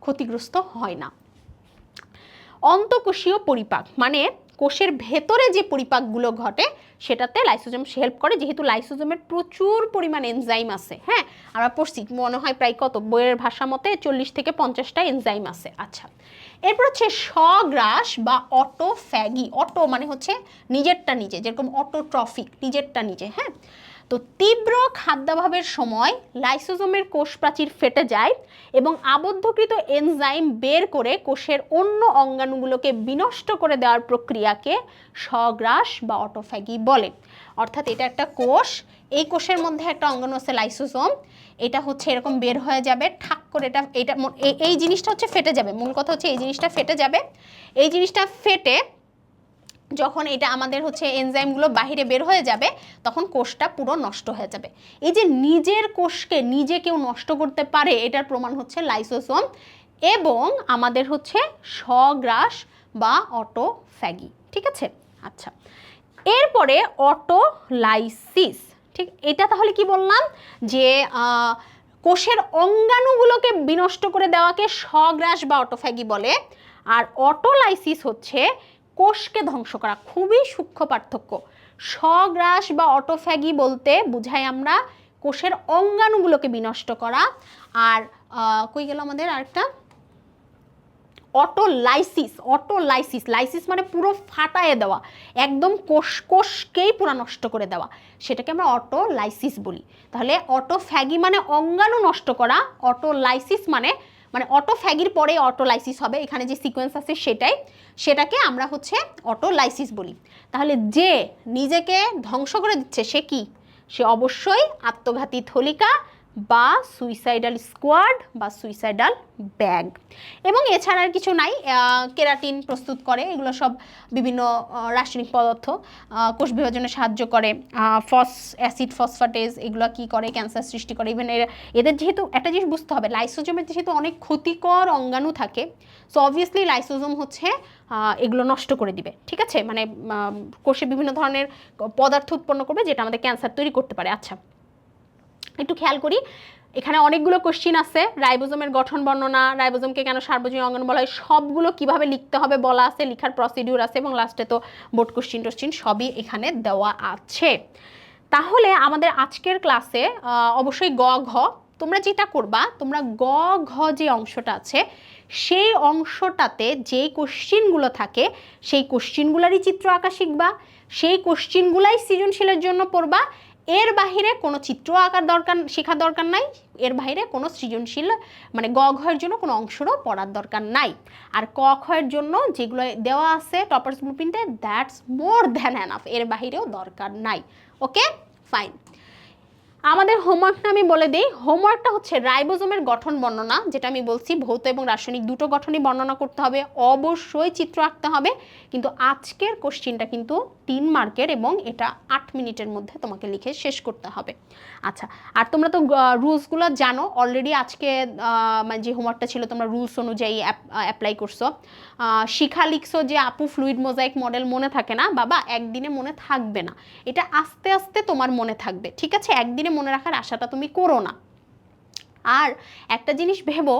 ক্ষতিগ্রস্ত হয় না। অন্তঃকোষীয় পরিপাক, মানে কোষের ভেতরে যে পরিপাকগুলো ঘটে সেটাতে লাইসোজোম হেল্প করে, যেহেতু লাইসোজোমের প্রচুর পরিমাণ এনজাইম আছে। হ্যাঁ, আমরা পড়ছি মনে হয় প্রায় কত বইয়ের ভাষা মতে 40 থেকে 50টা এনজাইম আছে। আচ্ছা, এরপর হচ্ছে স্বগ্রাস বা অটোফ্যাগি। অটো মানে হচ্ছে নিজেরটা নিজে, যেরকম অটোট্রফিক, নিজেরটা নিজে। হ্যাঁ, তো তীব্র খাদ্যাভাবের সময় লাইসোজোমের কোষ প্রাচীর ফেটে যায় এবং আবদ্ধকৃত এনজাইম বের করে কোষের অন্য অঙ্গাণুগুলোকে বিনষ্ট করে দেওয়ার প্রক্রিয়াকে স্বগ্রাস বা অটোফ্যাগি বলে। অর্থাৎ এটা একটা কোষ, এই কোষের মধ্যে একটা অঙ্গাণু আছে লাইসোজোম, এটা হচ্ছে এরকম বের হয়ে যাবে ঠাক করে, এটা এই জিনিসটা হচ্ছে ফেটে যাবে। মূল কথা হচ্ছে এই জিনিসটা ফেটে যাবে। এই জিনিসটা ফেটে যখন এটা আমাদের হচ্ছে এনজাইমগুলো বাহিরে বের হয়ে যাবে, তখন কোষটা পুরো নষ্ট হয়ে যাবে। এই যে নিজের কোষকে নিজে কেউ নষ্ট করতে পারে, এটার প্রমাণ হচ্ছে লাইসোসোম এবং আমাদের হচ্ছে স্বগ্রাস বা অটোফ্যাগি। ঠিক আছে? আচ্ছা, এরপরে অটোলাইসিস। ঠিক, এটা তাহলে কি বললাম যে কোষের অঙ্গাণুগুলোকে বিনষ্ট করে দেওয়াকে স্বগ্রাস বা অটোফ্যাগি বলে, আর অটোলাইসিস হচ্ছে কোষকে ধ্বংস করা। খুবই সূক্ষ্ম পার্থক্য। স্বগ্রাস বা অটোফ্যাগি বলতে বুঝাই আমরা কোষের অঙ্গাণুগুলোকে বিনষ্ট করা, আর কই গেল আমাদের আরেকটা অটোলাইসিস। অটোলাইসিস, লাইসিস মানে পুরো ফাটায় দেওয়া, একদম কোষকেই পুরো নষ্ট করে দেওয়া, সেটাকে আমরা অটোলাইসিস বলি। তাহলে অটোফ্যাগি মানে অঙ্গাণু নষ্ট করা, অটোলাইসিস মানে অটোফ্যাগির পরে অটোলাইসিস হবে, এখানে যে সিকোয়েন্স আছে সেটাকে আমরা হচ্ছে অটোলাইসিস বলি। তাহলে যে নিজেকে ধ্বংস করে দিচ্ছে সে কি? সে অবশ্যই আত্মঘাতী থলিকা বা সুইসাইডাল স্কোয়াড বা সুইসাইডাল ব্যাগ। এবং এছাড়া আর কিছু নাই। কেরাটিন প্রস্তুত করে, এগুলো সব বিভিন্ন রাসায়নিক পদার্থ, কোষ বিভাজনে সাহায্য করে। অ্যাসিড ফসফেটেজ এগুলো কি করে? ক্যান্সার সৃষ্টি করে। ইভেন এদের যেহেতু একটা জিনিস বুঝতে হবে, লাইসোজোমের যেহেতু অনেক ক্ষতিকর অঙ্গাণু থাকে, সো অবভিয়াসলি লাইসোজোম হচ্ছে এগুলো নষ্ট করে দিবে। ঠিক আছে, মানে কোষে বিভিন্ন ধরনের পদার্থ উৎপন্ন করবে যেটা আমাদের ক্যান্সার তৈরি করতে পারে। আচ্ছা, একটু খেয়াল করি, এখানে অনেকগুলো কোশ্চিন আছে, রাইবোজোমের গঠন বর্ণনা, রাইবোজোমকে কেন সার্বজনীন অঙ্গাণু বলা হয়, সবগুলো কিভাবে লিখতে হবে বলা আছে, লিখার প্রসিডিউর আছে, এবং লাস্টে তো বোর্ড কোশ্চিন টোশ্চিন সবই এখানে দেওয়া আছে। তাহলে আমাদের আজকের ক্লাসে অবশ্যই গ ঘ তোমরা যেটা করবা, তোমরা গ ঘ যে অংশটা আছে সেই অংশটাতে যেই কোশ্চিনগুলো থাকে সেই কোশ্চিনগুলোরই চিত্র আঁকা শিখবা, সেই কোশ্চিনগুলাই সৃজনশীলের জন্য পড়বা। এর বাহিরে কোনো চিত্র আঁকার শেখার দরকার নাই, এর বাইরে কোনো সৃজনশীল মানে গ ঘয়ের জন্য কোনো অংশরও পড়ার দরকার নাই। আর ক খয়ের জন্য যেগুলো দেওয়া আছে টপার্স ব্লুপ্রিন্টে, দ্যাটস মোর দ্যান এনাফ, এর বাহিরেও দরকার নাই। Okay fine. আমাদের হোমওয়ার্কটা আমি বলে দিই। হোমওয়ার্কটা হচ্ছে রাইবোজোমের গঠন বর্ণনা, যেটা আমি বলছি ভৌত এবং রাসায়নিক দুটো গঠনই বর্ণনা করতে হবে, অবশ্যই চিত্র আঁকতে হবে। কিন্তু আজকের কোশ্চিনটা কিন্তু 3 মার্কের এবং এটা 8 মিনিটের মধ্যে তোমাকে লিখে শেষ করতে হবে। আচ্ছা, আর তোমরা তো রুলসগুলো জানো অলরেডি, আজকে মানে যে হোমওয়ার্কটা ছিল তোমরা রুলস অনুযায়ী অ্যাপ্লাই করছো। শিখা লিখছো যে আপু ফ্লুইড মোজাইক মডেল মনে থাকে না, বাবা একদিনে মনে থাকবে না, এটা আস্তে আস্তে তোমার মনে থাকবে, ঠিক আছে? একদিনে মনে রাখার আশাটা তুমি করো না। আর একটা জিনিস ভেবো,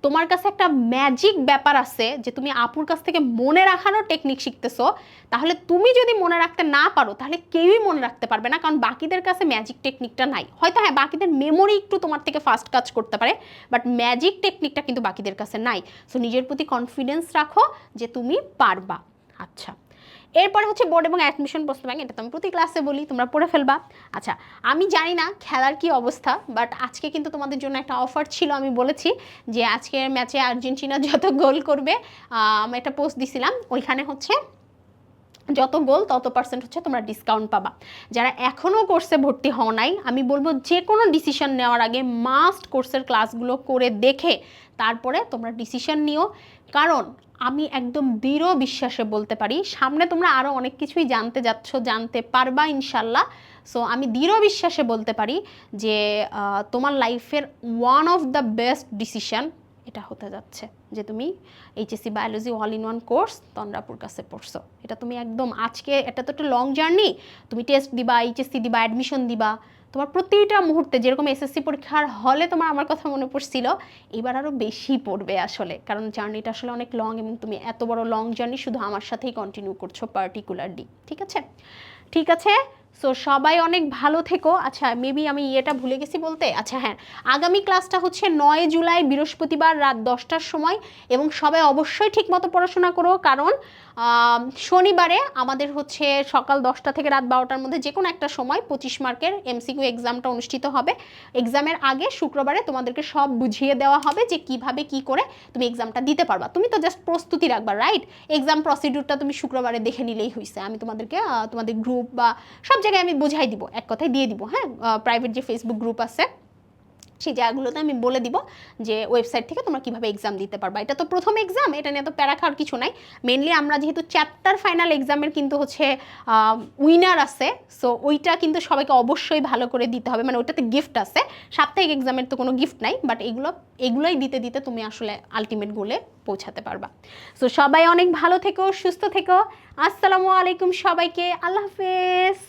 তোমার কাছে একটা ম্যাজিক ব্যাপার আছে যে তুমি আপুর কাছ থেকে মনে রাখানোর টেকনিক শিখতেছো, তাহলে তুমি যদি মনে রাখতে না পারো তাহলে কেউই মনে রাখতে পারবে না, কারণ বাকিদের কাছে ম্যাজিক টেকনিকটা নাই। হয়তো হ্যাঁ বাকিদের মেমোরি একটু তোমার থেকে ফাস্ট কাজ করতে পারে, বাট ম্যাজিক টেকনিকটা কিন্তু বাকিদের কাছে নাই। সো নিজের প্রতি কনফিডেন্স রাখো যে তুমি পারবা। আচ্ছা, এরপরে হচ্ছে বোর্ড এবং অ্যাডমিশন প্রশ্ন ব্যাংক, এটা তো আমি প্রতি ক্লাসে বলি, তোমরা পড়ে ফেলবা। আচ্ছা, আমি জানি না খেলার কি অবস্থা, বাট আজকে কিন্তু তোমাদের জন্য একটা অফার ছিল। আমি বলেছি যে আজকের ম্যাচে আর্জেন্টিনা যত গোল করবে, আমি একটা পোস্ট দিছিলাম, ওইখানে হচ্ছে যত গোল তত পার্সেন্ট হচ্ছে তোমরা ডিসকাউন্ট পাবা। যারা এখনও কোর্সে ভর্তি হও নাই, আমি বলবো যে কোনো ডিসিশন নেওয়ার আগে মাস্ট কোর্সের ক্লাসগুলো করে দেখে তারপরে তোমরা ডিসিশন নিও, কারণ আমি একদম দৃঢ় বিশ্বাসে বলতে পারি সামনে তোমরা আরও অনেক কিছুই জানতে যাচ্ছ, জানতে পারবা ইনশাল্লাহ। সো আমি দৃঢ় বিশ্বাসে বলতে পারি যে তোমার লাইফের one of the best decision এটা হতে যাচ্ছে যে তুমি HSC biology all in one course Tandrapur কাছে পড়ছো। এটা তুমি একদম আজকে, এটা তো একটা লং জার্নি, তুমি টেস্ট দিবা, এইচএসসি দিবা, অ্যাডমিশন দিবা, তোমার প্রতিটা মুহূর্তে যেরকম এসএসসি পরীক্ষার হলে তোমার আমার কথা মনে পড়ছিল, এবার আরও বেশি পড়বে আসলে, কারণ জার্নিটা আসলে অনেক লং এবং তুমি এত বড় লং জার্নি শুধু আমার সাথেই কন্টিনিউ করছো পার্টিকুলারলি। ঠিক আছে, ঠিক আছে। সো সবাই অনেক ভালো থেকো। আচ্ছা, মেবি আমি এটা ভুলে গেছি বলতে। আচ্ছা হ্যাঁ, আগামী ক্লাসটা হচ্ছে 9 জুলাই বৃহস্পতিবার রাত 10টার সময়, এবং সবাই অবশ্যই ঠিকমতো পড়াশোনা করো, কারণ শনিবারে আমাদের হচ্ছে সকাল 10টা থেকে রাত 12টার মধ্যে যে কোনো একটা সময় 25 মার্কের এমসিকিউ এক্সামটা অনুষ্ঠিত হবে। এক্সামের আগে শুক্রবারে তোমাদেরকে সব বুঝিয়ে দেওয়া হবে যে কিভাবে কি করে তুমি এক্সামটা দিতে পারবা। তুমি তো জাস্ট প্রস্তুতি রাখবা, রাইট? এক্সাম প্রসিডিউরটা তুমি শুক্রবারে দেখে নিলেই হয়েছে। আমি তোমাদেরকে তোমাদের গ্রুপ বা সব জায়গায় আমি বোঝাই দিব, এক কথায় দিয়ে দিব। হ্যাঁ, প্রাইভেট যে ফেসবুক গ্রুপ আছে সেই জায়গাগুলোতে আমি বলে দিব যে ওয়েবসাইট থেকে তোমরা কীভাবে এক্সাম দিতে পারবা। এটা তো প্রথম এক্সাম, এটা নিয়ে তো প্যারা খাওয়ার কিছু নাই। মেনলি আমরা যেহেতু চ্যাপ্টার ফাইনাল এক্সামের কিন্তু হচ্ছে উইনার আছে, সো ওইটা কিন্তু সবাইকে অবশ্যই ভালো করে দিতে হবে, মানে ওইটাতে গিফট আছে। সাপ্তাহিক এক্সামের তো কোনো গিফট নাই, বাট এগুলোই দিতে দিতে তুমি আসলে আলটিমেট গোলে পৌঁছাতে পারবা। সো সবাই অনেক ভালো থেকো, সুস্থ থেকো। আসসালামু আলাইকুম সবাইকে, আল্লাহ হাফেজ।